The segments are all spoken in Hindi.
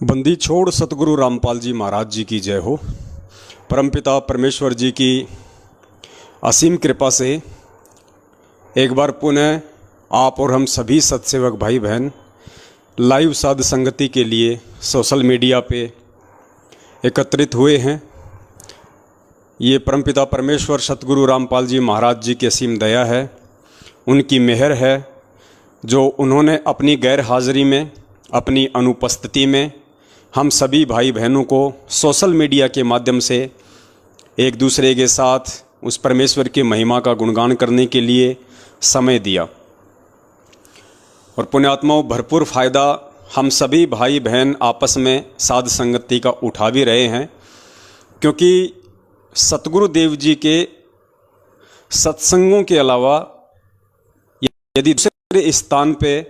बंदी छोड़ सतगुरु रामपाल जी महाराज जी की जय हो। परमपिता परमेश्वर जी की असीम कृपा से एक बार पुनः आप और हम सभी सत्सेवक भाई बहन लाइव साध संगति के लिए सोशल मीडिया पे एकत्रित हुए हैं। ये परमपिता परमेश्वर सतगुरु रामपाल जी महाराज जी की असीम दया है, उनकी मेहर है, जो उन्होंने अपनी गैर हाजिरी में, अपनी अनुपस्थिति में हम सभी भाई बहनों को सोशल मीडिया के माध्यम से एक दूसरे के साथ उस परमेश्वर की महिमा का गुणगान करने के लिए समय दिया। और पुण्यात्माओं, भरपूर फ़ायदा हम सभी भाई बहन आपस में साध संगति का उठा भी रहे हैं, क्योंकि सतगुरु देव जी के सत्संगों के अलावा यदि दूसरे स्थान पे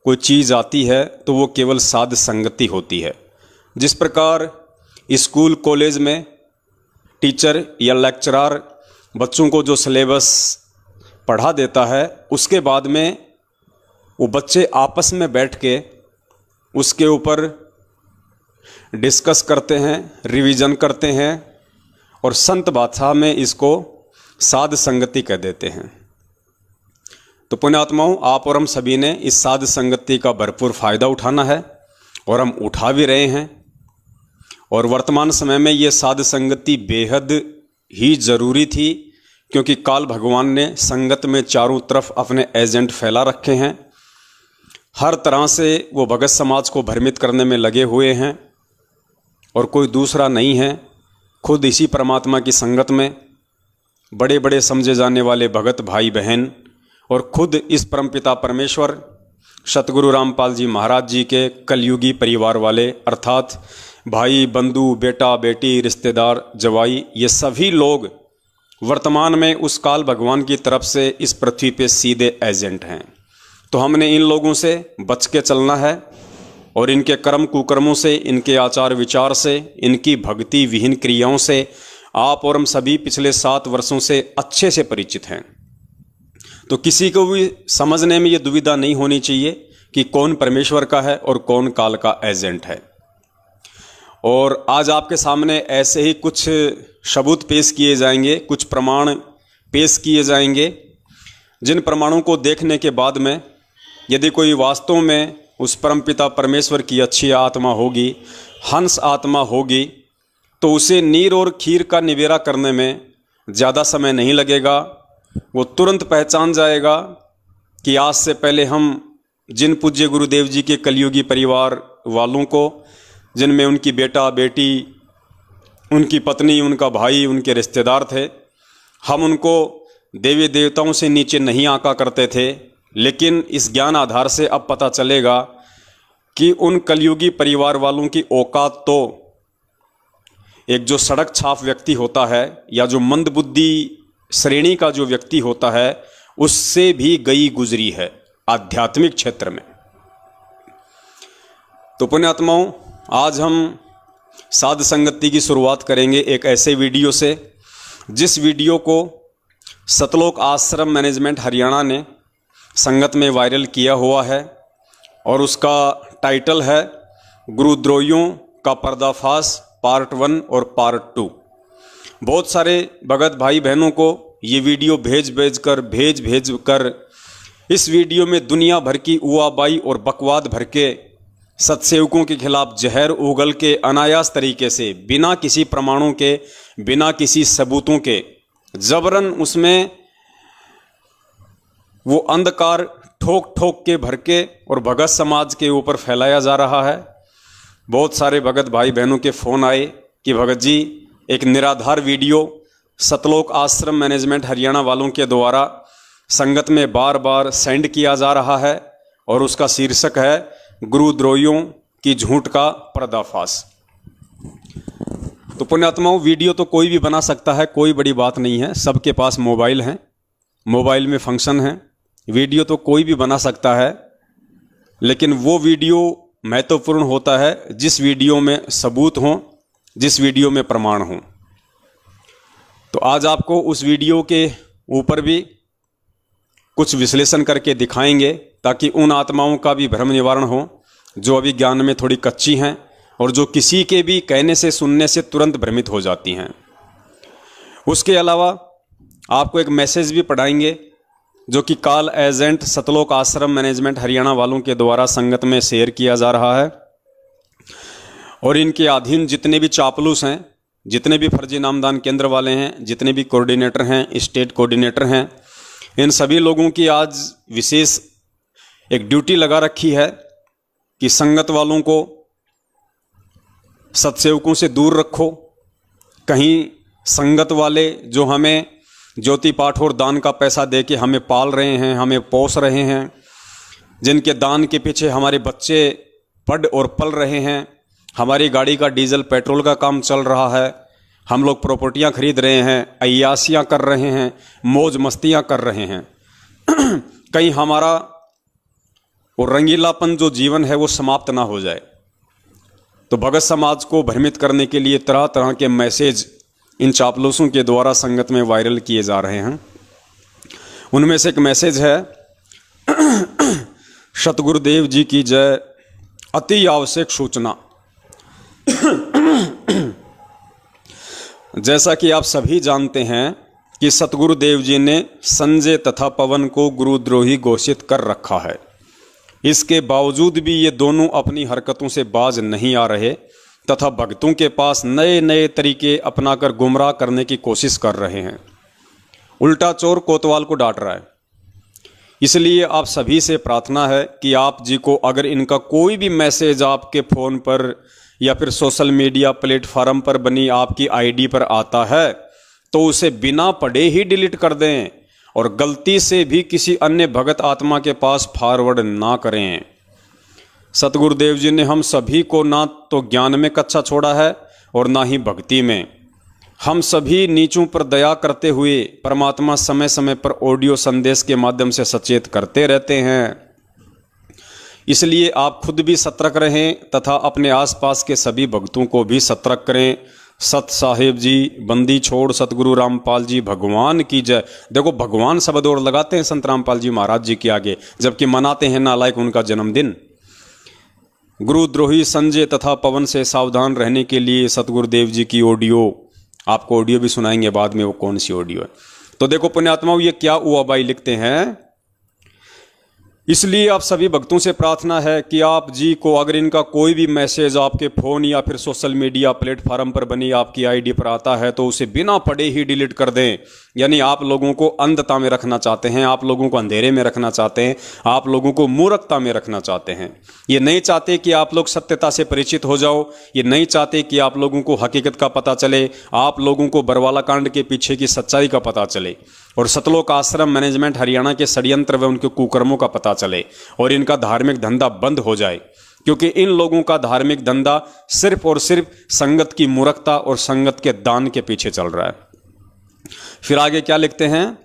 कोई चीज़ आती है तो वो केवल साध संगति होती है। जिस प्रकार स्कूल कॉलेज में टीचर या लेक्चरर बच्चों को जो सिलेबस पढ़ा देता है, उसके बाद में वो बच्चे आपस में बैठ के उसके ऊपर डिस्कस करते हैं, रिवीजन करते हैं और संत भाषा में इसको साध संगति कह देते हैं। तो पुण्यात्माओं, आप और हम सभी ने इस साध संगति का भरपूर फ़ायदा उठाना है और हम उठा भी रहे हैं। और वर्तमान समय में ये साध संगति बेहद ही ज़रूरी थी, क्योंकि काल भगवान ने संगत में चारों तरफ अपने एजेंट फैला रखे हैं। हर तरह से वो भगत समाज को भ्रमित करने में लगे हुए हैं और कोई दूसरा नहीं है, खुद इसी परमात्मा की संगत में बड़े बड़े समझे जाने वाले भगत भाई बहन और खुद इस परमपिता परमेश्वर सतगुरु रामपाल जी महाराज जी के कलयुगी परिवार वाले, अर्थात भाई बंधु, बेटा बेटी, रिश्तेदार, जवाई, ये सभी लोग वर्तमान में उस काल भगवान की तरफ से इस पृथ्वी पे सीधे एजेंट हैं। तो हमने इन लोगों से बच के चलना है और इनके कर्म कुकर्मों से, इनके आचार विचार से, इनकी भक्ति विहीन क्रियाओं से आप और हम सभी पिछले 7 वर्षों से अच्छे से परिचित हैं। तो किसी को भी समझने में ये दुविधा नहीं होनी चाहिए कि कौन परमेश्वर का है और कौन काल का एजेंट है। और आज आपके सामने ऐसे ही कुछ सबूत पेश किए जाएंगे, कुछ प्रमाण पेश किए जाएंगे, जिन प्रमाणों को देखने के बाद में यदि कोई वास्तव में उस परमपिता परमेश्वर की अच्छी आत्मा होगी, हंस आत्मा होगी, तो उसे नीर और खीर का निबेरा करने में ज़्यादा समय नहीं लगेगा। वो तुरंत पहचान जाएगा कि आज से पहले हम जिन पूज्य गुरुदेव जी के कलयुगी परिवार वालों को, जिनमें उनकी बेटा बेटी, उनकी पत्नी, उनका भाई, उनके रिश्तेदार थे, हम उनको देवी देवताओं से नीचे नहीं आंका करते थे। लेकिन इस ज्ञान आधार से अब पता चलेगा कि उन कलयुगी परिवार वालों की औकात तो एक जो सड़क छाप व्यक्ति होता है या जो मंदबुद्धि श्रेणी का जो व्यक्ति होता है, उससे भी गई गुजरी है आध्यात्मिक क्षेत्र में। तो पुण्यात्माओं, आज हम साध संगति की शुरुआत करेंगे एक ऐसे वीडियो से, जिस वीडियो को सतलोक आश्रम मैनेजमेंट हरियाणा ने संगत में वायरल किया हुआ है और उसका टाइटल है गुरुद्रोहियों का पर्दाफाश पार्ट 1 और पार्ट 2। बहुत सारे भगत भाई बहनों को ये वीडियो भेज कर इस वीडियो में दुनिया भर की उआबाई और बकवाद भर के सत्सेवकों के खिलाफ जहर उगल के अनायास तरीके से, बिना किसी प्रमाणों के, बिना किसी सबूतों के, जबरन उसमें वो अंधकार ठोक ठोक के भर के और भगत समाज के ऊपर फैलाया जा रहा है। बहुत सारे भगत भाई बहनों के फ़ोन आए कि भगत जी, एक निराधार वीडियो सतलोक आश्रम मैनेजमेंट हरियाणा वालों के द्वारा संगत में बार बार सेंड किया जा रहा है और उसका शीर्षक है गुरुद्रोहियों की झूठ का पर्दाफाश। तो पुण्यात्माओं, वीडियो तो कोई भी बना सकता है, कोई बड़ी बात नहीं है। सबके पास मोबाइल हैं, मोबाइल में फंक्शन है, वीडियो तो कोई भी बना सकता है। लेकिन वो वीडियो महत्वपूर्ण होता है जिस वीडियो में सबूत हों, जिस वीडियो में प्रमाण हों। तो आज आपको उस वीडियो के ऊपर भी कुछ विश्लेषण करके दिखाएंगे, ताकि उन आत्माओं का भी भ्रम निवारण हो जो अभी ज्ञान में थोड़ी कच्ची हैं और जो किसी के भी कहने से सुनने से तुरंत भ्रमित हो जाती हैं। उसके अलावा आपको एक मैसेज भी पढ़ाएंगे जो कि कॉल एजेंट सतलोक आश्रम मैनेजमेंट हरियाणा वालों के द्वारा संगत में शेयर किया जा रहा है। और इनके अधीन जितने भी चापलूस हैं, जितने भी फर्जी नामदान केंद्र वाले हैं, जितने भी कोऑर्डिनेटर हैं, स्टेट कोऑर्डिनेटर हैं, इन सभी लोगों की आज विशेष एक ड्यूटी लगा रखी है कि संगत वालों को सत्सेवकों से दूर रखो। कहीं संगत वाले जो हमें ज्योति पाठ और दान का पैसा दे के हमें पाल रहे हैं, हमें पोस रहे हैं, जिनके दान के पीछे हमारे बच्चे पढ़ और पल रहे हैं, हमारी गाड़ी का डीजल पेट्रोल का काम चल रहा है, हम लोग प्रॉपर्टियां खरीद रहे हैं, अय्यासियां कर रहे हैं, मौज मस्तियां कर रहे हैं, कहीं हमारा वो रंगीलापन जो जीवन है वो समाप्त ना हो जाए। तो भगत समाज को भ्रमित करने के लिए तरह तरह के मैसेज इन चापलूसों के द्वारा संगत में वायरल किए जा रहे हैं। उनमें से एक मैसेज है, सतगुरुदेव जी की जय, अति आवश्यक सूचना। जैसा कि आप सभी जानते हैं कि सतगुरुदेव जी ने संजय तथा पवन को गुरुद्रोही घोषित कर रखा है। इसके बावजूद भी ये दोनों अपनी हरकतों से बाज नहीं आ रहे तथा भक्तों के पास नए नए तरीके अपनाकर गुमराह करने की कोशिश कर रहे हैं। उल्टा चोर कोतवाल को डांट रहा है। इसलिए आप सभी से प्रार्थना है कि आप जी को अगर इनका कोई भी मैसेज आपके फ़ोन पर या फिर सोशल मीडिया प्लेटफार्म पर बनी आपकी आईडी पर आता है तो उसे बिना पढ़े ही डिलीट कर दें और गलती से भी किसी अन्य भगत आत्मा के पास फॉरवर्ड ना करें। सतगुरुदेव जी ने हम सभी को ना तो ज्ञान में कच्चा छोड़ा है और ना ही भक्ति में। हम सभी नीचों पर दया करते हुए परमात्मा समय समय पर ऑडियो संदेश के माध्यम से सचेत करते रहते हैं। इसलिए आप खुद भी सतर्क रहें तथा अपने आसपास के सभी भक्तों को भी सतर्क करें। सत साहेब जी, बंदी छोड़ सतगुरु रामपाल जी भगवान की जय। देखो, भगवान शब्द और लगाते हैं संत रामपाल जी महाराज जी के आगे, जबकि मनाते हैं नालायक उनका जन्मदिन। गुरुद्रोही संजय तथा पवन से सावधान रहने के लिए सतगुरुदेव जी की ऑडियो, आपको ऑडियो भी सुनाएंगे बाद में वो कौन सी ऑडियो है। तो देखो पुण्यात्माओं, ये क्या हुआ भाई लिखते हैं। इसलिए आप सभी भक्तों से प्रार्थना है कि आप जी को अगर इनका कोई भी मैसेज आपके फ़ोन या फिर सोशल मीडिया प्लेटफार्म पर बनी आपकी आईडी पर आता है तो उसे बिना पढ़े ही डिलीट कर दें। यानी आप लोगों को अंधता में रखना चाहते हैं, आप लोगों को अंधेरे में रखना चाहते हैं, आप लोगों को मूर्खता में रखना चाहते हैं। ये नहीं चाहते कि आप लोग सत्यता से परिचित हो जाओ, ये नहीं चाहते कि आप लोगों को हकीकत का पता चले, आप लोगों को बरवाला कांड के पीछे की सच्चाई का पता चले और सतलोक आश्रम मैनेजमेंट हरियाणा के षड्यंत्र व उनके कुकर्मों का पता चले और इनका धार्मिक धंधा बंद हो जाए। क्योंकि इन लोगों का धार्मिक धंधा सिर्फ और सिर्फ संगत की मूर्खता और संगत के दान के पीछे चल रहा है। फिर आगे क्या लिखते हैं,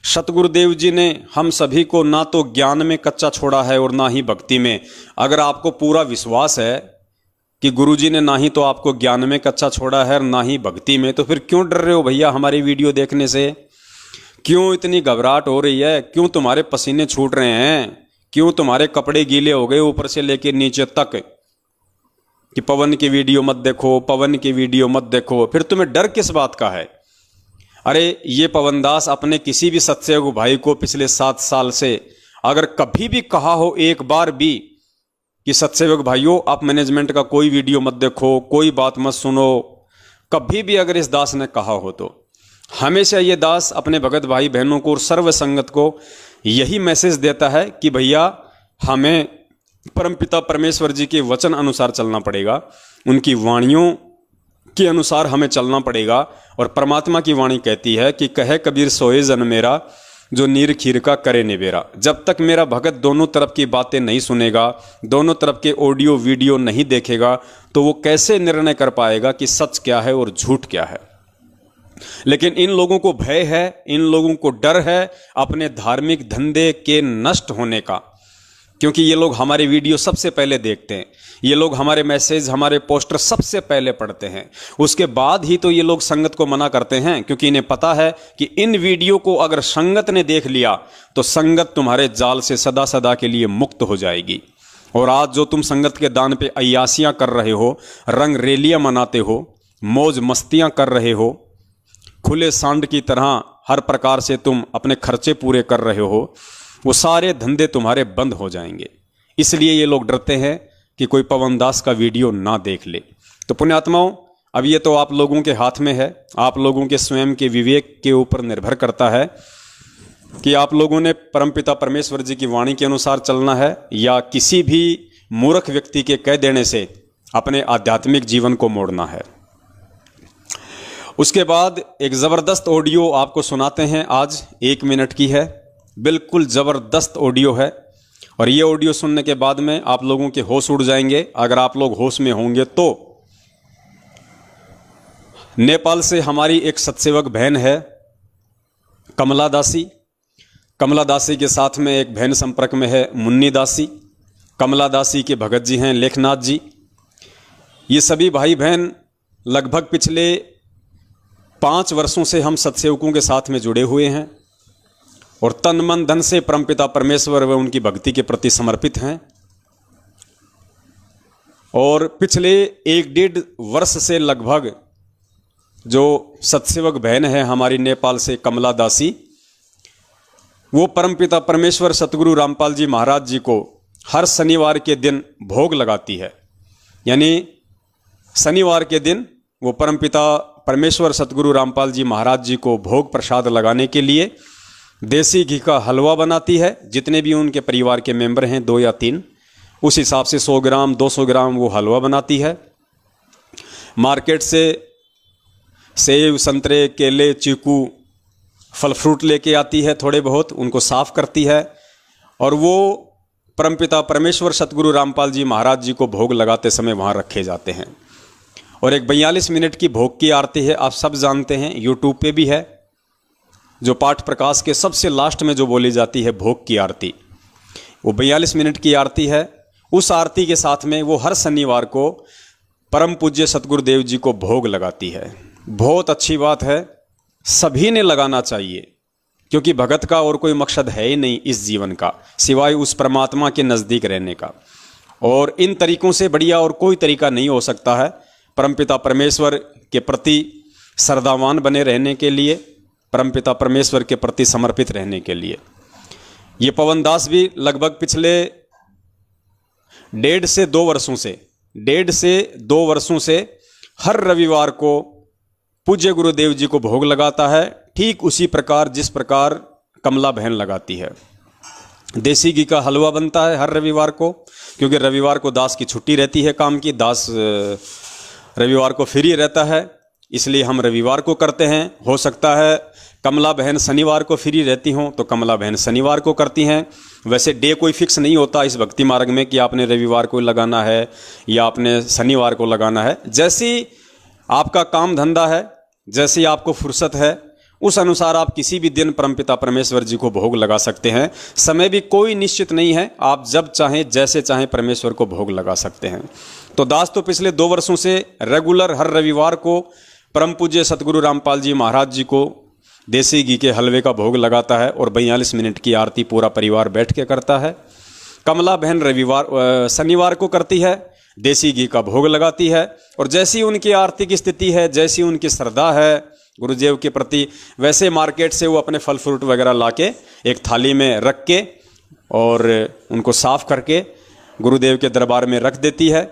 सतगुरुदेव जी ने हम सभी को ना तो ज्ञान में कच्चा छोड़ा है और ना ही भक्ति में। अगर आपको पूरा विश्वास है कि गुरुजी ने ना ही तो आपको ज्ञान में कच्चा छोड़ा है और ना ही भक्ति में, तो फिर क्यों डर रहे हो भैया हमारी वीडियो देखने से? क्यों इतनी घबराहट हो रही है? क्यों तुम्हारे पसीने छूट रहे हैं? क्यों तुम्हारे कपड़े गीले हो गए ऊपर से लेकर नीचे तक कि पवन की वीडियो मत देखो, पवन की वीडियो मत देखो? फिर तुम्हें डर किस बात का है? अरे ये पवनदास अपने किसी भी सत्सेवक भाई को पिछले 7 साल से अगर कभी भी कहा हो एक बार भी कि सत्सेवक भाइयों आप मैनेजमेंट का कोई वीडियो मत देखो, कोई बात मत सुनो, कभी भी अगर इस दास ने कहा हो तो हमेशा ये दास अपने भगत भाई बहनों को और सर्व संगत को यही मैसेज देता है कि भैया हमें परमपिता परमेश्वर जी के वचन अनुसार चलना पड़ेगा, उनकी वाणियों के अनुसार हमें चलना पड़ेगा। और परमात्मा की वाणी कहती है कि कहे कबीर सोए जन मेरा, जो नीर खीर का करे निबेरा। जब तक मेरा भगत दोनों तरफ की बातें नहीं सुनेगा, दोनों तरफ के ऑडियो वीडियो नहीं देखेगा, तो वो कैसे निर्णय कर पाएगा कि सच क्या है और झूठ क्या है। लेकिन इन लोगों को भय है, इन लोगों को डर है अपने धार्मिक धंधे के नष्ट होने का, क्योंकि ये लोग हमारे वीडियो सबसे पहले देखते हैं, ये लोग हमारे मैसेज, हमारे पोस्टर सबसे पहले पढ़ते हैं, उसके बाद ही तो ये लोग संगत को मना करते हैं। क्योंकि इन्हें पता है कि इन वीडियो को अगर संगत ने देख लिया तो संगत तुम्हारे जाल से सदा सदा के लिए मुक्त हो जाएगी। और आज जो तुम संगत के दान पे अय्यासियाँ कर रहे हो, रंग रेलियाँ मनाते हो, मौज मस्तियाँ कर रहे हो, खुले सांड की तरह हर प्रकार से तुम अपने खर्चे पूरे कर रहे हो, वो सारे धंधे तुम्हारे बंद हो जाएंगे। इसलिए ये लोग डरते हैं कि कोई पवन दास का वीडियो ना देख ले। तो पुण्यात्माओं, अब ये तो आप लोगों के हाथ में है, आप लोगों के स्वयं के विवेक के ऊपर निर्भर करता है कि आप लोगों ने परमपिता परमेश्वर जी की वाणी के अनुसार चलना है या किसी भी मूर्ख व्यक्ति के कह देने से अपने आध्यात्मिक जीवन को मोड़ना है। उसके बाद एक ज़बरदस्त ऑडियो आपको सुनाते हैं, आज 1 मिनट की है, बिल्कुल ज़बरदस्त ऑडियो है। और ये ऑडियो सुनने के बाद में आप लोगों के होश उड़ जाएंगे, अगर आप लोग होश में होंगे तो। नेपाल से हमारी एक सत्सेवक बहन है कमला दासी। कमला दासी के साथ में एक बहन संपर्क में है मुन्नी दासी। कमला दासी के भगत जी हैं लेखनाथ जी। ये सभी भाई बहन लगभग पिछले 5 वर्षों से हम सत्सेवकों के साथ में जुड़े हुए हैं और तन मन धन से परमपिता परमेश्वर व उनकी भक्ति के प्रति समर्पित हैं। और पिछले 1-1.5 वर्ष से लगभग जो सत्सेवक बहन है हमारी नेपाल से कमला दासी, वो परमपिता परमेश्वर सतगुरु रामपाल जी महाराज जी को हर शनिवार के दिन भोग लगाती है। यानी शनिवार के दिन वो परमपिता परमेश्वर सतगुरु रामपाल जी महाराज जी को भोग प्रसाद लगाने के लिए देसी घी का हलवा बनाती है। जितने भी उनके परिवार के मेंबर हैं 2 या 3, उस हिसाब से 100 ग्राम 200 ग्राम वो हलवा बनाती है। मार्केट से सेब संतरे केले चीकू फल फ्रूट लेके आती है, थोड़े बहुत उनको साफ करती है और वो परमपिता परमेश्वर सतगुरु रामपाल जी महाराज जी को भोग लगाते समय वहाँ रखे जाते हैं। और एक 42 मिनट की भोग की आरती है, आप सब जानते हैं, यूट्यूब पे भी है, जो पाठ प्रकाश के सबसे लास्ट में जो बोली जाती है भोग की आरती, वो 42 मिनट की आरती है। उस आरती के साथ में वो हर शनिवार को परम पूज्य सतगुरुदेव जी को भोग लगाती है। बहुत अच्छी बात है, सभी ने लगाना चाहिए, क्योंकि भगत का और कोई मकसद है ही नहीं इस जीवन का सिवाय उस परमात्मा के नज़दीक रहने का। और इन तरीकों से बढ़िया और कोई तरीका नहीं हो सकता है परमपिता परमेश्वर के प्रति श्रद्धावान बने रहने के लिए, परमपिता परमेश्वर के प्रति समर्पित रहने के लिए। ये पवन दास भी लगभग पिछले 1.5 से 2 वर्षों से हर रविवार को पूज्य गुरुदेव जी को भोग लगाता है, ठीक उसी प्रकार जिस प्रकार कमला बहन लगाती है। देसी घी का हलवा बनता है हर रविवार को, क्योंकि रविवार को दास की छुट्टी रहती है काम की, दास रविवार को फ्री रहता है, इसलिए हम रविवार को करते हैं। हो सकता है कमला बहन शनिवार को फ्री रहती हों तो कमला बहन शनिवार को करती हैं। वैसे डे कोई फिक्स नहीं होता इस भक्ति मार्ग में कि आपने रविवार को लगाना है या आपने शनिवार को लगाना है। जैसी आपका काम धंधा है, जैसी आपको फुर्सत है, उस अनुसार आप किसी भी दिन परमपिता परमेश्वर जी को भोग लगा सकते हैं। समय भी कोई निश्चित नहीं है, आप जब चाहें जैसे चाहें परमेश्वर को भोग लगा सकते हैं। तो दास तो पिछले 2 वर्षों से रेगुलर हर रविवार को परम पूज्य सतगुरु रामपाल जी महाराज जी को देसी घी के हलवे का भोग लगाता है और 42 मिनट की आरती पूरा परिवार बैठ के करता है। कमला बहन शनिवार को करती है, देसी घी का भोग लगाती है और जैसी उनकी आर्थिक स्थिति है, जैसी उनकी श्रद्धा है गुरुदेव के प्रति, वैसे मार्केट से वो अपने फल फ्रूट वगैरह लाके एक थाली में रख के और उनको साफ करके गुरुदेव के दरबार में रख देती है।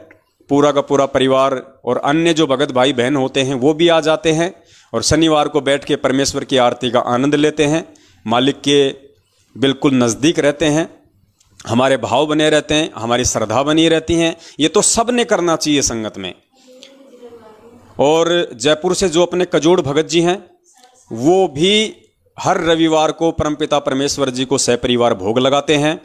पूरा का पूरा परिवार और अन्य जो भगत भाई बहन होते हैं वो भी आ जाते हैं और शनिवार को बैठ के परमेश्वर की आरती का आनंद लेते हैं, मालिक के बिल्कुल नज़दीक रहते हैं, हमारे भाव बने रहते हैं, हमारी श्रद्धा बनी रहती हैं। ये तो सब ने करना चाहिए संगत में। और जयपुर से जो अपने कजोड़ भगत जी हैं वो भी हर रविवार को परमपिता परमेश्वर जी को सहपरिवार भोग लगाते हैं।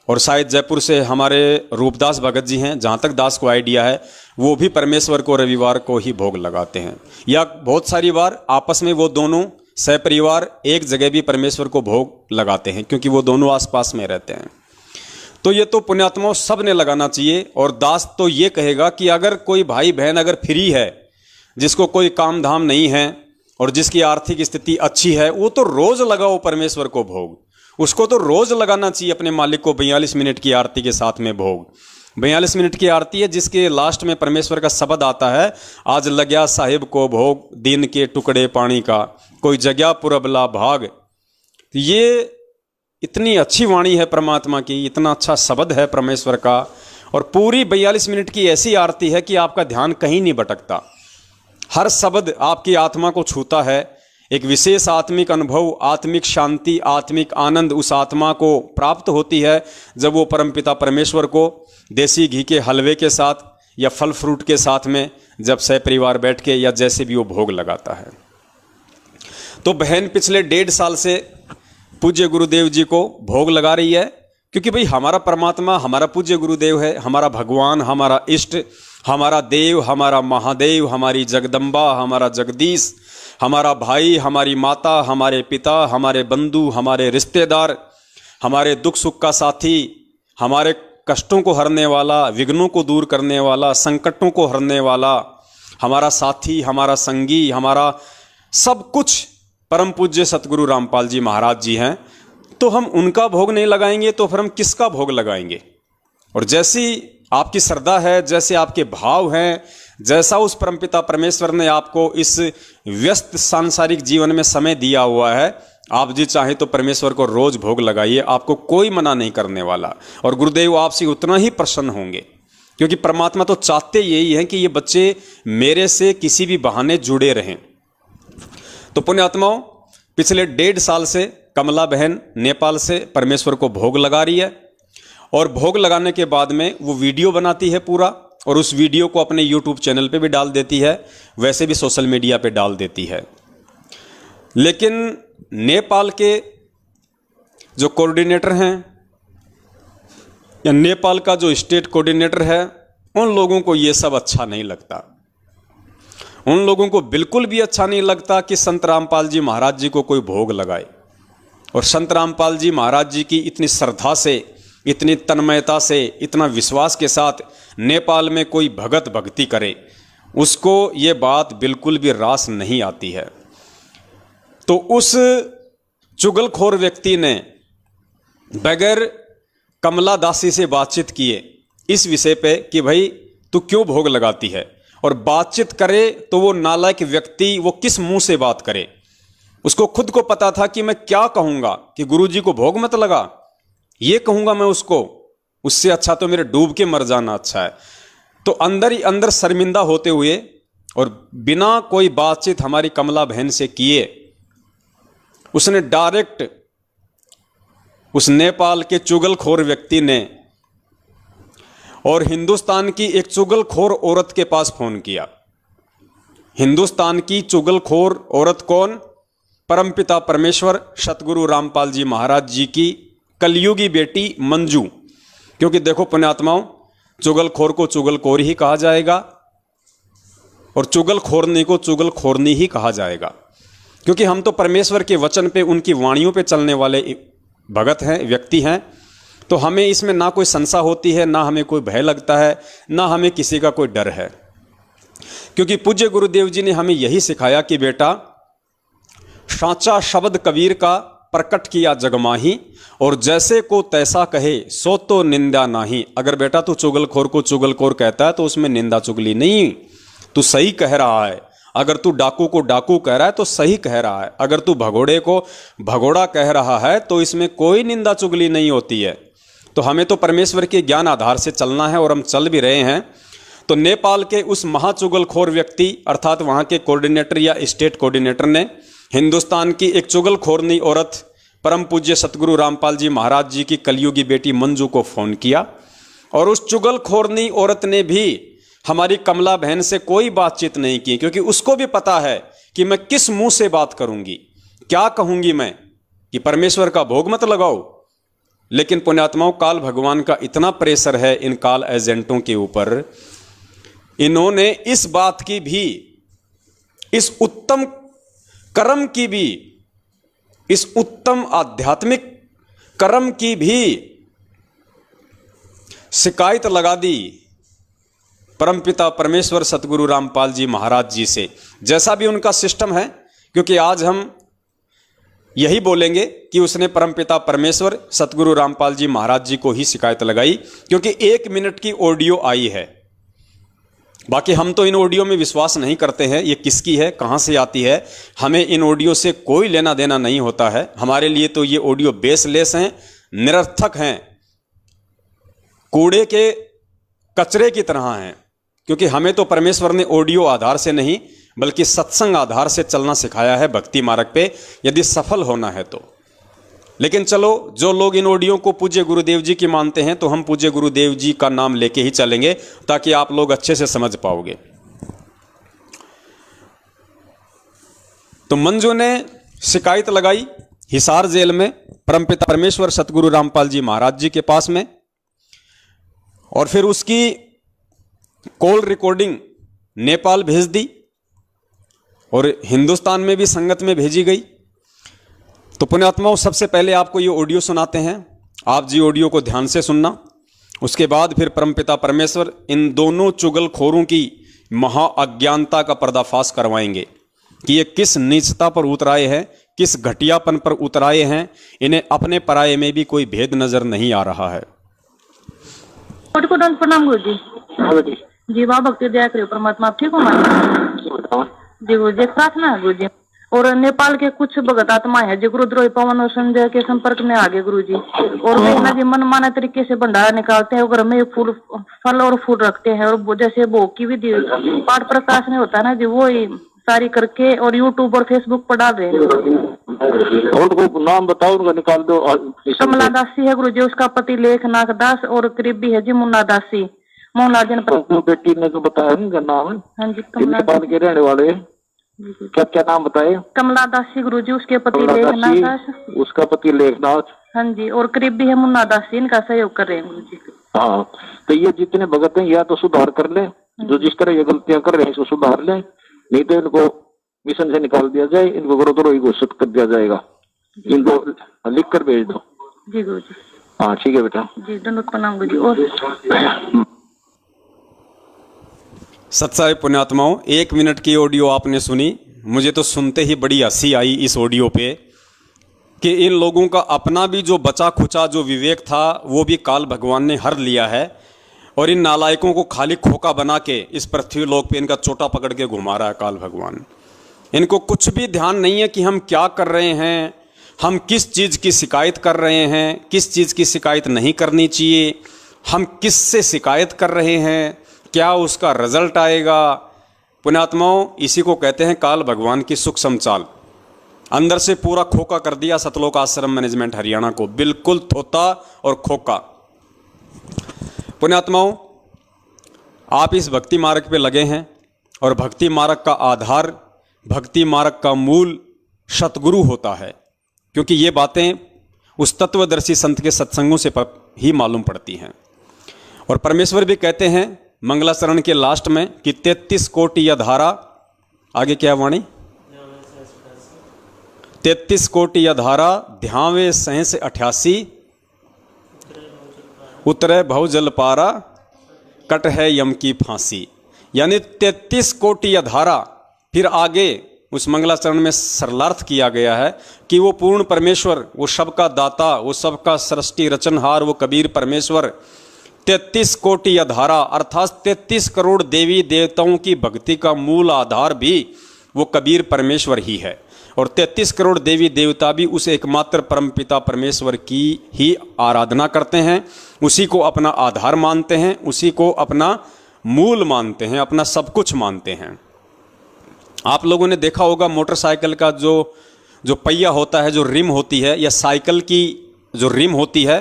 और शायद जयपुर से हमारे रूपदास भगत जी हैं, जहाँ तक दास को आइडिया है, वो भी परमेश्वर को रविवार को ही भोग लगाते हैं। या बहुत सारी बार आपस में वो दोनों सहपरिवार एक जगह भी परमेश्वर को भोग लगाते हैं, क्योंकि वो दोनों आसपास में रहते हैं। तो ये तो पुण्यात्माओं सब ने लगाना चाहिए। और दास तो ये कहेगा कि अगर कोई भाई बहन अगर फ्री है, जिसको कोई काम धाम नहीं है और जिसकी आर्थिक स्थिति अच्छी है, वो तो रोज लगाओ परमेश्वर को भोग। उसको तो रोज लगाना चाहिए अपने मालिक को 42 मिनट की आरती के साथ में भोग। 42 मिनट की आरती है जिसके लास्ट में परमेश्वर का शब्द आता है, आज लग्या साहिब को भोग दिन के टुकड़े पानी का, कोई जगह पुरबला भाग। ये इतनी अच्छी वाणी है परमात्मा की, इतना अच्छा शब्द है परमेश्वर का, और पूरी 42 मिनट की ऐसी आरती है कि आपका ध्यान कहीं नहीं भटकता। हर शब्द आपकी आत्मा को छूता है, एक विशेष आत्मिक अनुभव, आत्मिक शांति, आत्मिक आनंद उस आत्मा को प्राप्त होती है जब वो परमपिता परमेश्वर को देसी घी के हलवे के साथ या फल फ्रूट के साथ में जब सह परिवार बैठ के या जैसे भी वो भोग लगाता है। तो बहन पिछले 1.5 साल से पूज्य गुरुदेव जी को भोग लगा रही है, क्योंकि भाई हमारा परमात्मा हमारा पूज्य गुरुदेव है, हमारा भगवान, हमारा इष्ट, हमारा देव, हमारा महादेव, हमारी जगदम्बा, हमारा जगदीश, हमारा भाई, हमारी माता, हमारे पिता, हमारे बंधु, हमारे रिश्तेदार, हमारे दुख सुख का साथी, हमारे कष्टों को हरने वाला, विघ्नों को दूर करने वाला, संकटों को हरने वाला, हमारा साथी, हमारा संगी, हमारा सब कुछ परम पूज्य सतगुरु रामपाल जी महाराज जी हैं। तो हम उनका भोग नहीं लगाएंगे तो फिर हम किसका भोग लगाएंगे? और जैसी आपकी श्रद्धा है, जैसे आपके भाव हैं, जैसा उस परमपिता परमेश्वर ने आपको इस व्यस्त सांसारिक जीवन में समय दिया हुआ है, आप जी चाहें तो परमेश्वर को रोज भोग लगाइए, आपको कोई मना नहीं करने वाला। और गुरुदेव आपसे उतना ही प्रसन्न होंगे, क्योंकि परमात्मा तो चाहते यही हैं कि ये बच्चे मेरे से किसी भी बहाने जुड़े रहें। तो पुण्यात्माओं, पिछले 1.5 साल से कमला बहन नेपाल से परमेश्वर को भोग लगा रही है, और भोग लगाने के बाद में वो वीडियो बनाती है पूरा, और उस वीडियो को अपने YouTube चैनल पे भी डाल देती है, वैसे भी सोशल मीडिया पे डाल देती है। लेकिन नेपाल के जो कोऑर्डिनेटर हैं या नेपाल का जो स्टेट कोऑर्डिनेटर है, उन लोगों को ये सब अच्छा नहीं लगता। उन लोगों को बिल्कुल भी अच्छा नहीं लगता कि संत रामपाल जी महाराज जी को कोई भोग लगाए, और संत रामपाल जी महाराज जी की इतनी श्रद्धा से, इतनी तन्मयता से, इतना विश्वास के साथ नेपाल में कोई भगत भक्ति करे, उसको ये बात बिल्कुल भी रास नहीं आती है। तो उस चुगलखोर व्यक्ति ने बगैर कमला दासी से बातचीत किए इस विषय पे कि भाई तू क्यों भोग लगाती है, और बातचीत करे तो वो नालायक व्यक्ति वो किस मुंह से बात करे। उसको खुद को पता था कि मैं क्या कहूंगा, कि गुरुजी को भोग मत लगा, ये कहूंगा मैं उसको, उससे अच्छा तो मेरे डूब के मर जाना अच्छा है। तो अंदर ही अंदर शर्मिंदा होते हुए और बिना कोई बातचीत हमारी कमला बहन से किए उसने डायरेक्ट उस नेपाल के चुगलखोर व्यक्ति ने और हिंदुस्तान की एक चुगलखोर औरत के पास फोन किया। हिंदुस्तान की चुगलखोर औरत कौन? परमपिता परमेश्वर सतगुरु रामपाल जी महाराज जी की कलयुगी बेटी मंजू। क्योंकि देखो पुण्यात्माओं, चुगलखोर को चुगलखोर ही कहा जाएगा और चुगलखोरनी को चुगलखोरनी ही कहा जाएगा, क्योंकि हम तो परमेश्वर के वचन पे, उनकी वाणियों पे चलने वाले भगत हैं, व्यक्ति हैं। तो हमें इसमें ना कोई संशय होती है, ना हमें कोई भय लगता है, ना हमें किसी का कोई डर है, क्योंकि पूज्य गुरुदेव जी ने हमें यही सिखाया कि बेटा साचा शब्द कबीर का प्रकट किया जगमाही, और जैसे को तैसा कहे सो तो निंदा नहीं। अगर बेटा तू चुगलखोर को चुगलखोर कहता है तो उसमें निंदा चुगली नहीं, तू सही कह रहा है। अगर तू डाकू को डाकू कह रहा है तो सही कह रहा है। अगर तू भगोड़े को भगोड़ा कह रहा है तो इसमें कोई निंदा चुगली नहीं होती है। तो हमें तो परमेश्वर के ज्ञान आधार से चलना है, और हम चल भी रहे हैं। तो नेपाल के उस महाचुगलखोर व्यक्ति अर्थात वहाँ के कोऑर्डिनेटर या स्टेट कोऑर्डिनेटर ने हिंदुस्तान की एक चुगलखोरनी औरत परम पूज्य सतगुरु रामपाल जी महाराज जी की कलयुगी बेटी मंजू को फ़ोन किया, और उस चुगलखोरनी औरत ने भी हमारी कमला बहन से कोई बातचीत नहीं की, क्योंकि उसको भी पता है कि मैं किस मुंह से बात करूंगी, क्या कहूंगी मैं कि परमेश्वर का भोग मत लगाओ। लेकिन पुण्यात्माओं, काल भगवान का इतना प्रेशर है इन काल एजेंटों के ऊपर, इन्होंने इस बात की भी, इस उत्तम कर्म की भी, इस उत्तम आध्यात्मिक कर्म की भी शिकायत लगा दी परमपिता परमेश्वर सतगुरु रामपाल जी महाराज जी से, जैसा भी उनका सिस्टम है। क्योंकि आज हम यही बोलेंगे कि उसने परमपिता परमेश्वर सतगुरु रामपाल जी महाराज जी को ही शिकायत लगाई, क्योंकि 1 मिनट की ऑडियो आई है। बाकी हम तो इन ऑडियो में विश्वास नहीं करते हैं, ये किसकी है, कहाँ से आती है, हमें इन ऑडियो से कोई लेना देना नहीं होता है। हमारे लिए तो ये ऑडियो बेसलेस हैं, निरर्थक हैं, कूड़े के कचरे की तरह हैं, क्योंकि हमें तो परमेश्वर ने ऑडियो आधार से नहीं बल्कि सत्संग आधार से चलना सिखाया है भक्ति मार्ग पे, यदि सफल होना है तो। लेकिन चलो, जो लोग इन ऑडियो को पूज्य गुरुदेव जी की मानते हैं, तो हम पूज्य गुरुदेव जी का नाम लेके ही चलेंगे, ताकि आप लोग अच्छे से समझ पाओगे। तो मंजू ने शिकायत लगाई हिसार जेल में परमपिता परमेश्वर सतगुरु रामपाल जी महाराज जी के पास में, और फिर उसकी कॉल रिकॉर्डिंग नेपाल भेज दी और हिंदुस्तान में भी संगत में भेजी गई। तो पुण्यात्माओं, सबसे पहले आपको ये ऑडियो सुनाते हैं, आप जी ऑडियो को ध्यान से सुनना। उसके बाद फिर परमपिता परमेश्वर इन दोनों चुगलखोरों की महा अज्ञानता का पर्दाफाश करवाएंगे कि ये किस नीचता पर उतराए हैं, किस घटियापन पर उतराए हैं, इन्हें अपने पराये में भी कोई भेद नजर नहीं आ रहा है। प्रणाम गुरु जी। जी वाह, भक्ति दया करियो परमात्मा। आप ठीक हो मां जी? गुरु जी प्रार्थना है गुरु जी, और नेपाल के कुछ भगत आत्मा है जो गुरुद्रोही पवन और संजय के संपर्क में आ गए गुरु जी, और वे ना जी मन माना तरीके से भंडारा निकालते हैं, घर में फूल फल और फूल रखते हैं, और जैसे भोग की विधि पाठ प्रकाश में होता है ना जी, वो ही सारी करके और यूट्यूब और फेसबुक पर डाल रहे हैं। उनको नाम बताओ, उनका निकाल दो। कमला दासी है गुरु जी, उसका पति लेखनाथ दास, और करीबी है जी मुन्ना दासी, मोहला जनपद। बेटी ने तो बताया उनका नाम है। हाँ जी, नेपाल के रहने वाले हैं। क्या क्या नाम बताए? कमला दासी गुरु जी, उसके पति लेखनाथ दास, उसका पति लेखनाथ। हाँ जी, और करीबी है मुन्ना दासी, इनका सहयोग कर रहे हैं गुरु जी। हाँ, तो ये जितने भगत हैं या तो सुधार कर ले, जो जिस तरह ये गलतियां कर रहे हैं इसको सुधार ले, नहीं तो इनको मिशन से निकाल दिया जाए, इनको गुरुद्रोही घोषित कर दिया जाएगा। इनको लिख कर भेज दो। जी गुरु जी। हाँ ठीक है बेटा जी, दंडवत प्रणाम गुरु जी। और सत्साई पुण्यात्माओं, 1 मिनट की ऑडियो आपने सुनी। मुझे तो सुनते ही बड़ी हंसी आई इस ऑडियो पे कि इन लोगों का अपना भी जो बचा खुचा जो विवेक था वो भी काल भगवान ने हर लिया है, और इन नालायकों को खाली खोका बना के इस पृथ्वी लोक पे इनका चोटा पकड़ के घुमा रहा है काल भगवान। इनको कुछ भी ध्यान नहीं है कि हम क्या कर रहे हैं, हम किस चीज़ की शिकायत कर रहे हैं, किस चीज़ की शिकायत नहीं करनी चाहिए, हम किस से शिकायत कर रहे हैं, क्या उसका रिजल्ट आएगा। पुण्यात्माओं, इसी को कहते हैं काल भगवान की सूक्ष्म चाल। अंदर से पूरा खोका कर दिया सतलोक आश्रम मैनेजमेंट हरियाणा को, बिल्कुल थोता और खोका। पुण्यात्माओं, आप इस भक्ति मार्ग पे लगे हैं, और भक्ति मार्ग का आधार, भक्ति मार्ग का मूल सतगुरु होता है, क्योंकि ये बातें उस तत्वदर्शी संत के सत्संगों से ही मालूम पड़ती हैं। और परमेश्वर भी कहते हैं मंगलाचरण के लास्ट में कि 33 कोटि या धारा, आगे क्या वाणी, 33 कोटि या धारा ध्यावे सहस 88, उतरे भव जल पारा, कट है यम की फांसी। यानी 33 कोटि या धारा। फिर आगे उस मंगलाचरण में सरलार्थ किया गया है कि वो पूर्ण परमेश्वर, वो सबका दाता, वो सबका सृष्टि रचनहार, वो कबीर परमेश्वर 33 कोटि या धारा अर्थात 33 करोड़ देवी देवताओं की भक्ति का मूल आधार भी वो कबीर परमेश्वर ही है। और 33 करोड़ देवी देवता भी उस एकमात्र परमपिता परमेश्वर की ही आराधना करते हैं, उसी को अपना आधार मानते हैं, उसी को अपना मूल मानते हैं, अपना सब कुछ मानते हैं। आप लोगों ने देखा होगा मोटरसाइकिल का जो पहिया होता है, जो रिम होती है, या साइकिल की जो रिम होती है,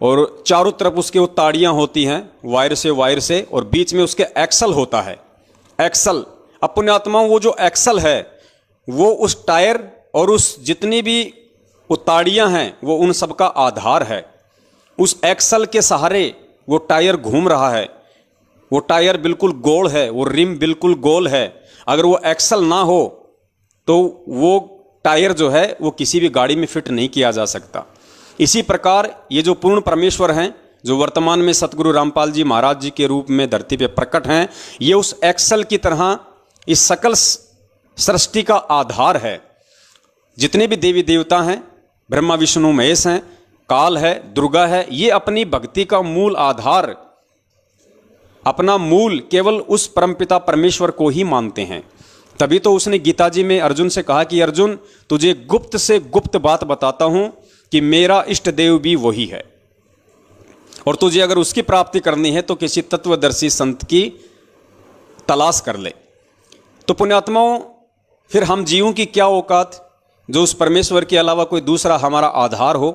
और चारों तरफ उसके वो ताड़ियाँ होती हैं वायर से, और बीच में उसके एक्सल होता है। एक्सल, अब पुण्यात्माओं, वो जो एक्सल है वो उस टायर और उस जितनी भी वो ताड़ियाँ हैं वो उन सब का आधार है। उस एक्सल के सहारे वो टायर घूम रहा है, वो टायर बिल्कुल गोल है, वो रिम बिल्कुल गोल है। अगर वो एक्सल ना हो तो वो टायर जो है वो किसी भी गाड़ी में फिट नहीं किया जा सकता। इसी प्रकार ये जो पूर्ण परमेश्वर हैं, जो वर्तमान में सतगुरु रामपाल जी महाराज जी के रूप में धरती पे प्रकट हैं, ये उस एक्सल की तरह इस सकल सृष्टि का आधार है। जितने भी देवी देवता हैं, ब्रह्मा विष्णु महेश हैं, काल है, दुर्गा है, ये अपनी भक्ति का मूल आधार, अपना मूल केवल उस परमपिता परमेश्वर को ही मानते हैं। तभी तो उसने गीता जी में अर्जुन से कहा कि अर्जुन, तुझे गुप्त से गुप्त बात बताता हूं कि मेरा इष्ट देव भी वही है, और तुझे अगर उसकी प्राप्ति करनी है तो किसी तत्वदर्शी संत की तलाश कर ले। तो पुण्यात्माओं, फिर हम जीवों की क्या औकात जो उस परमेश्वर के अलावा कोई दूसरा हमारा आधार हो,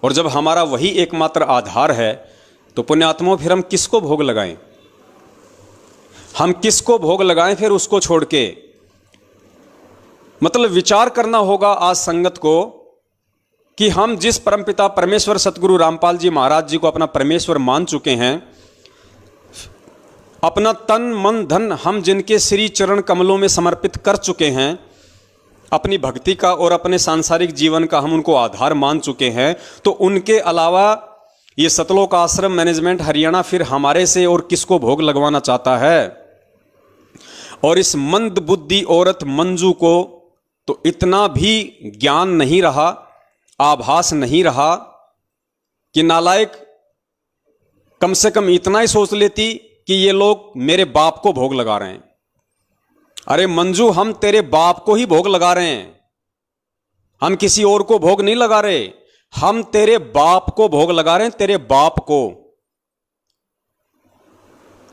और जब हमारा वही एकमात्र आधार है तो पुण्यात्माओं फिर हम किसको भोग लगाएं? हम किसको भोग लगाएं फिर उसको छोड़ के? मतलब विचार करना होगा आज संगत को कि हम जिस परमपिता परमेश्वर सतगुरु रामपाल जी महाराज जी को अपना परमेश्वर मान चुके हैं, अपना तन मन धन हम जिनके श्री चरण कमलों में समर्पित कर चुके हैं, अपनी भक्ति का और अपने सांसारिक जीवन का हम उनको आधार मान चुके हैं, तो उनके अलावा ये सतलोक आश्रम मैनेजमेंट हरियाणा फिर हमारे से और किसको भोग लगवाना चाहता है? और इस मंद बुद्धि औरत मंजू को तो इतना भी ज्ञान नहीं रहा, आभास नहीं रहा कि नालायक कम से कम इतना ही सोच लेती कि ये लोग मेरे बाप को भोग लगा रहे हैं। अरे मंजू, हम तेरे बाप को ही भोग लगा रहे हैं, हम किसी और को भोग नहीं लगा रहे, हम तेरे बाप को भोग लगा रहे हैं, तेरे बाप को,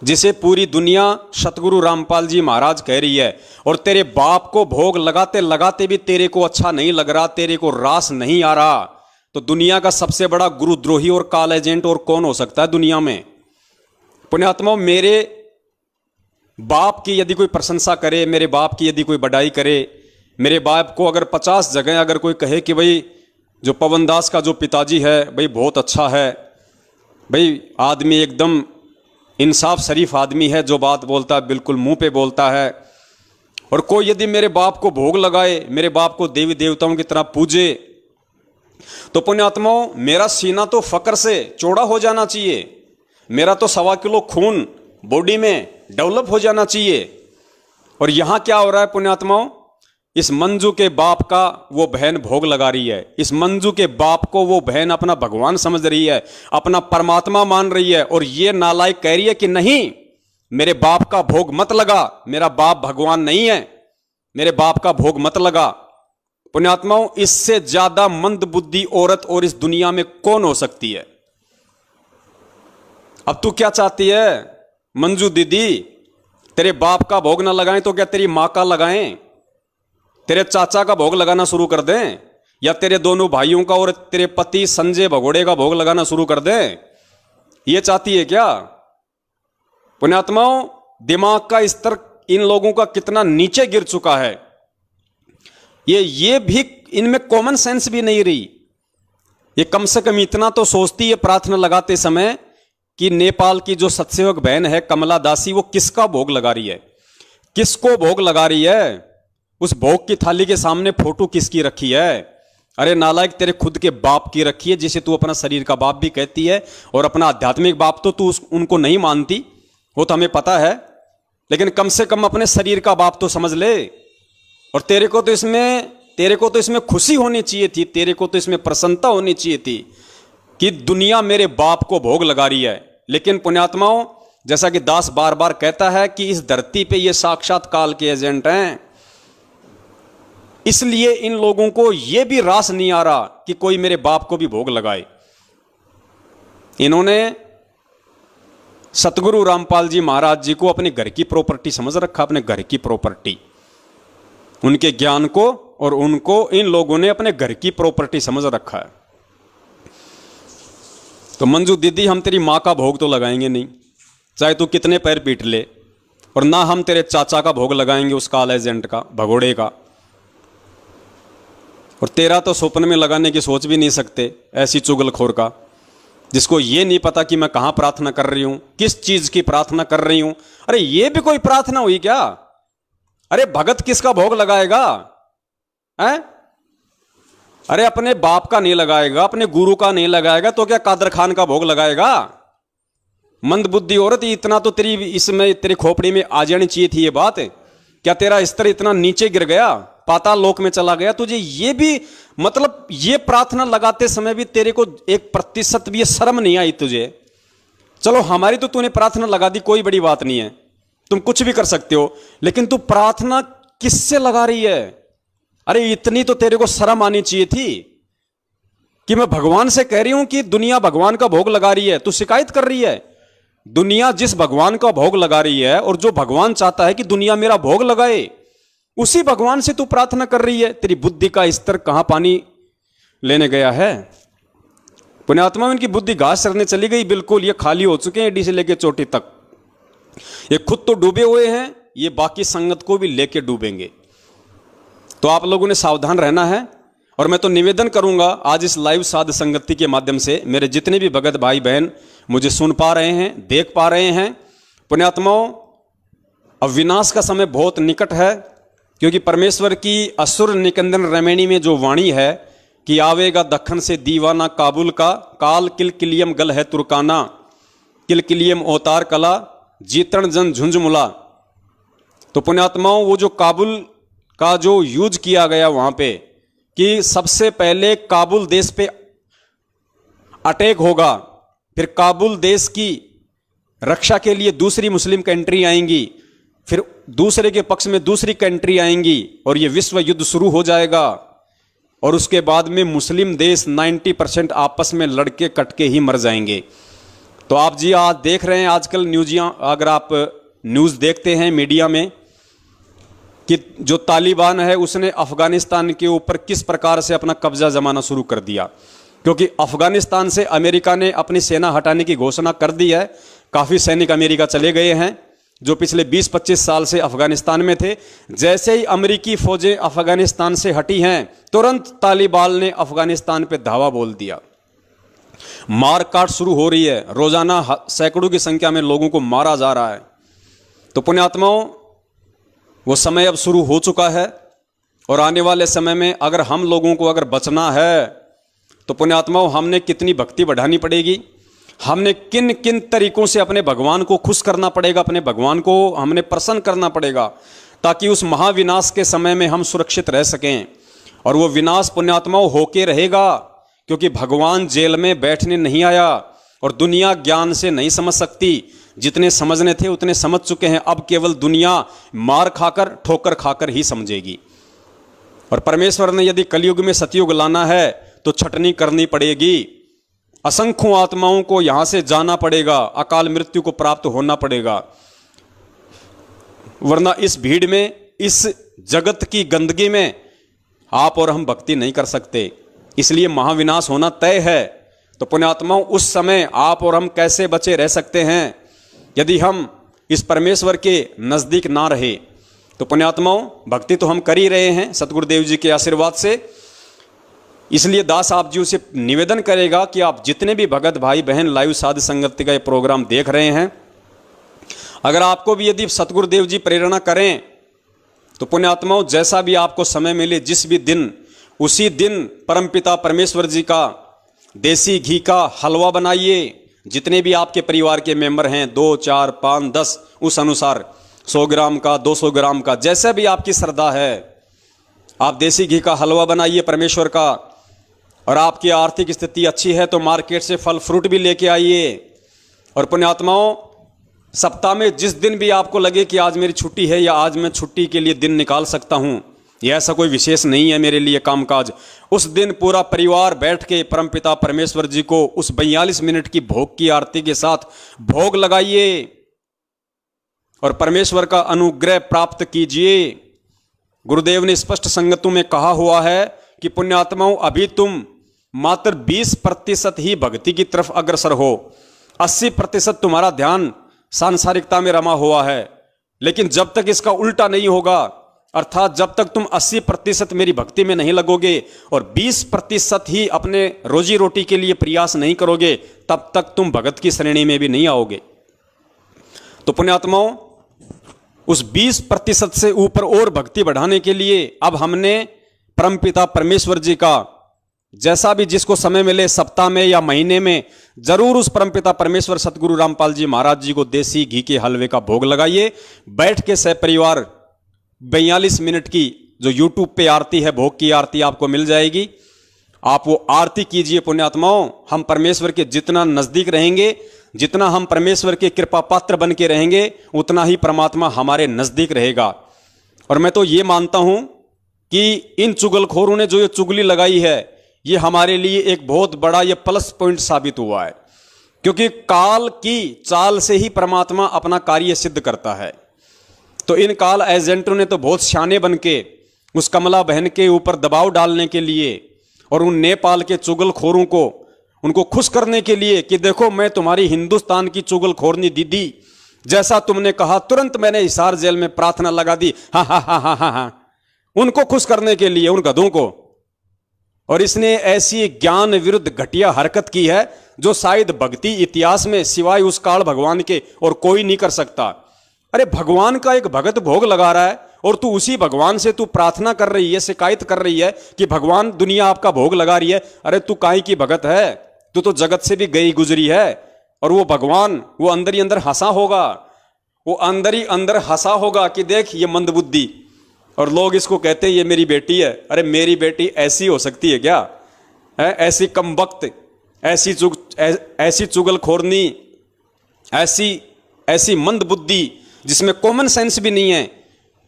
जिसे पूरी दुनिया सतगुरु रामपाल जी महाराज कह रही है। और तेरे बाप को भोग लगाते लगाते भी तेरे को अच्छा नहीं लग रहा, तेरे को रास नहीं आ रहा, तो दुनिया का सबसे बड़ा गुरुद्रोही और काल एजेंट और कौन हो सकता है दुनिया में? पुण्यात्माओं, मेरे बाप की यदि कोई प्रशंसा करे, मेरे बाप की यदि कोई बड़ाई करे, मेरे बाप को अगर 50 जगह अगर कोई कहे कि भाई जो पवन दास का जो पिताजी है भाई बहुत अच्छा है, भाई आदमी एकदम इंसाफ शरीफ आदमी है, जो बात बोलता है बिल्कुल मुंह पे बोलता है, और कोई यदि मेरे बाप को भोग लगाए, मेरे बाप को देवी देवताओं की तरह पूजे, तो पुण्यात्माओं मेरा सीना तो फक्र से चौड़ा हो जाना चाहिए, मेरा तो 1.25 किलो खून बॉडी में डेवलप हो जाना चाहिए। और यहां क्या हो रहा है पुण्यात्माओं? इस मंजू के बाप का वो बहन भोग लगा रही है, इस मंजू के बाप को वो बहन अपना भगवान समझ रही है, अपना परमात्मा मान रही है, और ये नालायक कह रही है कि नहीं, मेरे बाप का भोग मत लगा, मेरा बाप भगवान नहीं है, मेरे बाप का भोग मत लगा। पुण्यात्माओं, इससे ज्यादा मंद बुद्धि औरत और इस दुनिया में कौन हो सकती है? अब तू क्या चाहती है मंजू दीदी? तेरे बाप का भोग ना लगाएं तो क्या तेरी मां का लगाएं? तेरे चाचा का भोग लगाना शुरू कर दें, या तेरे दोनों भाइयों का और तेरे पति संजय भगोड़े का भोग लगाना शुरू कर दें? ये चाहती है क्या? पुण्यात्माओं, दिमाग का स्तर इन लोगों का कितना नीचे गिर चुका है, ये भी इनमें कॉमन सेंस भी नहीं रही। ये कम से कम इतना तो सोचती है प्रार्थना लगाते समय कि नेपाल की जो सत्सेवक बहन है कमला दासी, वो किसका भोग लगा रही है, किसको भोग लगा रही है, उस भोग की थाली के सामने फोटो किसकी रखी है? अरे नालायक, तेरे खुद के बाप की रखी है, जिसे तू अपना शरीर का बाप भी कहती है, और अपना आध्यात्मिक बाप तो तू उनको नहीं मानती, वो तो हमें पता है, लेकिन कम से कम अपने शरीर का बाप तो समझ ले। और तेरे को तो इसमें खुशी होनी चाहिए थी, तेरे को तो इसमें प्रसन्नता होनी चाहिए थी कि दुनिया मेरे बाप को भोग लगा रही है। लेकिन पुण्यात्माओं, जैसा कि दास बार बार कहता है कि इस धरती पे ये साक्षात काल के एजेंट हैं, इसलिए इन लोगों को यह भी रास नहीं आ रहा कि कोई मेरे बाप को भी भोग लगाए। इन्होंने सतगुरु रामपाल जी महाराज जी को अपने घर की प्रॉपर्टी समझ रखा, अपने घर की प्रॉपर्टी, उनके ज्ञान को और उनको इन लोगों ने अपने घर की प्रॉपर्टी समझ रखा है। तो मंजू दीदी, हम तेरी मां का भोग तो लगाएंगे नहीं, चाहे तू कितने पैर पीट ले, और ना हम तेरे चाचा का भोग लगाएंगे, उस काल एजेंट का, भगोड़े का, और तेरा तो स्वप्न में लगाने की सोच भी नहीं सकते, ऐसी चुगलखोर का, जिसको ये नहीं पता कि मैं कहां प्रार्थना कर रही हूं, किस चीज की प्रार्थना कर रही हूं। अरे ये भी कोई प्रार्थना हुई क्या? अरे भगत किसका भोग लगाएगा है? अरे अपने बाप का नहीं लगाएगा, अपने गुरु का नहीं लगाएगा, तो क्या कादर खान का भोग लगाएगा? मंद बुद्धि औरत, इतना तो तेरी इसमें तेरी खोपड़ी में आ जानी चाहिए थी ये बात। क्या तेरा स्तर इतना नीचे गिर गया? पाताल लोक में चला गया, तुझे ये भी मतलब ये प्रार्थना लगाते समय भी तेरे को 1% भी ये शर्म नहीं आई तुझे? चलो हमारी तो तूने प्रार्थना लगा दी, कोई बड़ी बात नहीं है, तुम कुछ भी कर सकते हो, लेकिन तू प्रार्थना किससे लगा रही है? अरे इतनी तो तेरे को शर्म आनी चाहिए थी कि मैं भगवान से कह रही हूं कि दुनिया भगवान का भोग लगा रही है, तू शिकायत कर रही है। दुनिया जिस भगवान का भोग लगा रही है और जो भगवान चाहता है कि दुनिया मेरा भोग लगाए, उसी भगवान से तू प्रार्थना कर रही है। तेरी बुद्धि का स्तर कहां पानी लेने गया है? पुण्यात्मा, इनकी बुद्धि घास चरने चली गई, बिल्कुल ये खाली हो चुके हैं एडी से लेके चोटी तक। ये खुद तो डूबे हुए हैं, ये बाकी संगत को भी लेके डूबेंगे। तो आप लोगों ने सावधान रहना है। और मैं तो निवेदन करूंगा आज इस लाइव साध संगति के माध्यम से, मेरे जितने भी भगत भाई बहन मुझे सुन पा रहे हैं, देख पा रहे हैं, पुण्यात्माओं, अब विनाश का समय बहुत निकट है, क्योंकि परमेश्वर की असुर निकंदन रमैणी में जो वाणी है कि आवेगा दखन से दीवाना काबुल का, काल किलकिलियम गल है तुर्काना, किलकिलियम अवतार कला, जीतन जन झुंझमुला। तो पुण्यात्माओं, वो जो काबुल का जो यूज किया गया वहां पे कि सबसे पहले काबुल देश पे अटैक होगा, फिर काबुल देश की रक्षा के लिए दूसरी मुस्लिम कंट्री आएंगी, फिर दूसरे के पक्ष में दूसरी कंट्री आएंगी और ये विश्व युद्ध शुरू हो जाएगा। और उसके बाद में मुस्लिम देश 90% आपस में लड़के कटके ही मर जाएंगे। तो आप जी आज देख रहे हैं आजकल न्यूज़ियाँ, अगर आप न्यूज़ देखते हैं मीडिया में, कि जो तालिबान है उसने अफगानिस्तान के ऊपर किस प्रकार से अपना कब्जा जमाना शुरू कर दिया, क्योंकि अफगानिस्तान से अमेरिका ने अपनी सेना हटाने की घोषणा कर दी है। काफ़ी सैनिक अमेरिका चले गए हैं जो पिछले 20-25 साल से अफगानिस्तान में थे। जैसे ही अमेरिकी फौजें अफगानिस्तान से हटी हैं, तुरंत तालिबान ने अफगानिस्तान पे धावा बोल दिया। मार काट शुरू हो रही है, रोजाना सैकड़ों की संख्या में लोगों को मारा जा रहा है। तो पुण्यात्माओं, वो समय अब शुरू हो चुका है और आने वाले समय में अगर हम लोगों को अगर बचना है तो पुण्यात्माओं, हमने कितनी भक्ति बढ़ानी पड़ेगी, हमने किन किन तरीकों से अपने भगवान को खुश करना पड़ेगा, अपने भगवान को हमने प्रसन्न करना पड़ेगा, ताकि उस महाविनाश के समय में हम सुरक्षित रह सकें। और वो विनाश पुण्यात्माओं होके रहेगा, क्योंकि भगवान जेल में बैठने नहीं आया और दुनिया ज्ञान से नहीं समझ सकती। जितने समझने थे उतने समझ चुके हैं, अब केवल दुनिया मार खाकर ठोकर खाकर ही समझेगी। और परमेश्वर ने यदि कलयुग में सतयुग लाना है तो छटनी करनी पड़ेगी, असंख्यों आत्माओं को यहां से जाना पड़ेगा, अकाल मृत्यु को प्राप्त होना पड़ेगा, वरना इस भीड़ में, इस जगत की गंदगी में आप और हम भक्ति नहीं कर सकते। इसलिए महाविनाश होना तय है। तो पुण्यात्माओं, उस समय आप और हम कैसे बचे रह सकते हैं यदि हम इस परमेश्वर के नजदीक ना रहे? तो पुण्यात्माओं, भक्ति तो हम कर ही रहे हैं सतगुरुदेव जी के आशीर्वाद से। इसलिए दास आप जी से निवेदन करेगा कि आप जितने भी भगत भाई बहन लाइव साध संगति का ये प्रोग्राम देख रहे हैं, अगर आपको भी यदि सतगुरुदेव जी प्रेरणा करें तो पुण्यात्माओं, जैसा भी आपको समय मिले, जिस भी दिन, उसी दिन परमपिता परमेश्वर जी का देसी घी का हलवा बनाइए। जितने भी आपके परिवार के मेंबर हैं, 2, 4, 5, 10, उस अनुसार 100 ग्राम का, 200 ग्राम का, जैसे भी आपकी श्रद्धा है, आप देसी घी का हलवा बनाइए परमेश्वर का। और आपकी आर्थिक स्थिति अच्छी है तो मार्केट से फल फ्रूट भी लेके आइए। और पुण्यात्माओं, सप्ताह में जिस दिन भी आपको लगे कि आज मेरी छुट्टी है या आज मैं छुट्टी के लिए दिन निकाल सकता हूं, यह ऐसा कोई विशेष नहीं है मेरे लिए कामकाज, उस दिन पूरा परिवार बैठ के परमपिता परमेश्वर जी को उस 42 मिनट की भोग की आरती के साथ भोग लगाइए और परमेश्वर का अनुग्रह प्राप्त कीजिए। गुरुदेव ने स्पष्ट संगतों में कहा हुआ है कि पुण्यात्माओं, अभी तुम मात्र 20% ही भक्ति की तरफ अग्रसर हो, 80% तुम्हारा ध्यान सांसारिकता में रमा हुआ है। लेकिन जब तक इसका उल्टा नहीं होगा, अर्थात जब तक तुम 80% मेरी भक्ति में नहीं लगोगे और 20% ही अपने रोजी रोटी के लिए प्रयास नहीं करोगे, तब तक तुम भगत की श्रेणी में भी नहीं आओगे। तो पुण्यात्माओं, उस 20% से ऊपर और भक्ति बढ़ाने के लिए अब हमने परमपिता परमेश्वर जी का, जैसा भी जिसको समय मिले, सप्ताह में या महीने में, जरूर उस परमपिता परमेश्वर सतगुरु रामपाल जी महाराज जी को देसी घी के हलवे का भोग लगाइए। बैठ के सह परिवार 42 मिनट की जो यूट्यूब पे आरती है, भोग की आरती आपको मिल जाएगी। आप वो आरती कीजिए पुण्यात्माओं। हम परमेश्वर के जितना नजदीक रहेंगे, जितना हम परमेश्वर के कृपा पात्र बन के रहेंगे, उतना ही परमात्मा हमारे नजदीक रहेगा। और मैं तो ये मानता हूं कि इन चुगलखोरों ने जो ये चुगली लगाई है, ये हमारे लिए एक बहुत बड़ा ये प्लस पॉइंट साबित हुआ है, क्योंकि काल की चाल से ही परमात्मा अपना कार्य सिद्ध करता है। तो इन काल एजेंटों ने तो बहुत शाने बन के उस कमला बहन के ऊपर दबाव डालने के लिए और उन नेपाल के चुगलखोरों को, उनको खुश करने के लिए कि देखो मैं तुम्हारी हिंदुस्तान की चुगलखोरनी दीदी, जैसा तुमने कहा तुरंत मैंने हिसार जेल में प्रार्थना लगा दी, हा हा हा हा हा, उनको खुश करने के लिए, उन गधों को। और इसने ऐसी ज्ञान विरुद्ध घटिया हरकत की है जो शायद भक्ति इतिहास में सिवाय उस काल भगवान के और कोई नहीं कर सकता। अरे भगवान का एक भगत भोग लगा रहा है और तू उसी भगवान से तू प्रार्थना कर रही है, शिकायत कर रही है कि भगवान दुनिया आपका भोग लगा रही है। अरे तू काहे की भगत है, तू तो जगत से भी गई गुजरी है। और वो भगवान वो अंदर ही अंदर हंसा होगा, वो अंदर ही अंदर हंसा होगा कि देख ये मंदबुद्धि, और लोग इसको कहते हैं ये मेरी बेटी है। अरे मेरी बेटी ऐसी हो सकती है क्या? ऐसी कमबख्त, ऐसी चुगलखोरनी, ऐसी मंदबुद्धि जिसमें कॉमन सेंस भी नहीं है,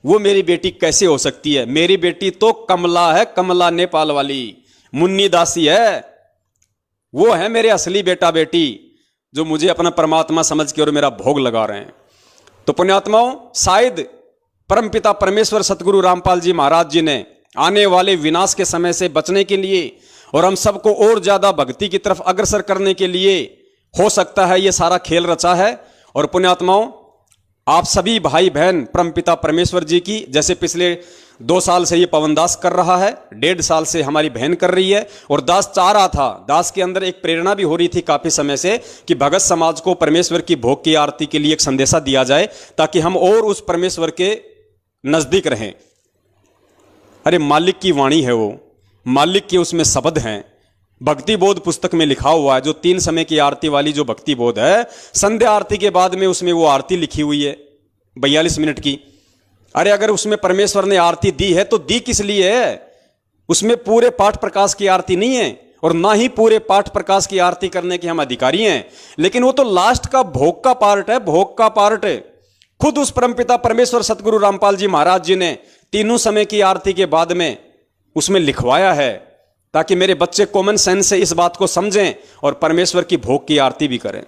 वो मेरी बेटी कैसे हो सकती है? मेरी बेटी तो कमला है, कमला नेपाल वाली मुन्नी दासी है। वो है मेरे असली बेटा बेटी जो मुझे अपना परमात्मा समझ के और मेरा भोग लगा रहे हैं। तो पुण्यात्माओं, शायद परमपिता परमेश्वर सतगुरु रामपाल जी महाराज जी ने आने वाले विनाश के समय से बचने के लिए और हम सबको और ज्यादा भक्ति की तरफ अग्रसर करने के लिए हो सकता है ये सारा खेल रचा है। और पुण्यात्माओं, आप सभी भाई बहन परमपिता परमेश्वर जी की, जैसे पिछले 2 साल से ये पवन दास कर रहा है, 1.5 साल से हमारी बहन कर रही है, और दास चाह रहा था, दास के अंदर एक प्रेरणा भी हो रही थी काफी समय से कि भगत समाज को परमेश्वर की भोग की आरती के लिए एक संदेशा दिया जाए ताकि हम और उस परमेश्वर के नजदीक रहें। अरे मालिक की वाणी है वो, मालिक के उसमें शब्द हैं। भक्ति बोध पुस्तक में लिखा हुआ है, जो 3 समय की आरती वाली जो भक्ति बोध है, संध्या आरती के बाद में उसमें वो आरती लिखी हुई है 42 मिनट की। अरे अगर उसमें परमेश्वर ने आरती दी है तो दी किस लिए है? उसमें पूरे पाठ प्रकाश की आरती नहीं है और ना ही पूरे पाठ प्रकाश की आरती करने के हम अधिकारी हैं, लेकिन वो तो लास्ट का भोग का पार्ट है, भोग का पार्ट है। खुद उस परमपिता परमेश्वर सतगुरु रामपाल जी महाराज जी ने 3 समय की आरती के बाद में उसमें लिखवाया है ताकि मेरे बच्चे कॉमन सेंस से इस बात को समझें और परमेश्वर की भोग की आरती भी करें।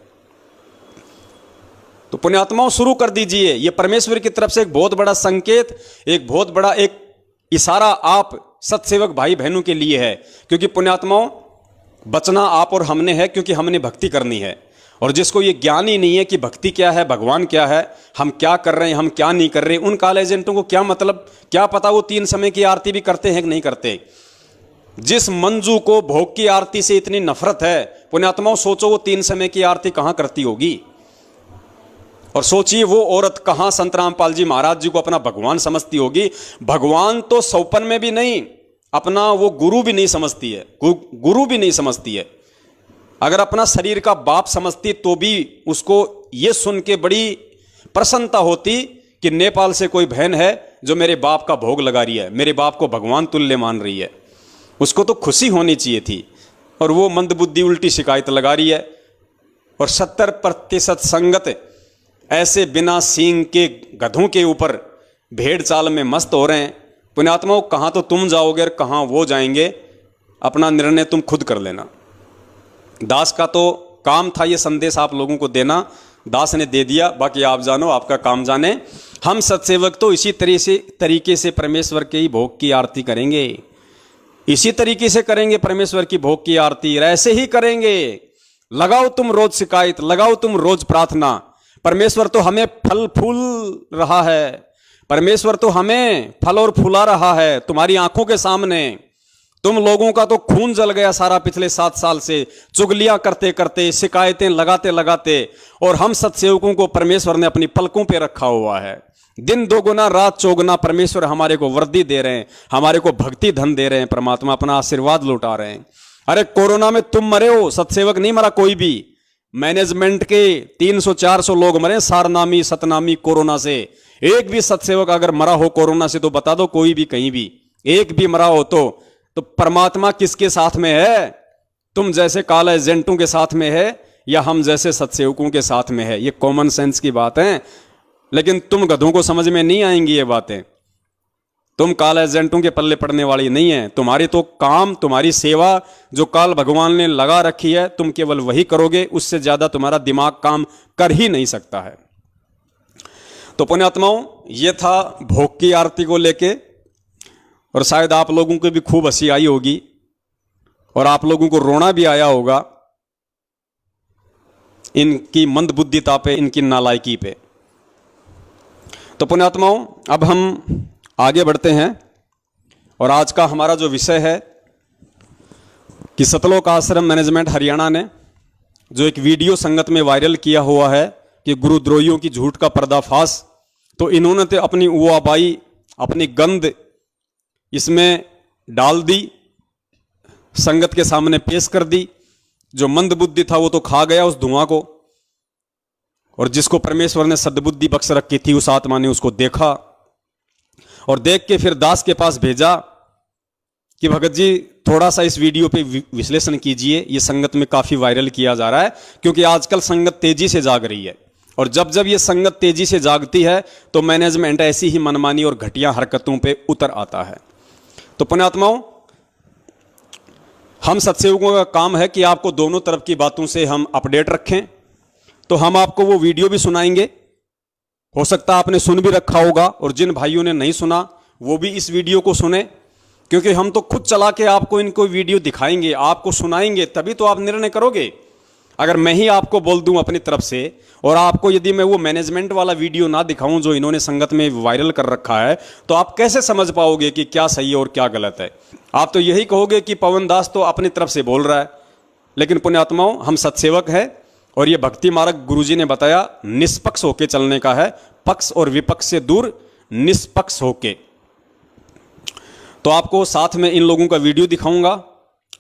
तो पुण्यात्माओं, शुरू कर दीजिए। यह परमेश्वर की तरफ से एक बहुत बड़ा संकेत, एक बहुत बड़ा एक इशारा आप सत्सेवक भाई बहनों के लिए है, क्योंकि पुण्यात्माओं बचना आप और हमने है, क्योंकि हमने भक्ति करनी है। और जिसको ये ज्ञान ही नहीं है कि भक्ति क्या है, भगवान क्या है, हम क्या कर रहे हैं, हम क्या नहीं कर रहे, उन काल एजेंटों को क्या मतलब, क्या पता वो 3 समय की आरती भी करते हैं कि नहीं करते। जिस मंजू को भोग की आरती से इतनी नफरत है, पुण्यात्माओं सोचो वो 3 समय की आरती कहां करती होगी। और सोचिए वो औरत कहां संत रामपाल जी महाराज जी को अपना भगवान समझती होगी। भगवान तो सौपन में भी नहीं, अपना वो गुरु भी नहीं समझती है, गुरु भी नहीं समझती है। अगर अपना शरीर का बाप समझती तो भी उसको ये सुन के बड़ी प्रसन्नता होती कि नेपाल से कोई बहन है जो मेरे बाप का भोग लगा रही है, मेरे बाप को भगवान तुल्य मान रही है। उसको तो खुशी होनी चाहिए थी, और वो मंदबुद्धि उल्टी शिकायत लगा रही है। और 70% संगत ऐसे बिना सींग के गधों के ऊपर भेड़ चाल में मस्त हो रहे हैं। पुण्यात्माओं, कहां तो तुम जाओगे और कहां वो जाएंगे, अपना निर्णय तुम खुद कर लेना। दास का तो काम था ये संदेश आप लोगों को देना, दास ने दे दिया, बाकी आप जानो, आपका काम जाने। हम सत्सेवक तो इसी तरीके से परमेश्वर के ही भोग की आरती करेंगे, इसी तरीके से करेंगे परमेश्वर की भोग की आरती, ऐसे ही करेंगे। लगाओ तुम रोज शिकायत, लगाओ तुम रोज प्रार्थना। परमेश्वर तो हमें फल फूल रहा है, परमेश्वर तो हमें फल और फूला रहा है तुम्हारी आंखों के सामने। तुम लोगों का तो खून जल गया सारा पिछले 7 साल से, चुगलियां करते करते, शिकायतें लगाते लगाते, और हम सत्सेवकों को परमेश्वर ने अपनी पलकों पे रखा हुआ है। दिन 2 गुना रात 4 गुना परमेश्वर हमारे को वर्दी दे रहे हैं, हमारे को भक्ति धन दे रहे हैं, परमात्मा अपना आशीर्वाद लौटा रहे हैं। अरे कोरोना में तुम मरे हो, सत्सेवक नहीं मरा कोई भी। मैनेजमेंट के 300-400 लोग मरे सारनामी सतनामी कोरोना से। एक भी सत्सेवक अगर मरा हो कोरोना से तो बता दो, कोई भी कहीं भी एक भी मरा हो तो परमात्मा किसके साथ में है? तुम जैसे काल एजेंटों के साथ में है या हम जैसे सत्सेवकों के साथ में है? ये कॉमन सेंस की बात है, लेकिन तुम गधों को समझ में नहीं आएंगी ये बातें। तुम काल एजेंटों के पल्ले पड़ने वाली नहीं है। तुम्हारी तो काम, तुम्हारी सेवा जो काल भगवान ने लगा रखी है, तुम केवल वही करोगे, उससे ज्यादा तुम्हारा दिमाग काम कर ही नहीं सकता है। तो पुण्यात्माओं, ये था भोग की आरती को लेके, और शायद आप लोगों को भी खूब हंसी आई होगी और आप लोगों को रोना भी आया होगा इनकी मंदबुद्धिता पे, इनकी नालायकी पे। तो पुण्यात्माओं, अब हम आगे बढ़ते हैं और आज का हमारा जो विषय है कि सतलोक आश्रम मैनेजमेंट हरियाणा ने जो एक वीडियो संगत में वायरल किया हुआ है कि गुरुद्रोहियों की झूठ का पर्दाफाश, तो इन्होंने तो अपनी उआबाई, अपनी गंद इसमें डाल दी, संगत के सामने पेश कर दी। जो मंदबुद्धि था वो तो खा गया उस धुआं को, और जिसको परमेश्वर ने सद्बुद्धि बख्श रखी थी उस आत्मा ने उसको देखा और देख के फिर दास के पास भेजा कि भगत जी थोड़ा सा इस वीडियो पे विश्लेषण कीजिए, ये संगत में काफी वायरल किया जा रहा है, क्योंकि आजकल संगत तेजी से जाग रही है। और जब जब ये संगत तेजी से जागती है तो मैनेजमेंट ऐसी ही मनमानी और घटिया हरकतों पे उतर आता है। तो पुण्यात्माओं, हम सत्सेवकों का काम है कि आपको दोनों तरफ की बातों से हम अपडेट रखें। तो हम आपको वो वीडियो भी सुनाएंगे, हो सकता है आपने सुन भी रखा होगा, और जिन भाइयों ने नहीं सुना वो भी इस वीडियो को सुने, क्योंकि हम तो खुद चला के आपको इनको वीडियो दिखाएंगे, आपको सुनाएंगे, तभी तो आप निर्णय करोगे। अगर मैं ही आपको बोल दूं अपनी तरफ से और आपको यदि मैं वो मैनेजमेंट वाला वीडियो ना दिखाऊं जो इन्होंने संगत में वायरल कर रखा है, तो आप कैसे समझ पाओगे कि क्या सही है और क्या गलत है? आप तो यही कहोगे कि पवन दास तो अपनी तरफ से बोल रहा है। लेकिन पुण्यात्माओं, हम सत्सेवक हैं और ये भक्ति मार्ग गुरुजी ने बताया निष्पक्ष होके चलने का है, पक्ष और विपक्ष से दूर निष्पक्ष होके। तो आपको साथ में इन लोगों का वीडियो दिखाऊंगा,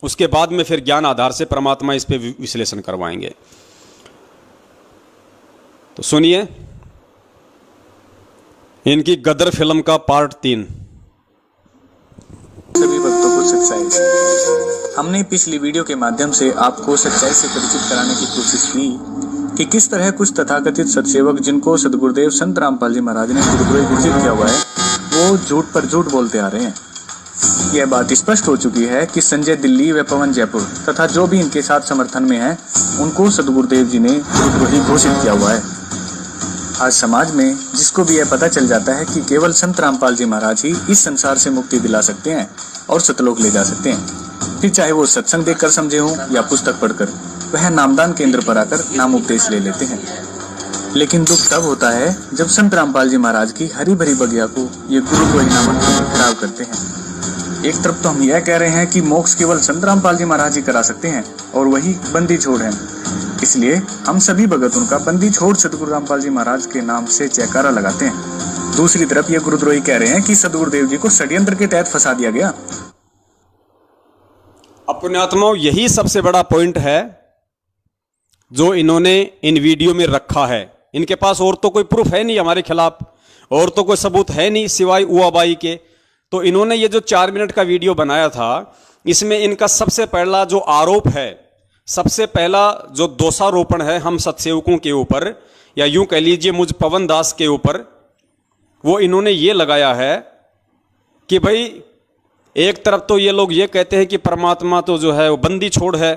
उसके बाद में फिर ज्ञान आधार से परमात्मा इस पे विश्लेषण करवाएंगे। तो सुनिए इनकी गदर फिल्म का पार्ट 3। सभी भक्तों को सच्चाई। हमने पिछली वीडियो के माध्यम से आपको सच्चाई से परिचित कराने की कोशिश की कि किस तरह कुछ तथाकथित सत्सेवक जिनको सदगुरुदेव संत रामपाल जी महाराज ने गुरुद्रोही घोषित किया हुआ है, वो झूठ पर झूठ बोलते आ रहे हैं। यह बात स्पष्ट हो चुकी है कि संजय दिल्ली व पवन जयपुर तथा जो भी इनके साथ समर्थन में है, उनको सदगुरुदेव जी ने गुरुद्रोही घोषित किया हुआ है। आज समाज में जिसको भी यह पता चल जाता है कि केवल संत रामपाल जी महाराज ही इस संसार से मुक्ति दिला सकते हैं और सतलोक ले जा सकते हैं, फिर चाहे वो सत्संग देखकर समझे हों या पुस्तक पढ़कर, वह नामदान केंद्र पर आकर नाम उपदेश ले लेते हैं। लेकिन दुख तब होता है जब संत रामपाल जी महाराज की हरी भरी बगिया को ये गुरुद्रोही नामक खराब करते हैं। एक तरफ तो हम यह कह रहे हैं कि मोक्ष केवल संत रामपाल जी महाराज ही करा सकते हैं और वही बंदी छोड़ है, इसलिए हम सभी भगत उनका बंदी छोड़ सदगुरु रामपाल जी महाराज के नाम से जयकारा लगाते हैं। दूसरी तरफ ये गुरुद्रोही कह रहे हैं कि सदगुरुदेव जी को षड्यंत्र के तहत फंसा दिया गया। अब पुण्यात्माओं, यही सबसे बड़ा पॉइंट है जो इन्होंने इन वीडियो में रखा है। इनके पास और तो कोई प्रूफ है नहीं हमारे खिलाफ, और तो कोई सबूत है नहीं सिवाय उआबाई के। तो इन्होंने ये जो 4 मिनट का वीडियो बनाया था, इसमें इनका सबसे पहला जो आरोप है, सबसे पहला जो दोषारोपण है हम सत्सेवकों के ऊपर, या यूं कह लीजिए मुझ पवन दास के ऊपर, वो इन्होंने ये लगाया है कि भाई एक तरफ तो ये लोग ये कहते हैं कि परमात्मा तो जो है वो बंदी छोड़ है,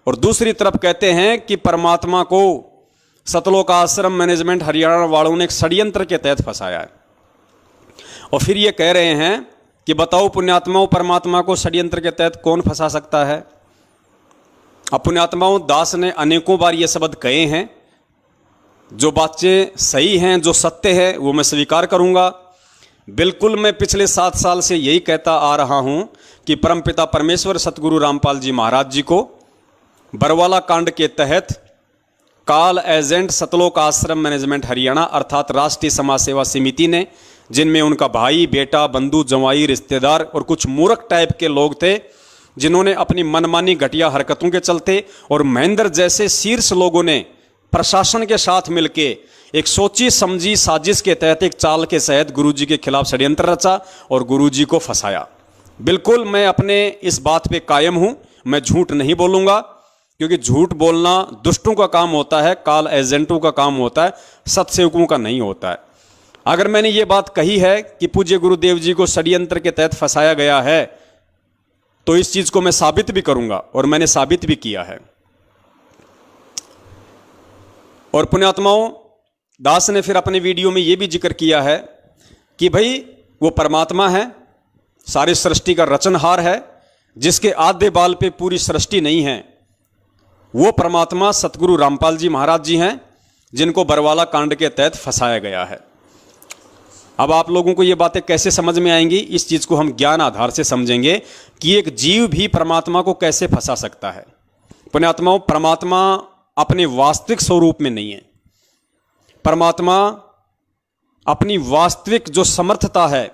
और दूसरी तरफ कहते हैं कि परमात्मा को सतलोक आश्रम मैनेजमेंट हरियाणा वालों ने एक षड्यंत्र के तहत फंसाया है। और फिर ये कह रहे हैं कि बताओ पुण्यात्माओं, परमात्मा को षड्यंत्र के तहत कौन फंसा सकता है? अब पुण्यात्माओं, दास ने अनेकों बार ये शब्द कहे हैं। जो बातें सही हैं, जो सत्य है, वो मैं स्वीकार करूंगा। बिल्कुल मैं पिछले 7 साल से यही कहता आ रहा हूं कि परमपिता परमेश्वर सतगुरु रामपाल जी महाराज जी को बरवाला कांड के तहत काल एजेंट सतलोक आश्रम मैनेजमेंट हरियाणा अर्थात राष्ट्रीय समाज सेवा समिति ने, जिनमें उनका भाई, बेटा, बंधु, जवाई, रिश्तेदार और कुछ मूर्ख टाइप के लोग थे, जिन्होंने अपनी मनमानी घटिया हरकतों के चलते और महेंद्र जैसे शीर्ष लोगों ने प्रशासन के साथ मिलके एक सोची समझी साजिश के तहत, एक चाल के तहत गुरुजी के खिलाफ षड्यंत्र रचा और गुरुजी को फंसाया। बिल्कुल मैं अपने इस बात पे कायम हूं, मैं झूठ नहीं बोलूंगा, क्योंकि झूठ बोलना दुष्टों का काम होता है, काल एजेंटों का काम होता है, सत्सेवकों का नहीं होता है। अगर मैंने ये बात कही है कि पूज्य गुरुदेव जी को षड्यंत्र के तहत फंसाया गया है, तो इस चीज को मैं साबित भी करूंगा और मैंने साबित भी किया है। और पुण्यात्माओं, दास ने फिर अपने वीडियो में यह भी जिक्र किया है कि भाई वो परमात्मा है, सारी सृष्टि का रचनहार है, जिसके आधे बाल पे पूरी सृष्टि नहीं है। वो परमात्मा सतगुरु रामपाल जी महाराज जी हैं, जिनको बरवाला कांड के तहत फंसाया गया है। अब आप लोगों को ये बातें कैसे समझ में आएंगी, इस चीज को हम ज्ञान आधार से समझेंगे कि एक जीव भी परमात्मा को कैसे फंसा सकता है। पुण्यात्माओं, परमात्मा अपने वास्तविक स्वरूप में नहीं है। परमात्मा अपनी वास्तविक जो समर्थता है,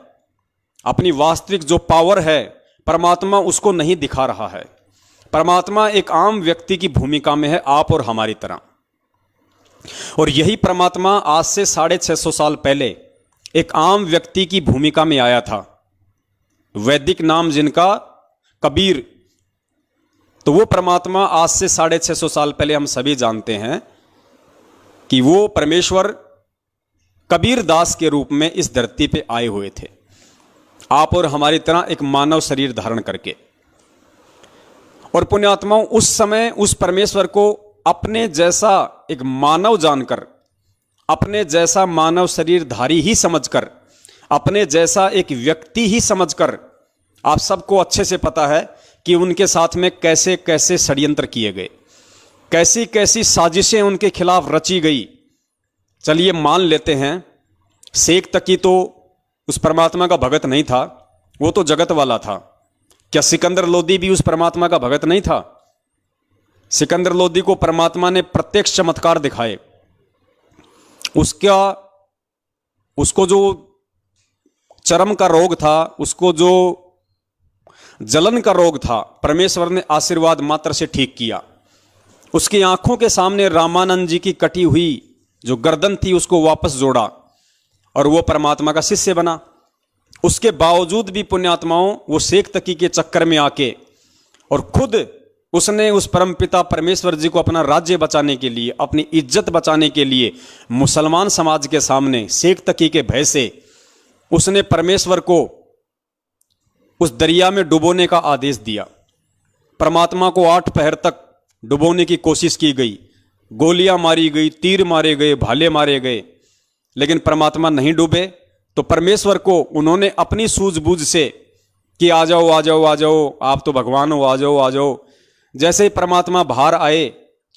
अपनी वास्तविक जो पावर है, परमात्मा उसको नहीं दिखा रहा है। परमात्मा एक आम व्यक्ति की भूमिका में है, आप और हमारी तरह। और यही परमात्मा आज से 650 साल पहले एक आम व्यक्ति की भूमिका में आया था, वैदिक नाम जिनका कबीर। तो वो परमात्मा आज से 650 साल पहले हम सभी जानते हैं कि वो परमेश्वर कबीर दास के रूप में इस धरती पे आए हुए थे, आप और हमारी तरह एक मानव शरीर धारण करके। और पुण्यात्माओं, उस समय उस परमेश्वर को अपने जैसा एक मानव जानकर, अपने जैसा मानव शरीरधारी ही समझकर, अपने जैसा एक व्यक्ति ही समझकर, आप सबको अच्छे से पता है कि उनके साथ में कैसे कैसे षड्यंत्र किए गए, कैसी कैसी साजिशें उनके खिलाफ रची गई। चलिए मान लेते हैं, शेख तकी तो उस परमात्मा का भगत नहीं था, वो तो जगत वाला था। क्या सिकंदर लोदी भी उस परमात्मा का भगत नहीं था? सिकंदर लोदी को परमात्मा ने प्रत्यक्ष चमत्कार दिखाए। उसको जो चर्म का रोग था, उसको जो जलन का रोग था, परमेश्वर ने आशीर्वाद मात्र से ठीक किया। उसकी आंखों के सामने रामानंद जी की कटी हुई जो गर्दन थी उसको वापस जोड़ा और वो परमात्मा का शिष्य बना। उसके बावजूद भी पुण्यात्माओं, वो शेख तकी के चक्कर में आके और खुद उसने उस परमपिता परमेश्वर जी को अपना राज्य बचाने के लिए, अपनी इज्जत बचाने के लिए मुसलमान समाज के सामने शेख तकी के भय से उसने परमेश्वर को उस दरिया में डुबोने का आदेश दिया। परमात्मा को 8 पहर तक डुबोने की कोशिश की गई, गोलियां मारी गई, तीर मारे गए, भाले मारे गए, लेकिन परमात्मा नहीं डूबे। तो परमेश्वर को उन्होंने अपनी सूझबूझ से कि आ जाओ आ जाओ आ जाओ, आप तो भगवान हो, आ जाओ आ जाओ। जैसे ही परमात्मा बाहर आए,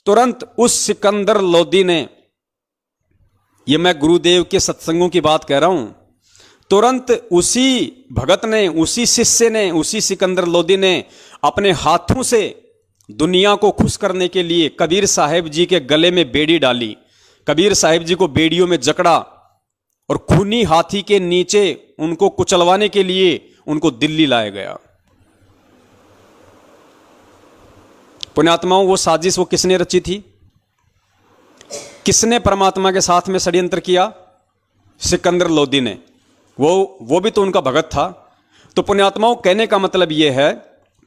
तुरंत उस सिकंदर लोदी ने, ये मैं गुरुदेव के सत्संगों की बात कह रहा हूं, तुरंत उसी भगत ने, उसी शिष्य ने, उसी सिकंदर लोदी ने अपने हाथों से दुनिया को खुश करने के लिए कबीर साहिब जी के गले में बेड़ी डाली। कबीर साहिब जी को बेड़ियों में जकड़ा और खूनी हाथी के नीचे उनको कुचलवाने के लिए उनको दिल्ली लाया गया। पुण्यात्माओं, वो साजिश वो किसने रची थी? किसने परमात्मा के साथ में षड्यंत्र किया? सिकंदर लोदी ने। वो भी तो उनका भगत था। तो पुण्यात्माओं, कहने का मतलब यह है,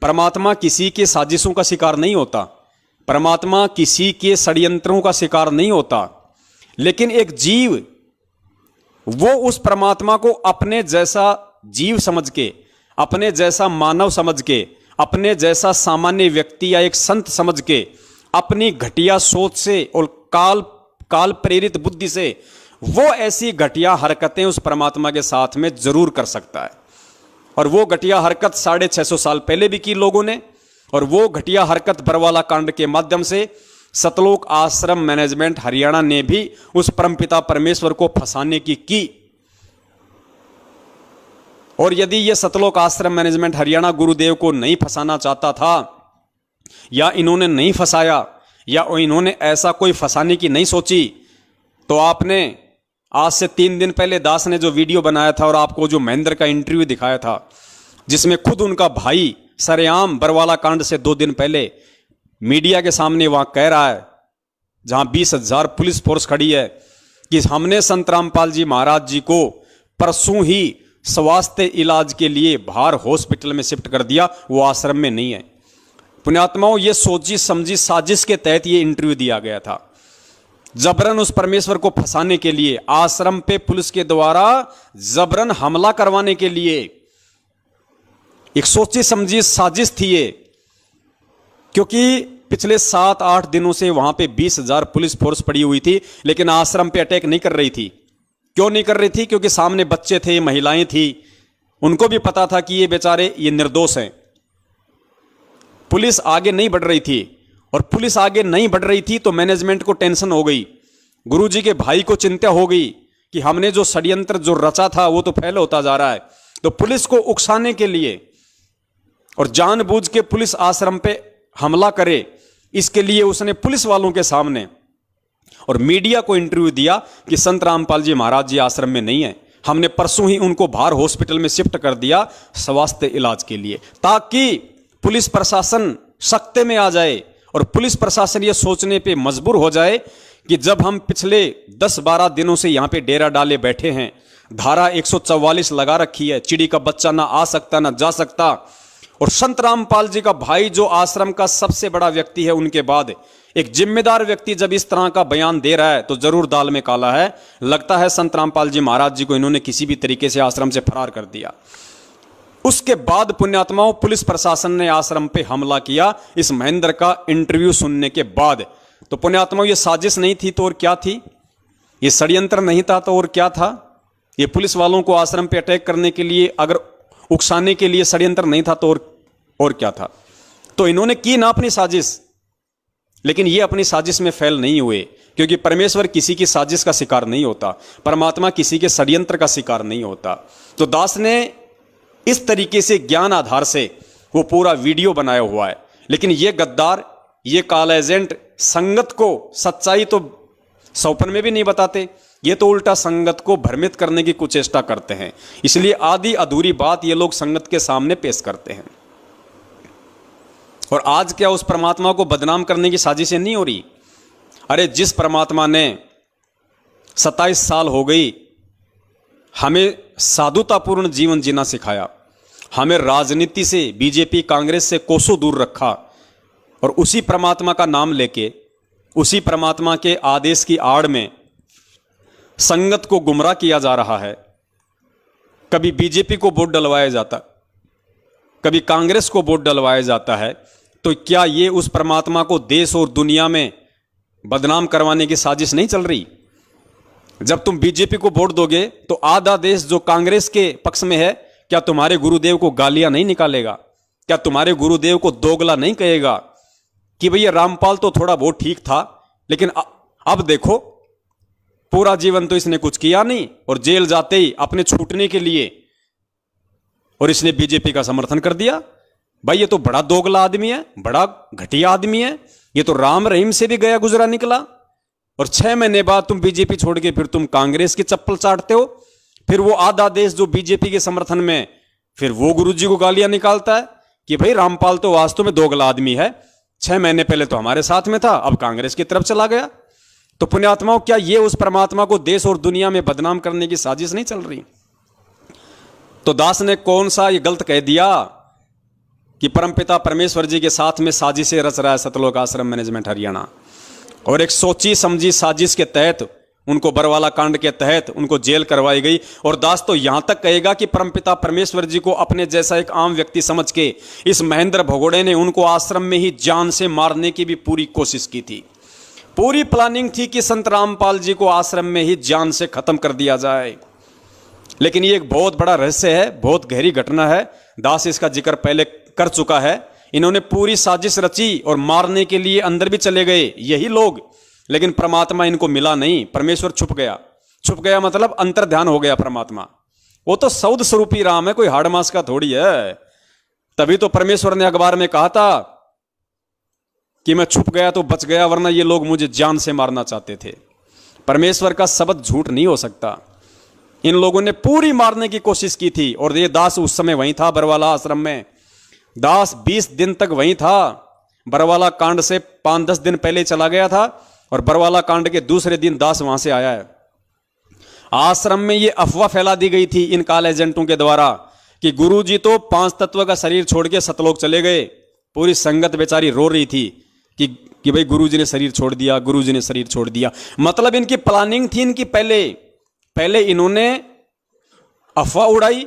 परमात्मा किसी के साजिशों का शिकार नहीं होता, परमात्मा किसी के षड्यंत्रों का शिकार नहीं होता, लेकिन एक जीव वो उस परमात्मा को अपने जैसा जीव समझ के, अपने जैसा मानव समझ के, अपने जैसा सामान्य व्यक्ति या एक संत समझ के, अपनी घटिया सोच से और काल प्रेरित बुद्धि से वो ऐसी घटिया हरकतें उस परमात्मा के साथ में जरूर कर सकता है। और वो घटिया हरकत 650 साल पहले भी की लोगों ने, और वो घटिया हरकत बरवाला कांड के माध्यम से सतलोक आश्रम मैनेजमेंट हरियाणा ने भी उस परमपिता परमेश्वर को फंसाने की। और यदि ये सतलोक आश्रम मैनेजमेंट हरियाणा गुरुदेव को नहीं फंसाना चाहता था, या इन्होंने नहीं फंसाया, या इन्होंने ऐसा कोई फंसाने की नहीं सोची, तो आपने आज से 3 दिन पहले दास ने जो वीडियो बनाया था और आपको जो महेंद्र का इंटरव्यू दिखाया था, जिसमें खुद उनका भाई सरेआम बरवाला कांड से 2 दिन पहले मीडिया के सामने वहां कह रहा है, जहां 20,000 पुलिस फोर्स खड़ी है, कि हमने संत रामपाल जी महाराज जी को परसों ही स्वास्थ्य इलाज के लिए बाहर हॉस्पिटल में शिफ्ट कर दिया, वो आश्रम में नहीं है। पुण्यात्माओं, ये सोची समझी साजिश के तहत ये इंटरव्यू दिया गया था, जबरन उस परमेश्वर को फंसाने के लिए, आश्रम पे पुलिस के द्वारा जबरन हमला करवाने के लिए एक सोची समझी साजिश थी ये। क्योंकि पिछले 7-8 दिनों से वहां पे 20,000 पुलिस फोर्स पड़ी हुई थी, लेकिन आश्रम पे अटैक नहीं कर रही थी। क्यों नहीं कर रही थी? क्योंकि सामने बच्चे थे, महिलाएं थी, उनको भी पता था कि ये बेचारे ये निर्दोष हैं। पुलिस आगे नहीं बढ़ रही थी, और पुलिस आगे नहीं बढ़ रही थी तो मैनेजमेंट को टेंशन हो गई, गुरुजी के भाई को चिंता हो गई कि हमने जो षड्यंत्र जो रचा था वो तो फैल होता जा रहा है। तो पुलिस को उकसाने के लिए और जानबूझ के पुलिस आश्रम पे हमला करे, इसके लिए उसने पुलिस वालों के सामने और मीडिया को इंटरव्यू दिया कि संत रामपाल जी महाराज जी आश्रम में नहीं है, हमने परसों ही उनको बाहर हॉस्पिटल में शिफ्ट कर दिया स्वास्थ्य इलाज के लिए, ताकि पुलिस प्रशासन सख्ते में आ जाए और पुलिस प्रशासन ये सोचने पे मजबूर हो जाए कि जब हम पिछले 10-12 दिनों से यहां पे डेरा डाले बैठे हैं, धारा 144 लगा रखी है, चिड़ी का बच्चा ना आ सकता ना जा सकता, और संत रामपाल जी का भाई जो आश्रम का सबसे बड़ा व्यक्ति है, उनके बाद एक जिम्मेदार व्यक्ति जब इस तरह का बयान दे रहा है तो जरूर दाल में काला है। लगता है संत रामपाल जी महाराज जी को इन्होंने किसी भी तरीके से आश्रम से फरार कर दिया। उसके बाद पुण्यात्माओं, पुलिस प्रशासन ने आश्रम पे हमला किया इस महेंद्र का इंटरव्यू सुनने के बाद। तो पुण्यात्माओं, ये साजिश नहीं थी तो और क्या थी? ये षड्यंत्र नहीं था तो और क्या था? ये पुलिस वालों को आश्रम पे अटैक करने के लिए, अगर उकसाने के लिए षड्यंत्र नहीं था तो और क्या था? तो इन्होंने की ना अपनी साजिश, लेकिन ये अपनी साजिश में फेल नहीं हुए, क्योंकि परमेश्वर किसी की साजिश का शिकार नहीं होता, परमात्मा किसी के षड्यंत्र का शिकार नहीं होता। तो दास ने इस तरीके से ज्ञान आधार से वो पूरा वीडियो बनाया हुआ है। लेकिन ये गद्दार, ये काला एजेंट संगत को सच्चाई तो सौपन में भी नहीं बताते, ये तो उल्टा संगत को भ्रमित करने की कुचेष्टा करते हैं। इसलिए आधी अधूरी बात ये लोग संगत के सामने पेश करते हैं। और आज क्या उस परमात्मा को बदनाम करने की साजिशें नहीं हो रही? अरे जिस परमात्मा ने 27 साल हो गई हमें साधुतापूर्ण जीवन जीना सिखाया, हमें राजनीति से, बीजेपी कांग्रेस से कोसों दूर रखा, और उसी परमात्मा का नाम लेके, उसी परमात्मा के आदेश की आड़ में संगत को गुमराह किया जा रहा है। कभी बीजेपी को वोट डलवाया जाता, कभी कांग्रेस को वोट डलवाया जाता है। तो क्या ये उस परमात्मा को देश और दुनिया में बदनाम करवाने की साजिश नहीं चल रही? जब तुम बीजेपी को वोट दोगे तो आधा देश जो कांग्रेस के पक्ष में है, क्या तुम्हारे गुरुदेव को गालियां नहीं निकालेगा? क्या तुम्हारे गुरुदेव को दोगला नहीं कहेगा कि भैया रामपाल तो थोड़ा बहुत ठीक था, लेकिन अब देखो पूरा जीवन तो इसने कुछ किया नहीं, और जेल जाते ही अपने छूटने के लिए और इसने बीजेपी का समर्थन कर दिया? भाई ये तो बड़ा दोगला आदमी है, बड़ा घटिया आदमी है, ये तो राम रहीम से भी गया गुजरा निकला। और 6 महीने बाद तुम बीजेपी छोड़ के फिर तुम कांग्रेस की चप्पल चाटते हो। फिर वो आधा देश जो बीजेपी के समर्थन में, फिर वो गुरुजी को गालियां निकालता है कि भाई रामपाल तो वास्तव में दोगला आदमी है, 6 महीने पहले तो हमारे साथ में था, अब कांग्रेस की तरफ चला गया। तो पुण्यात्माओं, क्या ये उस परमात्मा को देश और दुनिया में बदनाम करने की साजिश नहीं चल रही? तो दास ने कौन सा ये गलत कह दिया कि परमपिता परमेश्वर जी के साथ में साजिशें रच रहा है सतलोक आश्रम मैनेजमेंट हरियाणा, और एक सोची समझी साजिश के तहत उनको बरवाला कांड के तहत उनको जेल करवाई गई। और दास तो यहां तक कहेगा कि परमपिता परमेश्वर जी को अपने जैसा एक आम व्यक्ति समझ के इस महेंद्र भगोड़े ने उनको आश्रम में ही जान से मारने की भी पूरी कोशिश की थी। पूरी प्लानिंग थी कि संत रामपाल जी को आश्रम में ही जान से खत्म कर दिया जाए। लेकिन ये एक बहुत बड़ा रहस्य है, बहुत गहरी घटना है। दास इसका जिक्र पहले कर चुका है। इन्होंने पूरी साजिश रची और मारने के लिए अंदर भी चले गए यही लोग, लेकिन परमात्मा इनको मिला नहीं। परमेश्वर छुप गया। छुप गया मतलब अंतर ध्यान हो गया परमात्मा। वो तो सौद स्वरूपी राम है, कोई हाड़ मास का थोड़ी है। तभी तो परमेश्वर ने अखबार में कहा था कि मैं छुप गया तो बच गया, वरना ये लोग मुझे जान से मारना चाहते थे। परमेश्वर का शब्द झूठ नहीं हो सकता। इन लोगों ने पूरी मारने की कोशिश की थी। और ये दास उस समय वहीं था बरवाला आश्रम में। दास 20 दिन तक वहीं था। बरवाला कांड से 5-10 दिन पहले चला गया था, और बरवाला कांड के दूसरे दिन दास वहां से आया है। आश्रम में ये अफवाह फैला दी गई थी इन काल एजेंटों के द्वारा कि गुरुजी तो 5 तत्व का शरीर छोड़ के सतलोक चले गए। पूरी संगत बेचारी रो रही थी कि भाई गुरुजी ने शरीर छोड़ दिया, गुरुजी ने शरीर छोड़ दिया। मतलब इनकी प्लानिंग थी इनकी, पहले इन्होंने अफवाह उड़ाई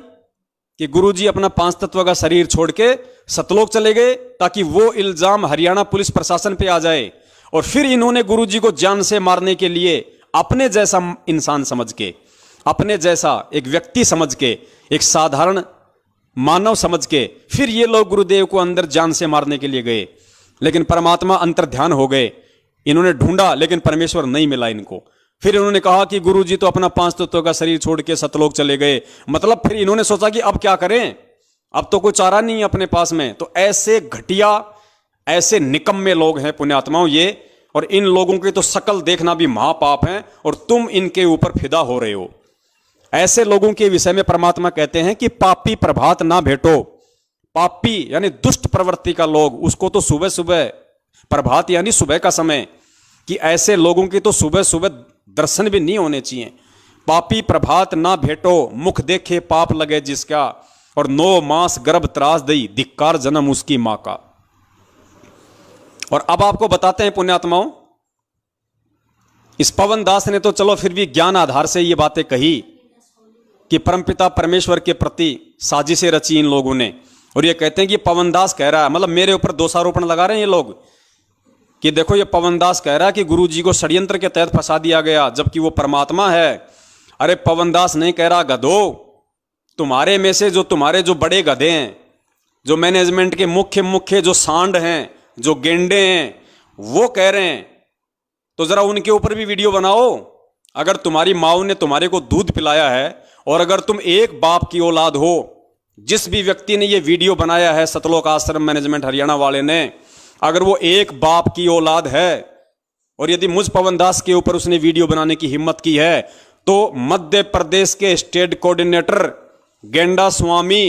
कि गुरुजी अपना 5 तत्व का शरीर छोड़ के सतलोक चले गए ताकि वो इल्जाम हरियाणा पुलिस प्रशासन पे आ जाए। और फिर इन्होंने गुरुजी को जान से मारने के लिए अपने जैसा इंसान समझ के, अपने जैसा एक व्यक्ति समझ के, एक साधारण मानव समझ के फिर ये लोग गुरुदेव को अंदर जान से मारने के लिए गए। लेकिन परमात्मा अंतर्ध्यान हो गए। इन्होंने ढूंढा लेकिन परमेश्वर नहीं मिला इनको। फिर इन्होंने कहा कि गुरुजी तो अपना 5 तत्वों का शरीर छोड़ के सतलोक चले गए। मतलब फिर इन्होंने सोचा कि अब क्या करें, अब तो कोई चारा नहीं है अपने पास में। तो ऐसे घटिया, ऐसे निकम्मे लोग हैं पुण्यात्माओं ये, और इन लोगों की तो शकल देखना भी महापाप है और तुम इनके ऊपर फिदा हो रहे हो। ऐसे लोगों के विषय में परमात्मा कहते हैं कि पापी प्रभात ना भेटो। पापी यानी दुष्ट प्रवृत्ति का लोग, उसको तो सुबह सुबह, प्रभात यानी सुबह का समय, कि ऐसे लोगों की तो सुबह सुबह दर्शन भी नहीं होने चाहिए। पापी प्रभात ना भेटो, मुख देखे पाप लगे जिसका, और 9 मास गर्भ त्रास दई, धिक्कार जन्म उसकी मां का। और अब आपको बताते हैं पुण्यात्माओं, इस पवन दास ने तो चलो फिर भी ज्ञान आधार से ये बातें कही कि परमपिता परमेश्वर के प्रति साजिशें रची इन लोगों ने। और ये कहते हैं कि पवन दास कह रहा है, मतलब मेरे ऊपर दोषारोपण लगा रहे हैं ये लोग कि देखो ये पवन दास कह रहा है कि गुरुजी को षड्यंत्र के तहत फंसा दिया गया, जबकि वो परमात्मा है। अरे पवन दास नहीं कह रहा, गधो, तुम्हारे में से जो तुम्हारे जो बड़े गधे हैं, जो मैनेजमेंट के मुख्य जो सांड हैं, जो गेंडे हैं, वो कह रहे हैं। तो जरा उनके ऊपर भी वीडियो बनाओ। अगर तुम्हारी माओ ने तुम्हारे को दूध पिलाया है और अगर तुम एक बाप की औलाद हो, जिस भी व्यक्ति ने ये वीडियो बनाया है सतलोक आश्रम मैनेजमेंट हरियाणा वाले ने, अगर वो एक बाप की औलाद है और यदि मुझ पवन दास के ऊपर उसने वीडियो बनाने की हिम्मत की है, तो मध्य प्रदेश के स्टेट कोऑर्डिनेटर गेंडा स्वामी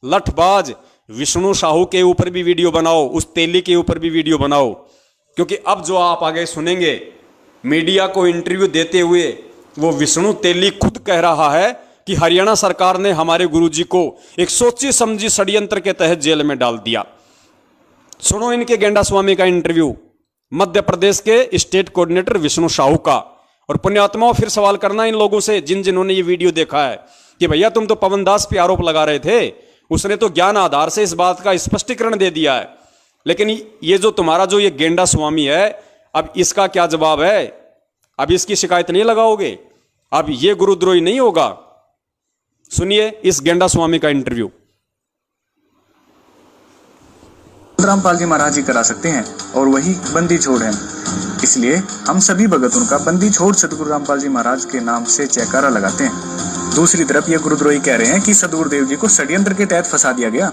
लठबाज विष्णु साहू के ऊपर भी वीडियो बनाओ, उस तेली के ऊपर भी वीडियो बनाओ। क्योंकि अब जो आप आगे सुनेंगे, मीडिया को इंटरव्यू देते हुए वो विष्णु तेली खुद कह रहा है कि हरियाणा सरकार ने हमारे गुरुजी को एक सोची समझी षड्यंत्र के तहत जेल में डाल दिया। सुनो इनके गेंडा स्वामी का इंटरव्यू, मध्य प्रदेश के स्टेट कोऑर्डिनेटर विष्णु साहू का। और पुण्यात्माओं फिर सवाल करना इन लोगों से जिन्होंने ये वीडियो देखा है कि भैया तुम तो पवन दास पे आरोप लगा रहे थे, उसने तो ज्ञान आधार से इस बात का स्पष्टीकरण दे दिया है, लेकिन ये जो तुम्हारा जो ये गेंडा स्वामी है, अब इसका क्या जवाब है? अब इसकी शिकायत नहीं लगाओगे? अब ये गुरुद्रोही नहीं होगा? सुनिए इस गेंडा स्वामी का इंटरव्यू। रामपाल जी महाराज जी करा सकते हैं और वही बंदी छोड़ है, इसलिए हम सभी भगत उनका बंदी छोड़ सदगुरु रामपाल जी महाराज के नाम से जयकारा लगाते हैं। दूसरी तरफ ये गुरुद्रोही कह रहे हैं कि सदगुरुदेव जी को षड्यंत्र के तहत फंसा दिया गया।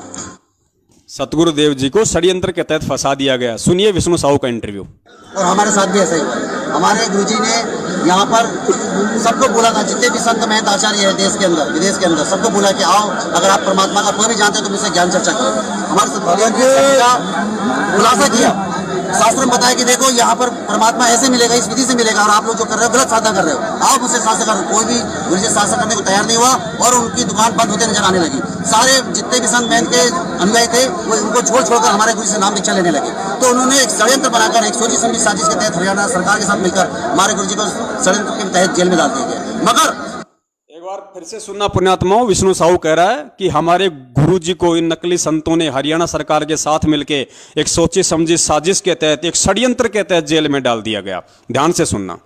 सतगुरुदेव जी को षड्यंत्र के तहत फंसा दिया गया। सुनिए विष्णु साहू का इंटरव्यू। और हमारे साथ भी ऐसा ही हुआ है। हमारे गुरुजी ने यहाँ पर सबको बोला था, जितने भी संत महंत आचार्य है देश के अंदर विदेश के अंदर, सबको बोला कि आओ, अगर आप परमात्मा का कोई भी जानते हो तो मुझसे ज्ञान चर्चा करो। हमारे सदगुरुदेव का खुलासा किया, शास्त्र में बताया कि देखो यहाँ पर परमात्मा ऐसे मिलेगा, इस विधि से मिलेगा, और आप लोग जो कर रहे हो गलत साधना कर रहे हो, आओ मुझसे शास्त्र करो। कोई भी गुरुजी शास्त्र करने को तैयार नहीं हुआ और उनकी दुकान बंद होते नजर आने लगी। सारे जितने भी संत महंत के अनुयायी थे वो उनको छोड़ हमारे गुरु से नाम दीक्षा लेने लगे। तो उन्होंने एक षड्यंत्र बनाकर एक सोची समझी साजिश के तहत हरियाणा सरकार के साथ मिलकर हमारे गुरुजी को षड्यंत्र के तहत जेल में डाल दिया गया। मगर एक बार फिर से सुनना पुण्यात्माओं, विष्णु साहू कह रहा है कि हमारे गुरुजी को इन नकली संतों ने हरियाणा सरकार के साथ मिलकर एक सोची समझी साजिश के तहत, एक षड्यंत्र के तहत जेल में डाल दिया गया। ध्यान से सुनना।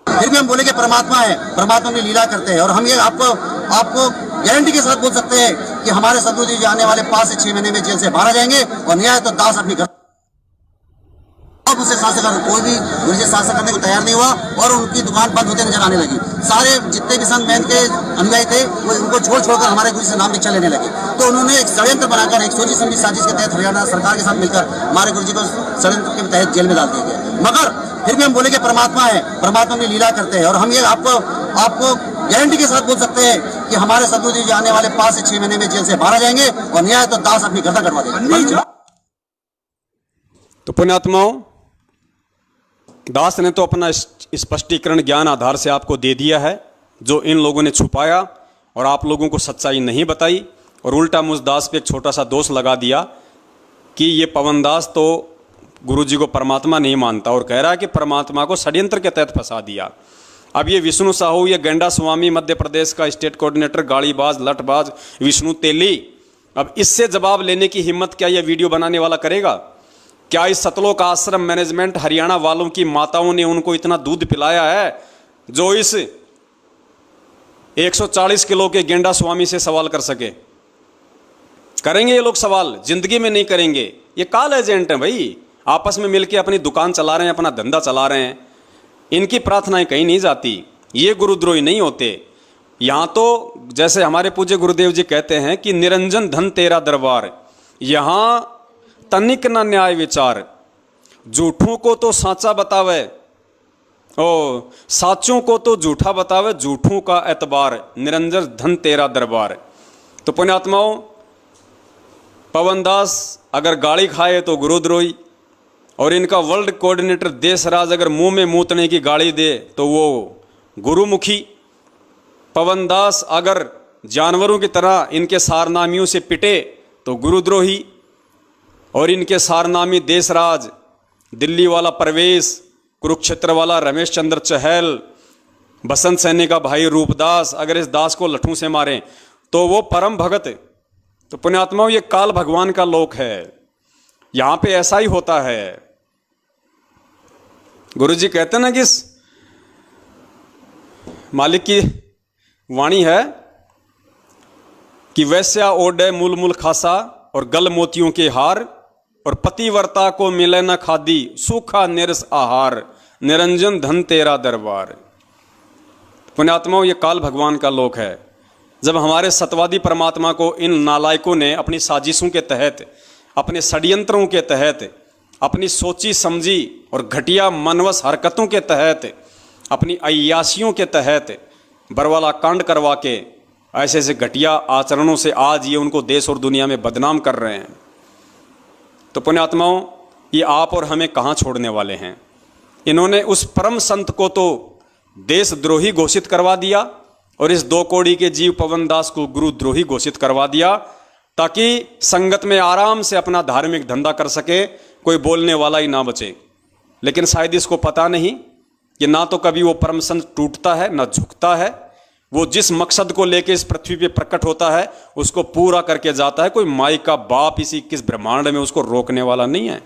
फिर भी हम बोले कि परमात्मा है, परमात्मा में लीला करते हैं, और हम ये आपको गारंटी के साथ बोल सकते हैं कि हमारे सदगुरु जी आने वाले 5 से 6 महीने में जेल से बाहर आ जाएंगे और न्याय तो दास अपनी घर उसे शासन कर। कोई भी गुरुजी शासन करने को तैयार नहीं हुआ और उनकी दुकान बंद होते नजर आने लगी। सारे जितने भी संत महंत के अनुयायी थे वो उनको छोड़ हमारे गुरु से नाम दीक्षा लेने लगे। तो उन्होंने एक षड्यंत्र बनाकर एक सोची समझी साजिश के तहत हरियाणा सरकार के साथ मिलकर हमारे गुरुजी को षड्यंत्र के तहत जेल में डाल दिया गया। मगर फिर भी हम बोले कि परमात्मा है, परमात्मा में लीला करते हैं, और हम ये आपको गारंटी के साथ बोल सकते हैं कि हमारे सदगुरु जी आने वाले 5 से 6 महीने में जेल से बाहर आ जाएंगे और न्याय तो दास अपनी गर्दन कटवा देंगे। तो पुण्यात्माओं, दास ने तो अपना स्पष्टीकरण ज्ञान आधार से आपको दे दिया है जो इन लोगों ने छुपाया और आप लोगों को सच्चाई नहीं बताई, और उल्टा मुझ दास पे एक छोटा सा दोष लगा दिया कि ये पवन दास तो गुरुजी को परमात्मा नहीं मानता और कह रहा है कि परमात्मा को षड्यंत्र के तहत फंसा दिया। अब ये विष्णु साहू, ये गेंडा स्वामी, मध्य प्रदेश का स्टेट कोऑर्डिनेटर, गाड़ीबाज, लठबाज विष्णु तेली, अब इससे जवाब लेने की हिम्मत क्या ये वीडियो बनाने वाला करेगा? क्या इस सतलोक आश्रम मैनेजमेंट हरियाणा वालों की माताओं ने उनको इतना दूध पिलाया है जो इस 140 किलो के गेंडा स्वामी से सवाल कर सके? करेंगे ये लोग सवाल? जिंदगी में नहीं करेंगे। ये कॉल एजेंट हैं भाई, आपस में मिलके अपनी दुकान चला रहे हैं, अपना धंधा चला रहे हैं। इनकी प्रार्थनाएं कहीं नहीं जाती, ये गुरुद्रोही नहीं होते। यहाँ तो जैसे हमारे पूज्य गुरुदेव जी कहते हैं कि निरंजन धन तेरा दरबार, यहाँ तनिक ना न्याय विचार, झूठों को तो साचा बतावे, ओ साचों को तो झूठा बतावे, झूठों का एतबार, निरंजन धन तेरा दरबार। तो पुण्यात्माओं, पवन दास अगर गाली खाए तो गुरुद्रोही, और इनका वर्ल्ड कोऑर्डिनेटर देशराज अगर मुंह में मूतने की गाली दे तो वो गुरुमुखी। पवन दास अगर जानवरों की तरह इनके सारनामियों से पिटे तो गुरुद्रोही, और इनके सारनामी देशराज, दिल्ली वाला परवेश, कुरुक्षेत्र वाला रमेश चंद्र चहल, बसंत सैनी का भाई रूपदास, अगर इस दास को लठों से मारें तो वो परम भगत। तो पुण्यात्माओं, ये काल भगवान का लोक है, यहां पे ऐसा ही होता है। गुरुजी कहते हैं ना कि मालिक की वाणी है कि वैश्या ओडे मूल मूल खासा और गल मोतियों के हार, और पतिव्रता को मिले न खादी सूखा निरस आहार, निरंजन धन तेरा दरबार। पुण्यात्माओं, ये काल भगवान का लोक है। जब हमारे सतवादी परमात्मा को इन नालायकों ने अपनी साजिशों के तहत, अपने षड्यंत्रों के तहत, अपनी सोची समझी और घटिया मनवस हरकतों के तहत, अपनी अय्यासियों के तहत बरवाला कांड करवा के ऐसे ऐसे घटिया आचरणों से आज ये उनको देश और दुनिया में बदनाम कर रहे हैं। तो पुण्यात्माओं, ये आप और हमें कहाँ छोड़ने वाले हैं? इन्होंने उस परम संत को तो देशद्रोही घोषित करवा दिया और इस 2 कौड़ी के जीव पवन दास को गुरुद्रोही घोषित करवा दिया, ताकि संगत में आराम से अपना धार्मिक धंधा कर सके, कोई बोलने वाला ही ना बचे। लेकिन शायद इसको पता नहीं कि ना तो कभी वो परम संत टूटता है ना झुकता है। वो जिस मकसद को लेके इस पृथ्वी पे प्रकट होता है उसको पूरा करके जाता है। कोई माई का बाप इसी किस ब्रह्मांड में उसको रोकने वाला नहीं है।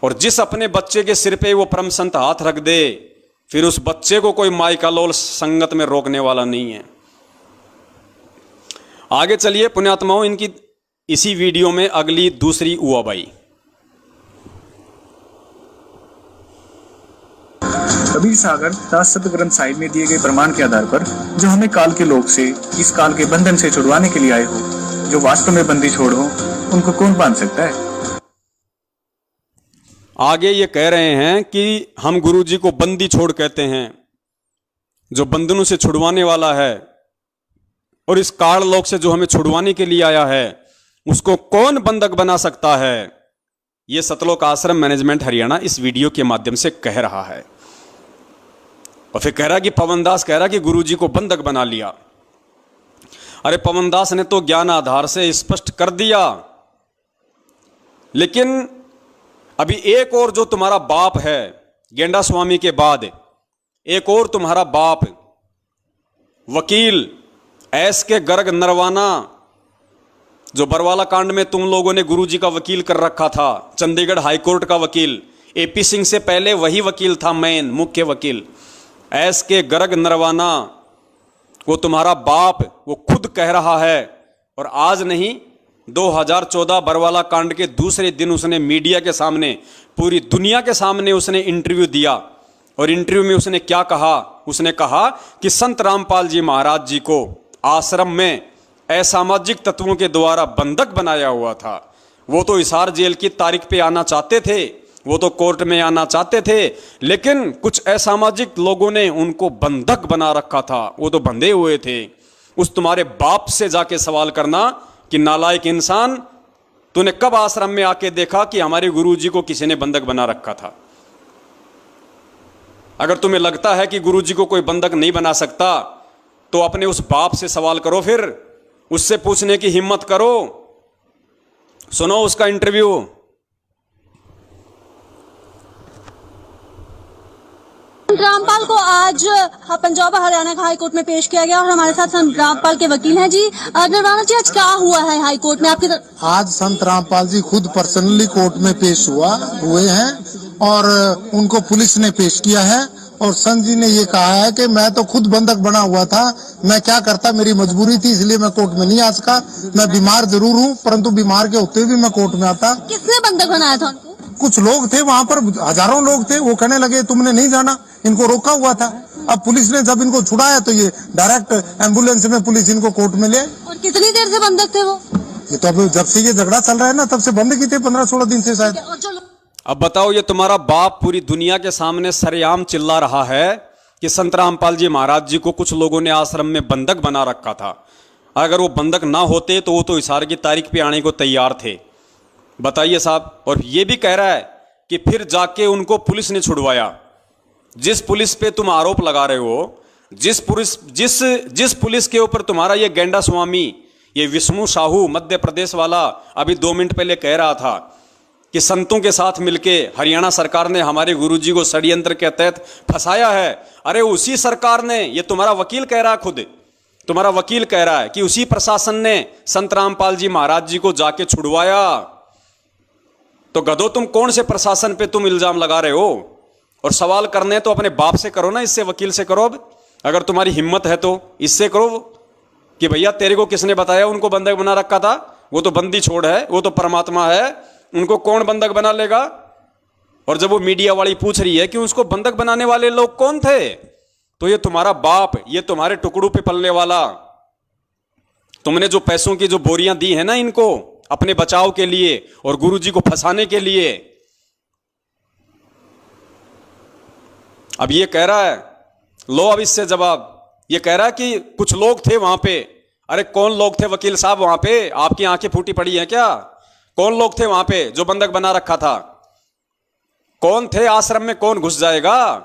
और जिस अपने बच्चे के सिर पे वो परम संत हाथ रख दे, फिर उस बच्चे को कोई माई का लोल संगत में रोकने वाला नहीं है। आगे चलिए पुण्यात्माओं, इनकी इसी वीडियो में अगली दूसरी उआबाई। कबीर सागर दास सत ग्रंथ साहिब में दिए गए प्रमाण के आधार पर जो हमें काल के लोक से, इस काल के बंधन से छुड़वाने के लिए आए हो, जो वास्तव में बंदी छोड़ हो, उनको कौन बांध सकता है? आगे ये कह रहे हैं कि हम गुरुजी को बंदी छोड़ कहते हैं, जो बंधनों से छुड़वाने वाला है, और इस काल लोक से जो हमें छुड़वाने के लिए आया है उसको कौन बंधक बना सकता है? ये सतलोक आश्रम मैनेजमेंट हरियाणा इस वीडियो के माध्यम से कह रहा है। और फिर कह रहा कि पवन दास कह रहा कि गुरुजी को बंधक बना लिया। अरे पवन दास ने तो ज्ञान आधार से स्पष्ट कर दिया, लेकिन अभी एक और जो तुम्हारा बाप है गेंडा स्वामी के बाद, एक और तुम्हारा बाप वकील एस के गर्ग नरवाना, जो बरवाला कांड में तुम लोगों ने गुरुजी का वकील कर रखा था, चंडीगढ़ हाईकोर्ट का वकील, एपी सिंह से पहले वही वकील था, मेन मुख्य वकील एस के गर्ग नरवाना, वो तुम्हारा बाप, वो खुद कह रहा है। और आज नहीं, 2014 बरवाला कांड के दूसरे दिन उसने मीडिया के सामने, पूरी दुनिया के सामने उसने इंटरव्यू दिया। और इंटरव्यू में उसने क्या कहा? उसने कहा कि संत रामपाल जी महाराज जी को आश्रम में असामाजिक तत्वों के द्वारा बंधक बनाया हुआ था। वो तो हिसार जेल की तारीख पे आना चाहते थे, वो तो कोर्ट में आना चाहते थे, लेकिन कुछ असामाजिक लोगों ने उनको बंधक बना रखा था, वो तो बंधे हुए थे। उस तुम्हारे बाप से जाके सवाल करना कि नालायक इंसान, तूने कब आश्रम में आके देखा कि हमारे गुरुजी को किसी ने बंधक बना रखा था? अगर तुम्हें लगता है कि गुरुजी को कोई बंधक नहीं बना सकता तो अपने उस बाप से सवाल करो, फिर उससे पूछने की हिम्मत करो। सुनो उसका इंटरव्यू। रामपाल को आज पंजाब और हरियाणा का हाईकोर्ट में पेश किया गया और हमारे साथ संत रामपाल के वकील हैं जी। निर्वाणा जी, आज क्या हुआ है हाईकोर्ट में आपके? आज संत रामपाल जी खुद पर्सनली कोर्ट में पेश हुए हैं और उनको पुलिस ने पेश किया है। और संत जी ने ये कहा है कि मैं तो खुद बंधक बना हुआ था, मैं क्या करता, मेरी मजबूरी थी, इसलिए मैं कोर्ट में नहीं आ सका। मैं बीमार जरूर हूँ, परंतु बीमार के होते हुए भी मैं कोर्ट में आता। किसने बंधक बनाया था उनको? कुछ लोग थे वहाँ पर, हजारों लोग थे, वो कहने लगे तुमने नहीं जाना, इनको रोका हुआ था। अब पुलिस ने जब इनको छुड़ाया तो ये डायरेक्ट एम्बुलेंस में पुलिस इनको कोर्ट में ले। और कितनी देर से बंधक थे वो? ये तो अब जब से ये झगड़ा चल रहा है ना, तब से बंधक ही थे, 15-16 दिन से शायद। अब बताओ, ये तुम्हारा बाप पूरी दुनिया के सामने सरेआम चिल्ला रहा है कि संत रामपाल जी महाराज जी को कुछ लोगों ने आश्रम में बंधक बना रखा था। अगर वो बंधक ना होते तो वो तो इशारे की तारीख पे आने को तैयार थे। बताइए साहब। और ये भी कह रहा है कि फिर जाके उनको पुलिस ने छुड़वाया। जिस पुलिस पे तुम आरोप लगा रहे हो, जिस पुलिस के ऊपर तुम्हारा ये गेंडा स्वामी, ये विष्णु साहू मध्य प्रदेश वाला अभी 2 मिनट पहले कह रहा था कि संतों के साथ मिलके हरियाणा सरकार ने हमारे गुरुजी को षड्यंत्र के तहत फंसाया है। अरे उसी सरकार ने, ये तुम्हारा वकील कह रहा है, खुद तुम्हारा वकील कह रहा है कि उसी प्रशासन ने संत रामपाल जी महाराज जी को जाके छुड़वाया। तो गधो, तुम कौन से प्रशासन पे तुम इल्जाम लगा रहे हो? और सवाल करने तो अपने बाप से करो ना, इससे वकील से करो। अब अगर तुम्हारी हिम्मत है तो इससे करो कि भैया तेरे को किसने बताया उनको बंधक बना रखा था? वो तो बंदी छोड़ है, वो तो परमात्मा है, उनको कौन बंधक बना लेगा? और जब वो मीडिया वाली पूछ रही है कि उसको बंधक बनाने वाले लोग कौन थे, तो ये तुम्हारा बाप, ये तुम्हारे टुकड़ों पे पलने वाला, तुमने जो पैसों की जो बोरियां दी है ना इनको अपने बचाव के लिए और गुरुजी को फंसाने के लिए। अब ये कह रहा है, लो अब इससे जवाब। ये कह रहा है कि कुछ लोग थे वहां पे। अरे कौन लोग थे वकील साहब वहां पे? आपकी आंखें फूटी पड़ी हैं क्या? कौन लोग थे वहां पे जो बंधक बना रखा था? कौन थे? आश्रम में कौन घुस जाएगा?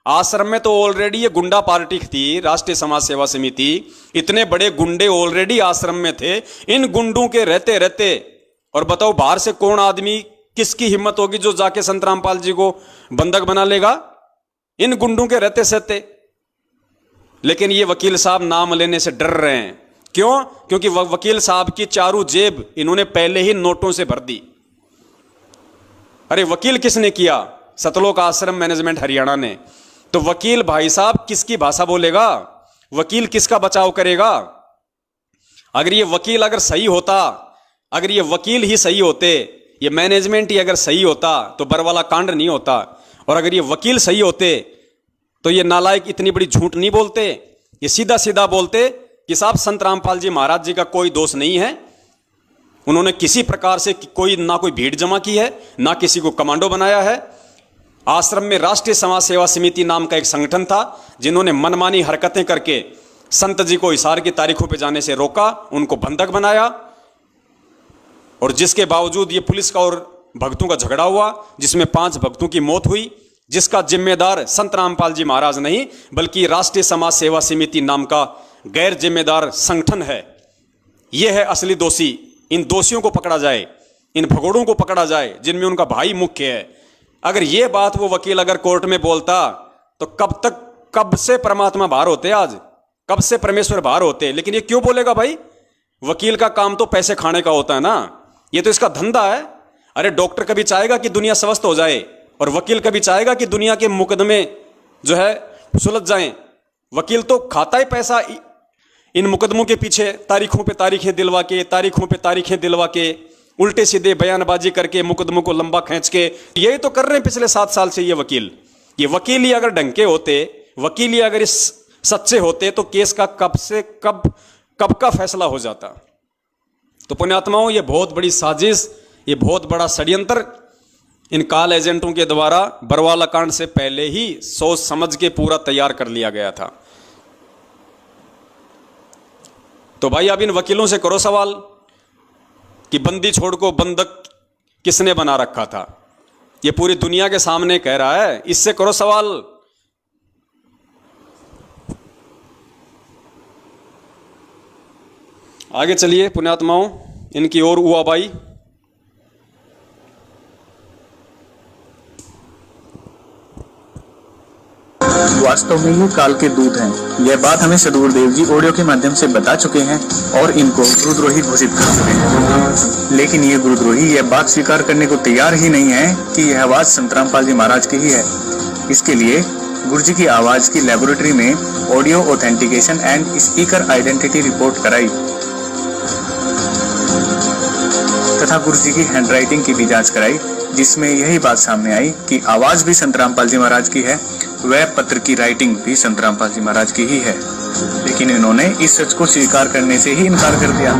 आश्रम में तो ऑलरेडी ये गुंडा पार्टी थी, राष्ट्रीय समाज सेवा समिति। इतने बड़े गुंडे ऑलरेडी आश्रम में थे। इन गुंडों के रहते रहते, और बताओ बाहर से कौन आदमी, किसकी हिम्मत होगी जो जाके संत रामपाल जी को बंधक बना लेगा? इन गुंडों के रहते सहते। लेकिन ये वकील साहब नाम लेने से डर रहे हैं। क्यों? क्योंकि वकील साहब की चारों जेब इन्होंने पहले ही नोटों से भर दी। अरे वकील किसने किया? सतलोक आश्रम मैनेजमेंट हरियाणा ने। तो वकील भाई साहब किसकी भाषा बोलेगा? वकील किसका बचाव करेगा? अगर ये वकील अगर सही होता, अगर ये वकील ही सही होते, ये मैनेजमेंट ही अगर सही होता तो बरवाला कांड नहीं होता। और अगर ये वकील सही होते तो ये नालायक इतनी बड़ी झूठ नहीं बोलते। ये सीधा सीधा बोलते कि साहब संत रामपाल जी महाराज जी का कोई दोष नहीं है, उन्होंने किसी प्रकार से ना कोई भीड़ जमा की है, ना किसी को कमांडो बनाया है। आश्रम में राष्ट्रीय समाज सेवा समिति नाम का एक संगठन था जिन्होंने मनमानी हरकतें करके संत जी को इशारे की तारीखों पर जाने से रोका, उनको बंधक बनाया। और जिसके बावजूद ये पुलिस का और भक्तों का झगड़ा हुआ जिसमें 5 भक्तों की मौत हुई, जिसका जिम्मेदार संत रामपाल जी महाराज नहीं बल्कि राष्ट्रीय समाज सेवा समिति नाम का गैर जिम्मेदार संगठन है। यह है असली दोषी। इन दोषियों को पकड़ा जाए, इन भगोड़ों को पकड़ा जाए जिनमें उनका भाई मुख्य है। अगर यह बात वो वकील अगर कोर्ट में बोलता तो कब से परमात्मा बाहर होते, आज कब से परमेश्वर बाहर होते। लेकिन ये क्यों बोलेगा भाई? वकील का काम तो पैसे खाने का होता है ना, ये तो इसका धंधा है। अरे डॉक्टर कभी चाहेगा कि दुनिया स्वस्थ हो जाए और वकील कभी चाहेगा कि दुनिया के मुकदमे जो है सुलझ जाएं। वकील तो खाता ही पैसा इन मुकदमों के पीछे, तारीखों पे तारीखें दिलवा के, तारीखों पे तारीखें दिलवा के, उल्टे सीधे बयानबाजी करके मुकदमों को लंबा खींच के, यही तो कर रहे हैं पिछले 7 साल से ये वकील। ये वकील ही अगर ढंग के होते, वकील ही अगर इस सच्चे होते तो केस का कब का फैसला हो जाता। तो पुण्यात्माओं, ये बहुत बड़ी साजिश, ये बहुत बड़ा षड्यंत्र इन काल एजेंटों के द्वारा बरवाला कांड से पहले ही सोच समझ के पूरा तैयार कर लिया गया था। तो भाई अब इन वकीलों से करो सवाल कि बंदी छोड़ को बंधक किसने बना रखा था। ये पूरी दुनिया के सामने कह रहा है, इससे करो सवाल आगे चलिए पुण्यात्माओं, इनकी ओर उआबाई। वास्तव में ये काल के दूत हैं। यह बात हमें सद्गुरुदेव जी ऑडियो के माध्यम से बता चुके हैं और इनको गुरुद्रोही घोषित कर चुके हैं। लेकिन ये गुरुद्रोही यह बात स्वीकार करने को तैयार ही नहीं है कि यह आवाज संत रामपाल जी महाराज की ही है। इसके लिए गुरुजी की आवाज की लेबोरेटरी में audio authentication and speaker identity report कराई तथा गुरुजी की हैंडराइटिंग की भी जांच कराई, जिसमें यही बात सामने आई कि आवाज भी संत रामपाल जी महाराज की है, वह पत्र की राइटिंग भी संत रामपाल जी महाराज की ही है। लेकिन इन्होंने इस सच को स्वीकार करने से ही इनकार कर दिया।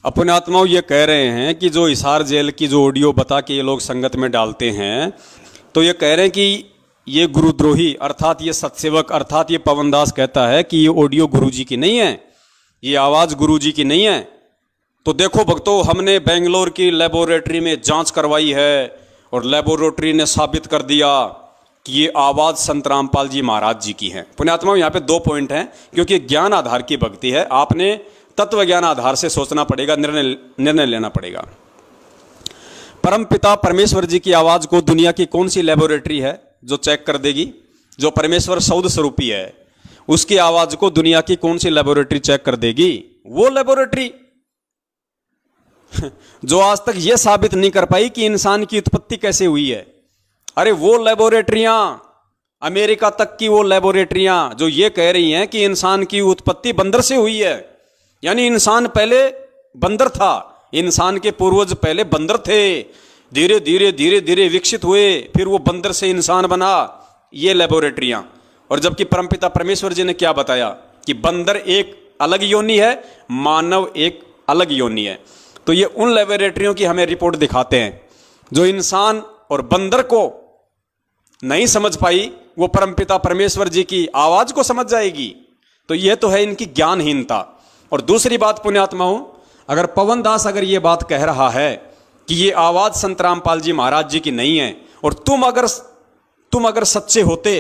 अपने आत्माओं ये कह रहे हैं कि जो हिसार जेल की जो ऑडियो बता के ये लोग संगत में डालते हैं, तो ये कह रहे हैं कि ये गुरुद्रोही अर्थात ये सत्सेवक अर्थात ये पवनदास कहता है कि ये ऑडियो गुरुजी की नहीं है, ये आवाज गुरुजी की नहीं है। तो देखो भक्तों, हमने बेंगलोर की लेबोरेटरी में जांच करवाई है और लेबोरेटरी ने साबित कर दिया कि ये आवाज संत रामपाल जी महाराज जी की है। पुण्यात्माओं, यहाँ पे 2 पॉइंट हैं, क्योंकि ज्ञान आधार की भक्ति है, आपने तत्व ज्ञान आधार से सोचना पड़ेगा, निर्णय लेना पड़ेगा। परम पिता परमेश्वर जी की आवाज को दुनिया की कौन सी लेबोरेटरी है जो चेक कर देगी? जो परमेश्वर सौद स्वरूपी है उसकी आवाज को दुनिया की कौन सी लेबोरेटरी चेक कर देगी? वो लेबोरेटरी जो आज तक यह साबित नहीं कर पाई कि इंसान की उत्पत्ति कैसे हुई है। अरे वो लेबोरेटरियां, अमेरिका तक की वो लेबोरेटरियां जो ये कह रही हैं कि इंसान की उत्पत्ति बंदर से हुई है, यानी इंसान पहले बंदर था, इंसान के पूर्वज पहले बंदर थे, धीरे धीरे विकसित हुए, फिर वो बंदर से इंसान बना, ये लेबोरेटरियां। और जबकि परमपिता परमेश्वर जी ने क्या बताया कि बंदर एक अलग योनि है, मानव एक अलग योनि है। तो ये उन लेबोरेटरियों की हमें रिपोर्ट दिखाते हैं जो इंसान और बंदर को नहीं समझ पाई, वो परमपिता परमेश्वर जी की आवाज को समझ जाएगी। तो ये तो है इनकी ज्ञानहीनता। और दूसरी बात पुण्यात्माओं, अगर पवनदास अगर ये बात कह रहा है कि ये आवाज संत रामपाल जी महाराज जी की नहीं है, और तुम अगर सच्चे होते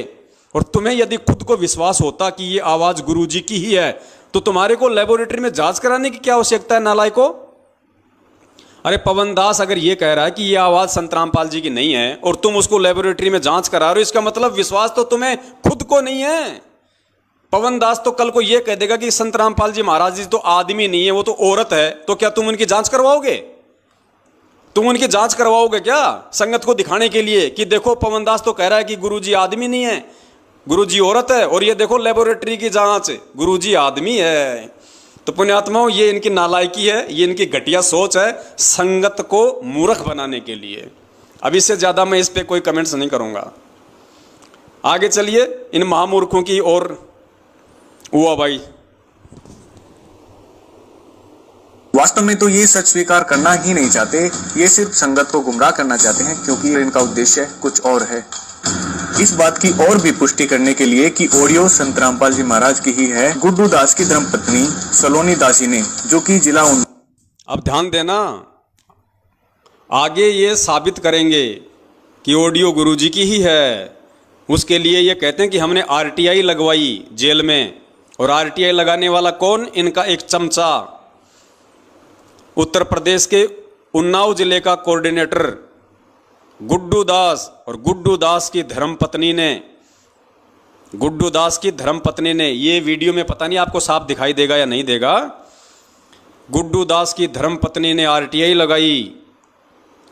और तुम्हें यदि खुद को विश्वास होता कि ये आवाज गुरु जी की ही है, तो तुम्हारे को लेबोरेटरी में जांच कराने की क्या आवश्यकता है नालायको? अरे पवनदास अगर ये कह रहा है कि ये आवाज संत रामपाल जी की नहीं है और तुम उसको लेबोरेटरी में जांच करा रहे हो, इसका मतलब विश्वास तो तुम्हें खुद को नहीं है। पवनदास तो कल को ये कह देगा कि संत रामपाल जी महाराज जी तो आदमी नहीं है, वो तो औरत है, तो क्या तुम उनकी जांच करवाओगे? तुम उनकी जांच करवाओगे क्या संगत को दिखाने के लिए कि देखो पवनदास तो कह रहा है कि गुरुजी आदमी नहीं है, गुरुजी औरत है, और ये देखो लेबोरेटरी की जांच गुरुजी आदमी है। तो पुण्यात्माओं, ये इनकी नालायकी है, ये इनकी घटिया सोच है संगत को मूर्ख बनाने के लिए। अब इससे ज्यादा मैं इस पे कोई कमेंट्स नहीं करूंगा। आगे चलिए इन महामूर्खों की ओर। हुआ भाई, वास्तव में तो ये सच स्वीकार करना ही नहीं चाहते, ये सिर्फ संगत को गुमराह करना चाहते हैं, क्योंकि इनका उद्देश्य कुछ और है। इस बात की और भी पुष्टि करने के लिए कि ऑडियो संत रामपाल जी महाराज की ही है, गुड्डू दास की धर्मपत्नी सलोनी दासी ने, जो कि जिला अब ध्यान देना, आगे ये साबित करेंगे कि ऑडियो गुरुजी की ही है। उसके लिए ये कहते हैं कि हमने आरटीआई लगवाई जेल में, और आरटीआई लगाने वाला कौन? इनका एक चमचा, उत्तर प्रदेश के उन्नाव जिले का कोऑर्डिनेटर गुड्डू दास। और गुड्डू दास की धर्मपत्नी ने, ये वीडियो में पता नहीं आपको साफ दिखाई देगा या नहीं देगा, गुड्डू दास की धर्मपत्नी ने आरटीआई लगाई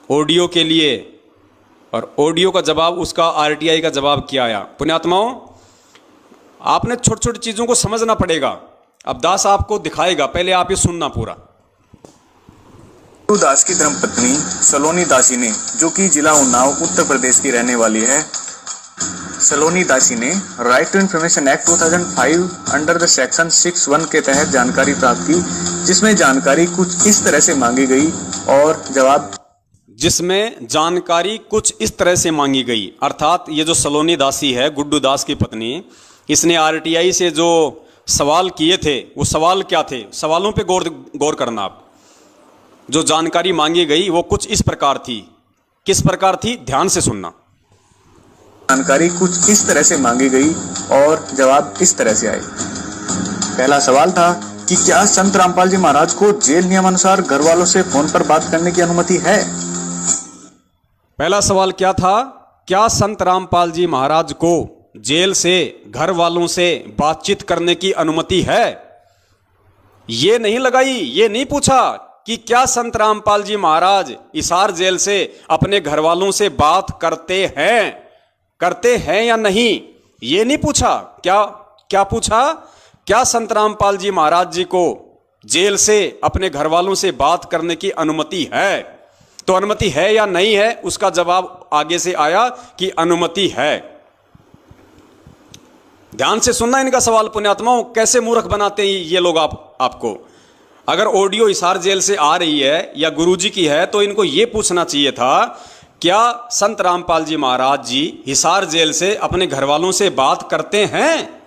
ऑडियो के लिए, और ऑडियो का जवाब, उसका आरटीआई का जवाब क्या आया? पुण्यात्माओं, आपने छोटी छोटी चीजों को समझना पड़ेगा। अब दास आपको दिखाएगा, पहले आप ये सुनना पूरा। गुड्डू दास की धर्मपत्नी सलोनी दासी ने, जो कि जिला उन्नाव उत्तर प्रदेश की रहने वाली है, सलोनी दासी ने right to information act 2005 under the section 6(1) के तहत जानकारी प्राप्त की, जिसमें जानकारी कुछ इस तरह से मांगी गई और जवाब जिसमें जानकारी कुछ इस तरह से मांगी गई। अर्थात ये जो सलोनी दासी है, गुड्डू दास की पत्नी, इसने आरटीआई से जो सवाल किए थे, वो सवाल क्या थे? सवालों पे गौर करना आप। जो जानकारी मांगी गई वो कुछ इस प्रकार थी। किस प्रकार थी? ध्यान से सुनना। जानकारी कुछ इस तरह से मांगी गई और जवाब इस तरह से आए। पहला सवाल था कि क्या संत रामपाल जी महाराज को जेल नियमानुसार घर वालों से फोन पर बात करने की अनुमति है? पहला सवाल क्या था? क्या संत रामपाल जी महाराज को जेल से घर वालों से बातचीत करने की अनुमति है? ये नहीं लगाई, ये नहीं पूछा कि क्या संत रामपाल जी महाराज हिसार जेल से अपने घर वालों से बात करते हैं या नहीं, ये नहीं पूछा। क्या पूछा? क्या संत रामपाल जी महाराज जी को जेल से अपने घर वालों से बात करने की अनुमति है? तो अनुमति है या नहीं है, उसका जवाब आगे से आया कि अनुमति है। ध्यान से सुनना इनका सवाल पुण्यात्माओं, कैसे मूर्ख बनाते हैं ये लोग आपको। अगर ऑडियो हिसार जेल से आ रही है या गुरुजी की है तो इनको ये पूछना चाहिए था, क्या संत रामपाल जी महाराज जी हिसार जेल से अपने घर वालों से बात करते हैं?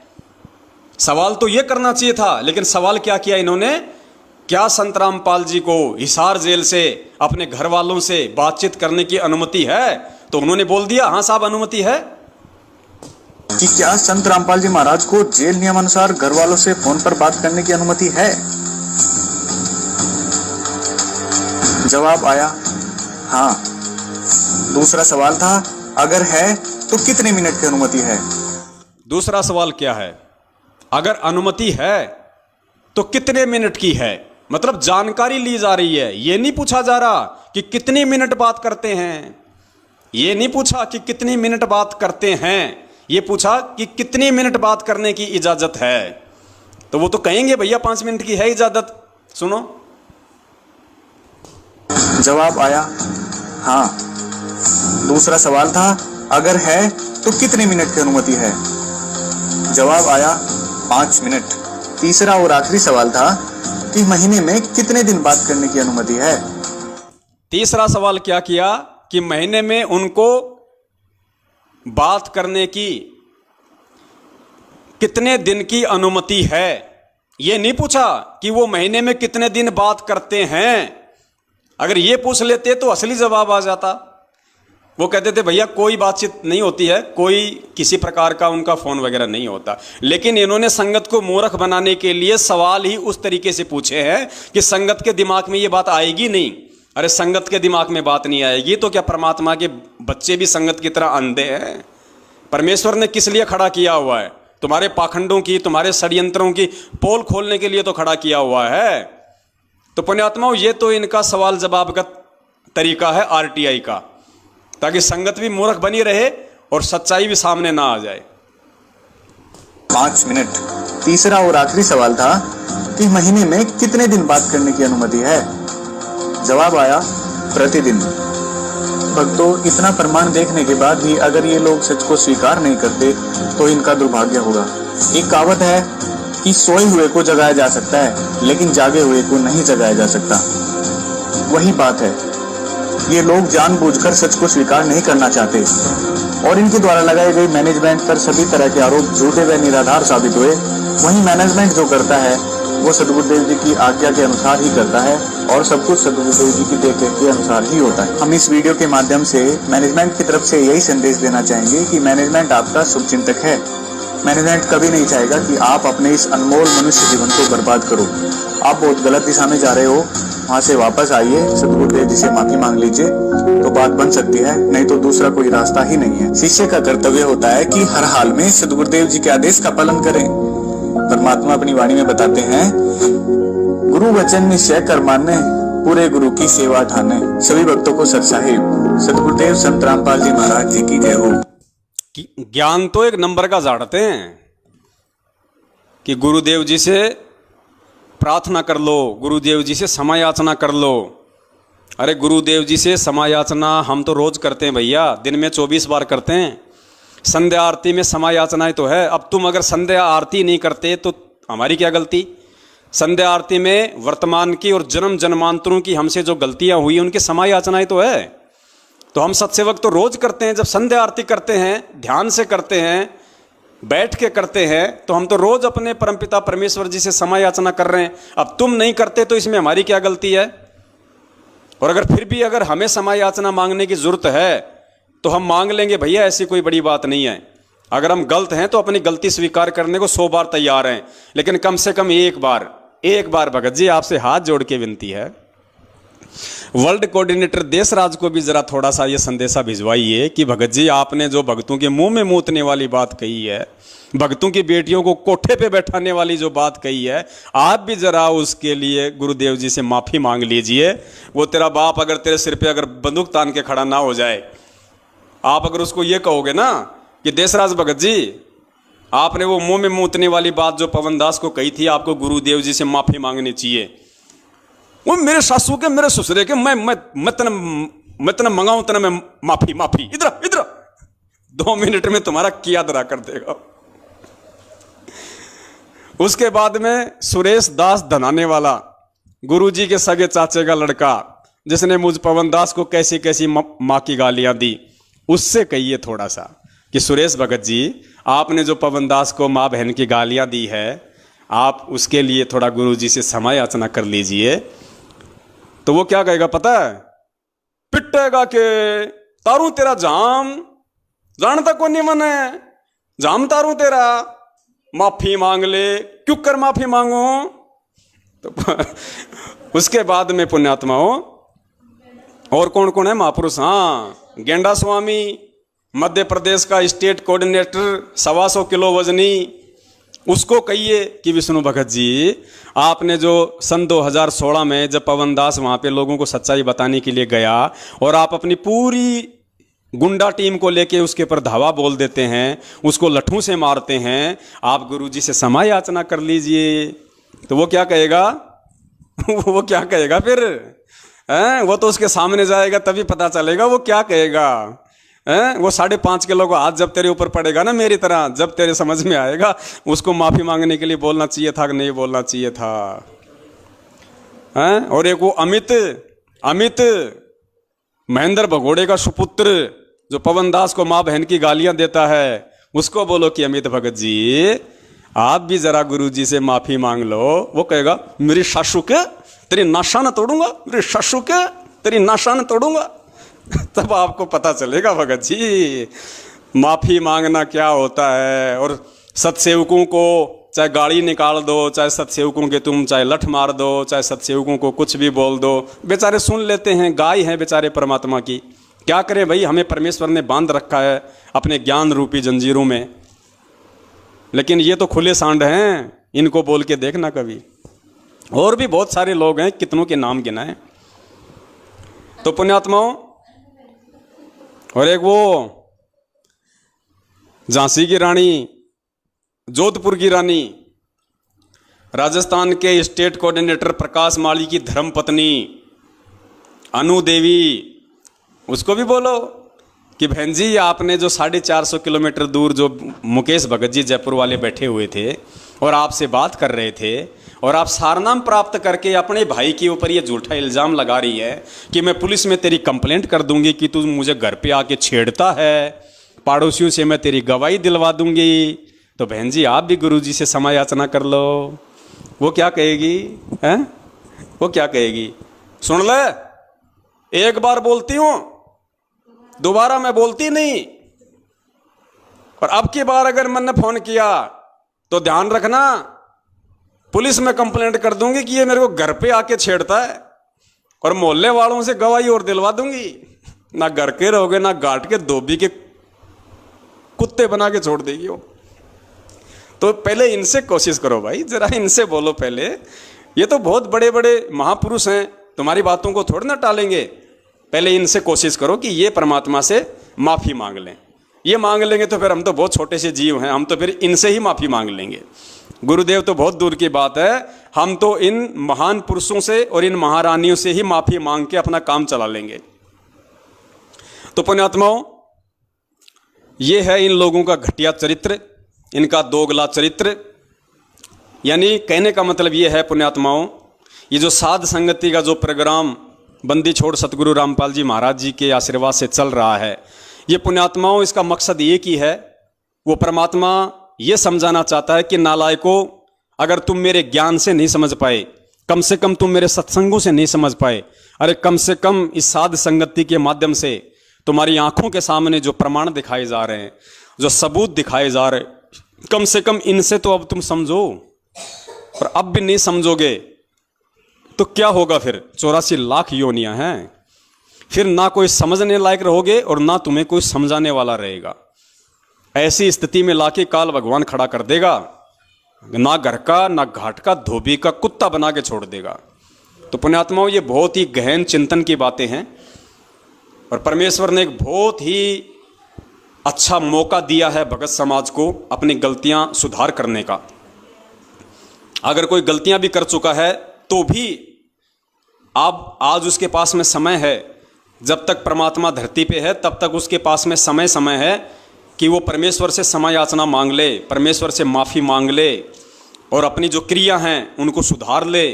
सवाल तो ये करना चाहिए था, लेकिन सवाल क्या किया इन्होंने? क्या संत रामपाल जी को हिसार जेल से अपने घर वालों से बातचीत करने की अनुमति है? तो उन्होंने बोल दिया हाँ साहब अनुमति है। कि क्या संत रामपाल जी महाराज को जेल नियमानुसार घर वालों से फोन पर बात करने की अनुमति है? जवाब आया हाँ। दूसरा सवाल था, अगर है तो कितने मिनट की अनुमति है? दूसरा सवाल क्या है? अगर अनुमति है तो कितने मिनट की है, मतलब जानकारी ली जा रही है। ये नहीं पूछा जा रहा कि कितनी मिनट बात करते हैं, ये नहीं पूछा कि कितनी मिनट बात करते हैं, ये पूछा कि कितनी मिनट बात करने की इजाजत है। तो वो तो कहेंगे भैया 5 मिनट की है इजाजत। सुनो, जवाब आया हाँ। दूसरा सवाल था, अगर है तो कितने मिनट की अनुमति है? जवाब आया 5 मिनट। तीसरा और आखिरी सवाल था कि महीने में कितने दिन बात करने की अनुमति है? तीसरा सवाल क्या किया कि महीने में उनको बात करने की कितने दिन की अनुमति है। यह नहीं पूछा कि वो महीने में कितने दिन बात करते हैं। अगर ये पूछ लेते तो असली जवाब आ जाता। वो कहते थे भैया कोई बातचीत नहीं होती है, कोई किसी प्रकार का उनका फोन वगैरह नहीं होता। लेकिन इन्होंने संगत को मूर्ख बनाने के लिए सवाल ही उस तरीके से पूछे हैं कि संगत के दिमाग में ये बात आएगी नहीं। अरे संगत के दिमाग में बात नहीं आएगी तो क्या परमात्मा के बच्चे भी संगत की तरह अंधे हैं? परमेश्वर ने किस लिए खड़ा किया हुआ है? तुम्हारे पाखंडों की, तुम्हारे षड्यंत्रों की पोल खोलने के लिए तो खड़ा किया हुआ है। तो पुण्यात्माओं, ये तो इनका सवाल जवाब का तरीका है आरटीआई का, ताकि संगत भी मूर्ख बनी रहे और सच्चाई भी सामने ना आ जाए। 5 मिनट। तीसरा और आखिरी सवाल था कि महीने में कितने दिन बात करने की अनुमति है? जवाब आया प्रतिदिन। भक्तों, इतना प्रमाण देखने के बाद भी अगर ये लोग सच को स्वीकार नहीं करते तो इनका दुर्भाग्य होगा। एक कहावत है कि सोए हुए को जगाया जा सकता है लेकिन जागे हुए को नहीं जगाया जा सकता। वही बात है, ये लोग जानबूझकर सच को स्वीकार नहीं करना चाहते और इनके द्वारा लगाए गए मैनेजमेंट पर सभी तरह के आरोप झूठे व निराधार साबित हुए। वही मैनेजमेंट जो करता है वो सदगुरुदेव जी की आज्ञा के अनुसार ही करता है और सब कुछ सदगुरुदेव जी की देखरेख के अनुसार ही होता है। हम इस वीडियो के माध्यम से मैनेजमेंट की तरफ से यही संदेश देना चाहेंगे कि मैनेजमेंट आपका शुभचिंतक है। मैनेजमेंट कभी नहीं चाहेगा कि आप अपने इस अनमोल मनुष्य जीवन को बर्बाद करो। आप बहुत गलत दिशा में जा रहे हो, वहाँ से वापस आइए, सदगुरुदेव जी से माफी मांग लीजिए तो बात बन सकती है, नहीं तो दूसरा कोई रास्ता ही नहीं है। शिष्य का कर्तव्य होता है कि हर हाल में सदगुरुदेव जी के आदेश का पालन करें। परमात्मा अपनी वाणी में बताते हैं, गुरु वचन निश्चय कर माने, पूरे गुरु की सेवा ठाने। सभी भक्तों को सत साहिब सदगुरुदेव संत रामपाल जी महाराज जी की जय हो। ज्ञान तो एक नंबर का झाड़ते हैं कि गुरुदेव जी से प्रार्थना कर लो, गुरुदेव जी से समायाचना कर लो। अरे गुरुदेव जी से समायाचना हम तो रोज करते हैं भैया, दिन में 24 बार करते हैं। संध्या आरती में समायाचनाएं तो है। अब तुम अगर संध्या आरती नहीं करते तो हमारी क्या गलती? संध्या आरती में वर्तमान की और जन्म जन्मांतरों की हमसे जो गलतियां हुई उनकी समायाचनाएं तो है। तो हम सत्सेवक तो रोज करते हैं। जब संध्या आरती करते हैं, ध्यान से करते हैं, बैठ के करते हैं, तो हम तो रोज अपने परमपिता परमेश्वर जी से समायाचना कर रहे हैं। अब तुम नहीं करते तो इसमें हमारी क्या गलती है? और अगर फिर भी अगर हमें समायाचना मांगने की जरूरत है तो हम मांग लेंगे भैया, ऐसी कोई बड़ी बात नहीं है। अगर हम गलत हैं तो अपनी गलती स्वीकार करने को 100 बार तैयार हैं, लेकिन कम से कम एक बार एक बार भगत जी आपसे हाथ जोड़ के विनती है, वर्ल्ड कोऑर्डिनेटर देशराज को भी जरा थोड़ा सा ये संदेशा भिजवाइए कि भगत जी आपने जो भक्तों के मुंह में मूतने वाली बात कही है, भक्तों की बेटियों को कोठे पे बैठाने वाली जो बात कही है, आप भी जरा उसके लिए गुरुदेव जी से माफी मांग लीजिए। वो तेरा बाप अगर तेरे सिर पे अगर बंदूक तान के खड़ा ना हो जाए, आप अगर उसको ये कहोगे ना कि देशराज भगत जी आपने वो मुंह में मूतने वाली बात जो पवन दास को कही थी, आपको गुरुदेव जी से माफी मांगनी चाहिए। वो मेरे सासू के मेरे ससुरे के मैं तना मंगाऊं तना मैं माफी इधर 2 मिनट में तुम्हारा किया दरा कर देगा। उसके बाद में सुरेश दास धनाने वाला, गुरुजी के सगे चाचे का लड़का, जिसने मुझ पवन दास को कैसी कैसी माँ की गालियां दी, उससे कहिए थोड़ा सा कि सुरेश भगत जी आपने जो पवन दास को माँ बहन की गालियां दी है, आप उसके लिए थोड़ा गुरुजी से क्षमा याचना कर लीजिए। तो वो क्या कहेगा पता है? पिटेगा के तारू तेरा जाम जानता को नहीं मने जाम तारू तेरा, माफी मांग ले, क्यों कर माफी मांगो। तो उसके बाद में पुण्यात्माओं और कौन कौन है महापुरुष? हाँ, गेंडा स्वामी मध्य प्रदेश का स्टेट कोऑर्डिनेटर, 125 किलो वजनी, उसको कहिए कि विष्णु भगत जी आपने जो सन 2016 में जब पवन दास वहां पे लोगों को सच्चाई बताने के लिए गया और आप अपनी पूरी गुंडा टीम को लेके उसके पर धावा बोल देते हैं, उसको लठों से मारते हैं, आप गुरुजी से क्षमा याचना कर लीजिए। तो वो क्या कहेगा? वो क्या कहेगा फिर? वो तो उसके सामने जाएगा तभी पता चलेगा वो क्या कहेगा। वो 5.5 किलो का हाथ जब तेरे ऊपर पड़ेगा ना मेरी तरह, जब तेरे समझ में आएगा उसको माफी मांगने के लिए बोलना चाहिए था कि नहीं बोलना चाहिए था। और एक वो अमित महेंद्र भगोड़े का सुपुत्र जो पवन दास को माँ बहन की गालियां देता है, उसको बोलो कि अमित भगत जी आप भी जरा गुरुजी से माफी मांग लो। वो कहेगा मेरी सासू के तेरी नाशान तोड़ूंगा, मेरी सासू के तेरी नाशान तोड़ूंगा। तब आपको पता चलेगा भगत जी माफी मांगना क्या होता है। और सत्सेवकों को चाहे गाड़ी निकाल दो, चाहे सत्सेवकों के तुम चाहे लठ मार दो, चाहे सत्सेवकों को कुछ भी बोल दो, बेचारे सुन लेते हैं, गाय हैं बेचारे परमात्मा की। क्या करें भाई, हमें परमेश्वर ने बांध रखा है अपने ज्ञान रूपी जंजीरों में। लेकिन ये तो खुले सांड हैं, इनको बोल के देखना कभी। और भी बहुत सारे लोग हैं, कितनों के नाम गिनाएं। तो पुण्यात्माओं, और एक वो झांसी की रानी, जोधपुर की रानी, राजस्थान के स्टेट कोऑर्डिनेटर प्रकाश माली की धर्मपत्नी अनु देवी, उसको भी बोलो कि बहन जी आपने जो 450 किलोमीटर दूर जो मुकेश भगत जी जयपुर वाले बैठे हुए थे और आपसे बात कर रहे थे और आप सारनाम प्राप्त करके अपने भाई के ऊपर ये झूठा इल्जाम लगा रही है कि मैं पुलिस में तेरी कंप्लेंट कर दूंगी कि तू मुझे घर पे आके छेड़ता है, पड़ोसियों से मैं तेरी गवाही दिलवा दूंगी। तो बहन जी आप भी गुरुजी से क्षमा याचना कर लो। वो क्या कहेगी? वो क्या कहेगी? सुन ले, एक बार बोलती हूं, दोबारा मैं बोलती नहीं, और अब की बार अगर मैंने फोन किया तो ध्यान रखना, पुलिस में कंप्लेंट कर दूंगी कि ये मेरे को घर पे आके छेड़ता है, और मोहल्ले वालों से गवाही और दिलवा दूंगी। ना घर के रहोगे ना घाट के धोबी के कुत्ते बना के छोड़ देगी वो। तो पहले इनसे कोशिश करो भाई, जरा इनसे बोलो पहले। ये तो बहुत बड़े बड़े महापुरुष हैं, तुम्हारी बातों को थोड़ी ना टालेंगे। पहले इनसे कोशिश करो कि ये परमात्मा से माफी मांग लें। ये मांग लेंगे तो फिर हम तो बहुत छोटे से जीव हैं, हम तो फिर इनसे ही माफी मांग लेंगे। गुरुदेव तो बहुत दूर की बात है, हम तो इन महान पुरुषों से और इन महारानियों से ही माफी मांग के अपना काम चला लेंगे। तो पुण्यात्माओं, ये है इन लोगों का घटिया चरित्र, इनका दोगला चरित्र। यानी कहने का मतलब ये है पुण्यात्माओं, ये जो साध संगति का जो प्रोग्राम बंदी छोड़ सतगुरु रामपाल जी महाराज जी के आशीर्वाद से चल रहा है, ये पुण्यात्माओं इसका मकसद एक ही है। वो परमात्मा ये समझाना चाहता है कि नालायकों, अगर तुम मेरे ज्ञान से नहीं समझ पाए, कम से कम तुम मेरे सत्संगों से नहीं समझ पाए, अरे कम से कम इस साध संगति के माध्यम से तुम्हारी आंखों के सामने जो प्रमाण दिखाए जा रहे हैं, जो सबूत दिखाए जा रहे, कम से कम इनसे तो अब तुम समझो। और अब भी नहीं समझोगे तो क्या होगा फिर? 84 लाख योनियां हैं, फिर ना कोई समझने लायक रहोगे और ना तुम्हें कोई समझाने वाला रहेगा। ऐसी स्थिति में लाके काल भगवान खड़ा कर देगा, ना घर का ना घाट का धोबी का कुत्ता बना के छोड़ देगा। तो पुण्यात्माओं, ये बहुत ही गहन चिंतन की बातें हैं और परमेश्वर ने एक बहुत ही अच्छा मौका दिया है भगत समाज को अपनी गलतियां सुधार करने का। अगर कोई गलतियां भी कर चुका है तो भी अब आज उसके पास में समय है, जब तक परमात्मा धरती पे है तब तक उसके पास में समय है कि वो परमेश्वर से क्षमा याचना मांग ले, परमेश्वर से माफ़ी मांग ले और अपनी जो क्रिया हैं उनको सुधार ले,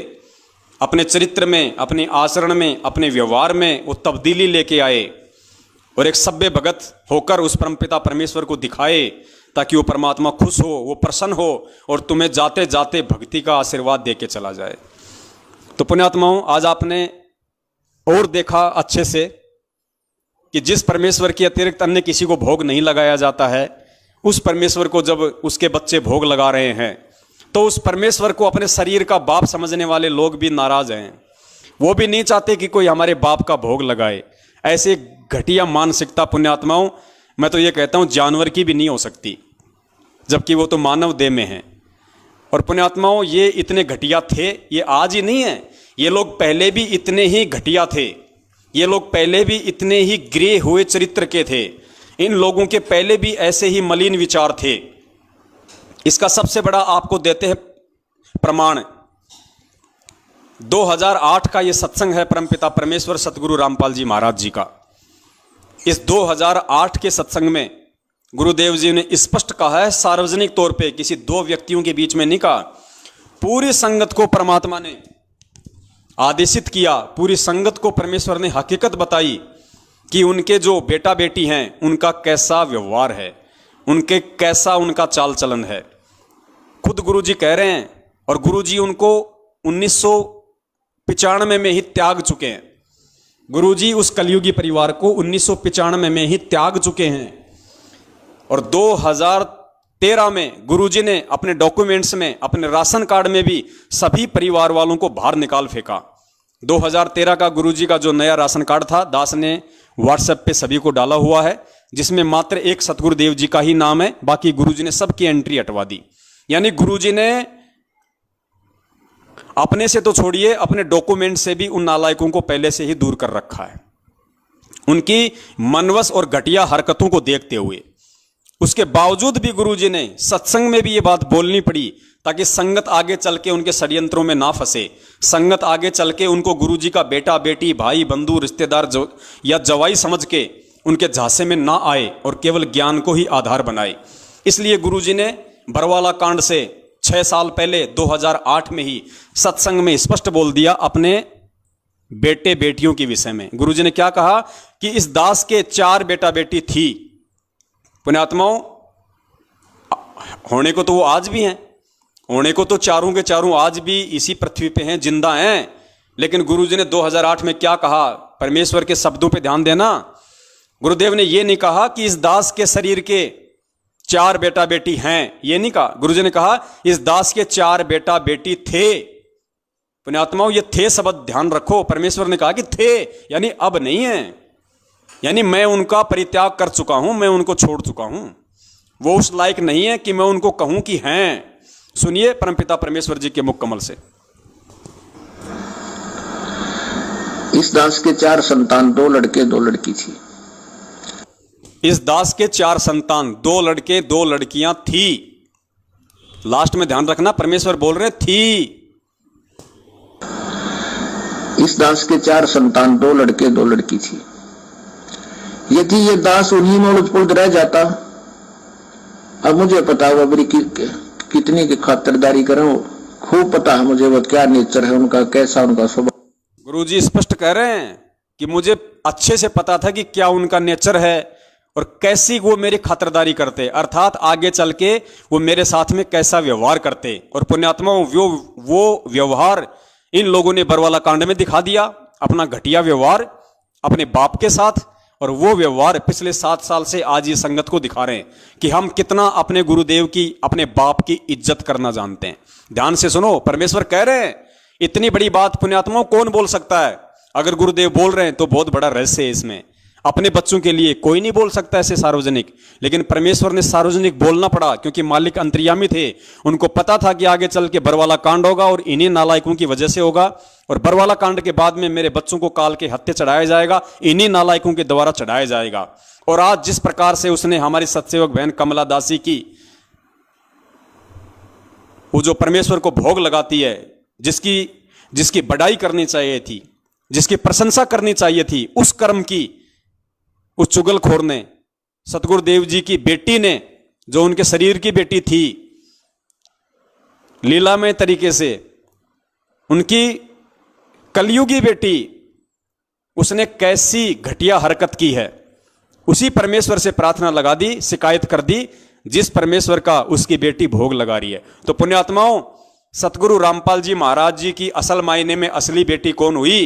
अपने चरित्र में, अपने आचरण में, अपने व्यवहार में वो तब्दीली लेके आए और एक सभ्य भगत होकर उस परमपिता परमेश्वर को दिखाए, ताकि वो परमात्मा खुश हो, वो प्रसन्न हो और तुम्हें जाते जाते भक्ति का आशीर्वाद दे के चला जाए। तो पुण्यात्माओं, आज आपने और देखा अच्छे से कि जिस परमेश्वर के अतिरिक्त अन्य किसी को भोग नहीं लगाया जाता है, उस परमेश्वर को जब उसके बच्चे भोग लगा रहे हैं तो उस परमेश्वर को अपने शरीर का बाप समझने वाले लोग भी नाराज हैं। वो भी नहीं चाहते कि कोई हमारे बाप का भोग लगाए। ऐसे घटिया मानसिकता पुण्यात्माओं, मैं तो ये कहता हूँ जानवर की भी नहीं हो सकती, जबकि वो तो मानव देह में है। और पुण्यात्माओं, ये इतने घटिया थे, ये आज ही नहीं है, ये लोग पहले भी इतने ही घटिया थे, ये लोग पहले भी इतने ही गिरे हुए चरित्र के थे, इन लोगों के पहले भी ऐसे ही मलिन विचार थे। इसका सबसे बड़ा आपको देते हैं प्रमाण, 2008 का ये सत्संग है परमपिता परमेश्वर सतगुरु रामपाल जी महाराज जी का। इस 2008 के सत्संग में गुरुदेव जी ने स्पष्ट कहा है, सार्वजनिक तौर पे, किसी दो व्यक्तियों के बीच में नहीं कहा, पूरी संगत को परमात्मा ने आदेशित किया, पूरी संगत को परमेश्वर ने हकीकत बताई कि उनके जो बेटा बेटी हैं उनका कैसा व्यवहार है, उनके कैसा उनका चाल चलन है। खुद गुरुजी कह रहे हैं, और गुरुजी उनको 1995 में ही त्याग चुके हैं। गुरुजी उस कलयुगी परिवार को 1995 में ही त्याग चुके हैं और 2013 में गुरुजी ने अपने डॉक्यूमेंट्स में, अपने राशन कार्ड में भी सभी परिवार वालों को बाहर निकाल फेंका। 2013 का गुरुजी का जो नया राशन कार्ड था, दास ने व्हाट्सएप पे सभी को डाला हुआ है, जिसमें मात्र एक सतगुरुदेव जी का ही नाम है, बाकी गुरुजी ने सबकी एंट्री हटवा दी। यानी गुरुजी ने अपने से तो छोड़िए, अपने डॉक्यूमेंट से भी उन नालायकों को पहले से ही दूर कर रखा है, उनकी मनवस और घटिया हरकतों को देखते हुए। उसके बावजूद भी गुरुजी ने सत्संग में भी ये बात बोलनी पड़ी, ताकि संगत आगे चल के उनके षड्यंत्रों में ना फंसे, संगत आगे चल के उनको गुरुजी का बेटा बेटी, भाई बंधु, रिश्तेदार या जवाई समझ के उनके झांसे में ना आए और केवल ज्ञान को ही आधार बनाए। इसलिए गुरुजी ने बरवाला कांड से 6 साल पहले 2008 में ही सत्संग में स्पष्ट बोल दिया अपने बेटे बेटियों के विषय में। गुरुजी ने क्या कहा कि इस दास के 4 बेटा बेटी थी। पुण्यात्माओं, होने को तो वो आज भी हैं, होने को तो चारों के चारों आज भी इसी पृथ्वी पे हैं, जिंदा हैं। लेकिन गुरुजी ने 2008 में क्या कहा, परमेश्वर के शब्दों पे ध्यान देना। गुरुदेव ने ये नहीं कहा कि इस दास के शरीर के 4 बेटा बेटी हैं, ये नहीं कहा। गुरुजी ने कहा इस दास के 4 बेटा बेटी थे। पुण्यात्माओं, ये थे शब्द ध्यान रखो। परमेश्वर ने कहा कि थे, यानी अब नहीं है, यानी मैं उनका परित्याग कर चुका हूं, मैं उनको छोड़ चुका हूं। वो उस लायक नहीं है कि मैं उनको कहूं कि हैं। सुनिए परमपिता परमेश्वर जी के मुख कमल से। इस दास के 4 संतान, 2 लड़के 2 लड़की थी। इस दास के 4 संतान, 2 लड़के 2 लड़कियां थी। लास्ट में ध्यान रखना, परमेश्वर बोल रहे थी। इस दास के 4 संतान, 2 लड़के 2 लड़की थी। यदि ये दास उन्हीं में उलझ रह जाता, अब मुझे पता हुआ मेरी कितनी की खातिरदारी करूं, खूब पता है मुझे वो क्या नेचर है उनका, कैसा उनका स्वभाव। गुरुजी स्पष्ट कह रहे हैं कि मुझे अच्छे से पता था कि क्या उनका नेचर है और कैसी वो मेरी खातिरदारी करते, अर्थात आगे चल के वो मेरे साथ में कैसा व्यवहार करते। और पुण्यात्माओं, वो व्यवहार इन लोगों ने बरवाला कांड में दिखा दिया, अपना घटिया व्यवहार अपने बाप के साथ और वो व्यवहार पिछले 7 साल से आज ये संगत को दिखा रहे हैं कि हम कितना अपने गुरुदेव की, अपने बाप की इज्जत करना जानते हैं। ध्यान से सुनो, परमेश्वर कह रहे हैं इतनी बड़ी बात पुण्यात्माओं कौन बोल सकता है? अगर गुरुदेव बोल रहे हैं तो बहुत बड़ा रहस्य है इसमें। अपने बच्चों के लिए कोई नहीं बोल सकता ऐसे सार्वजनिक, लेकिन परमेश्वर ने सार्वजनिक बोलना पड़ा क्योंकि मालिक अंतर्यामी थे। उनको पता था कि आगे चल के बरवाला कांड होगा और इन्हीं नालायकों की वजह से होगा, और बरवाला कांड के बाद में मेरे बच्चों को काल के हत्थे चढ़ाया जाएगा, इन्हीं नालायकों के द्वारा चढ़ाया जाएगा। और आज जिस प्रकार से उसने हमारी सत्सेवक बहन कमला दासी की, वो जो परमेश्वर को भोग लगाती है, जिसकी बड़ाई करनी चाहिए थी, जिसकी प्रशंसा करनी चाहिए थी, उस कर्म की उस चुगलखोर ने, सतगुरुदेव जी की बेटी ने, जो उनके शरीर की बेटी थी, लीलामय तरीके से उनकी कलयुगी बेटी, उसने कैसी घटिया हरकत की है। उसी परमेश्वर से प्रार्थना लगा दी, शिकायत कर दी, जिस परमेश्वर का उसकी बेटी भोग लगा रही है। तो पुण्यात्माओं, सतगुरु रामपाल जी महाराज जी की असल मायने में असली बेटी कौन हुई?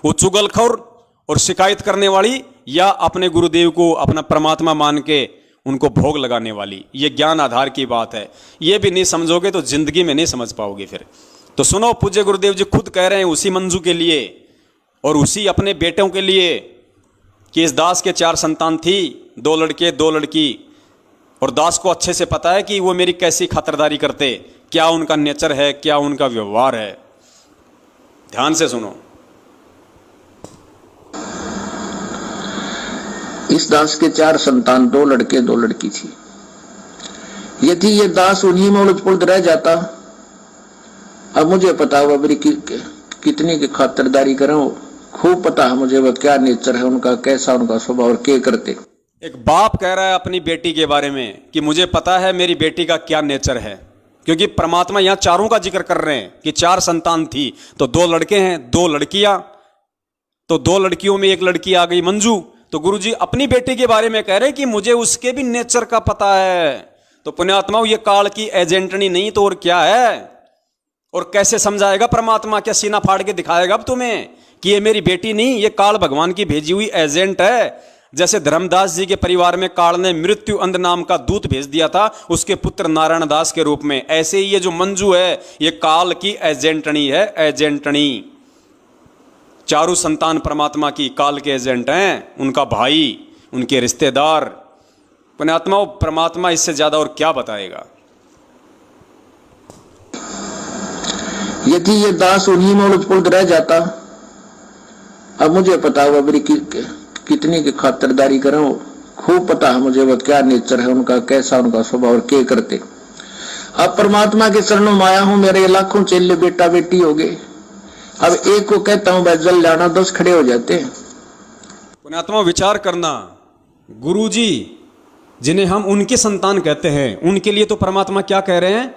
वो चुगलखोर और शिकायत करने वाली, या अपने गुरुदेव को अपना परमात्मा मान के उनको भोग लगाने वाली? ये ज्ञान आधार की बात है। ये भी नहीं समझोगे तो जिंदगी में नहीं समझ पाओगे फिर। तो सुनो, पूज्य गुरुदेव जी खुद कह रहे हैं उसी मंजू के लिए और उसी अपने बेटों के लिए कि इस दास के 4 संतान थी, 2 लड़के 2 लड़की, और दास को अच्छे से पता है कि वो मेरी कैसी खातिरदारी करते, क्या उनका नेचर है, क्या उनका व्यवहार है। ध्यान से सुनो। इस दास के 4 संतान, 2 लड़के 2 लड़की थी। यदि ये दास उन्हीं में उलझ पुलझ रह जाता, अब मुझे पता हुआ मेरी कितनी की खातिरदारी करें, खूब पता है मुझे वह क्या नेचर है उनका, कैसा उनका स्वभाव और क्या करते। एक बाप कह रहा है अपनी बेटी के बारे में कि मुझे पता है मेरी बेटी का क्या नेचर है, क्योंकि परमात्मा यहां 4 का जिक्र कर रहे हैं कि 4 संतान थी, तो 2 लड़के हैं, 2 लड़कियां, तो 2 लड़कियों में एक लड़की आ गई मंजू। तो गुरुजी अपनी बेटी के बारे में कह रहे हैं कि मुझे उसके भी नेचर का पता है। तो पुण्यात्माओं, ये काल की एजेंटनी नहीं तो और क्या है? और कैसे समझाएगा परमात्मा? क्या सीना फाड़ के दिखाएगा अब तुम्हें कि ये मेरी बेटी नहीं, ये काल भगवान की भेजी हुई एजेंट है? जैसे धर्मदास जी के परिवार में काल ने मृत्यु अंध नाम का दूत भेज दिया था उसके पुत्र नारायण दास के रूप में, ऐसे ही ये जो मंजू है ये काल की एजेंटनी है, एजेंटनी। 4 संतान परमात्मा की काल के एजेंट हैं, उनका भाई, उनके रिश्तेदार। पुण्यात्माओं, परमात्मा इससे ज्यादा और क्या बताएगा? यदि ये दास उन्हीं में उलझ पुलझ रह जाता, अब मुझे पता हुआ मेरी कितनी की खातिरदारी करें, खूब पता है मुझे वह क्या नेचर है उनका, कैसा उनका स्वभाव और क्या करते। अब परमात्मा के चरणों में आया हूं, मेरे लाखों चेले बेटा बेटी हो गए। अब एक को कहता हूं जल जाना, 10 खड़े हो जाते हैं। पुण्यात्मा, विचार करना, गुरुजी जिन्हें हम उनके संतान कहते हैं, उनके लिए तो परमात्मा क्या कह रहे हैं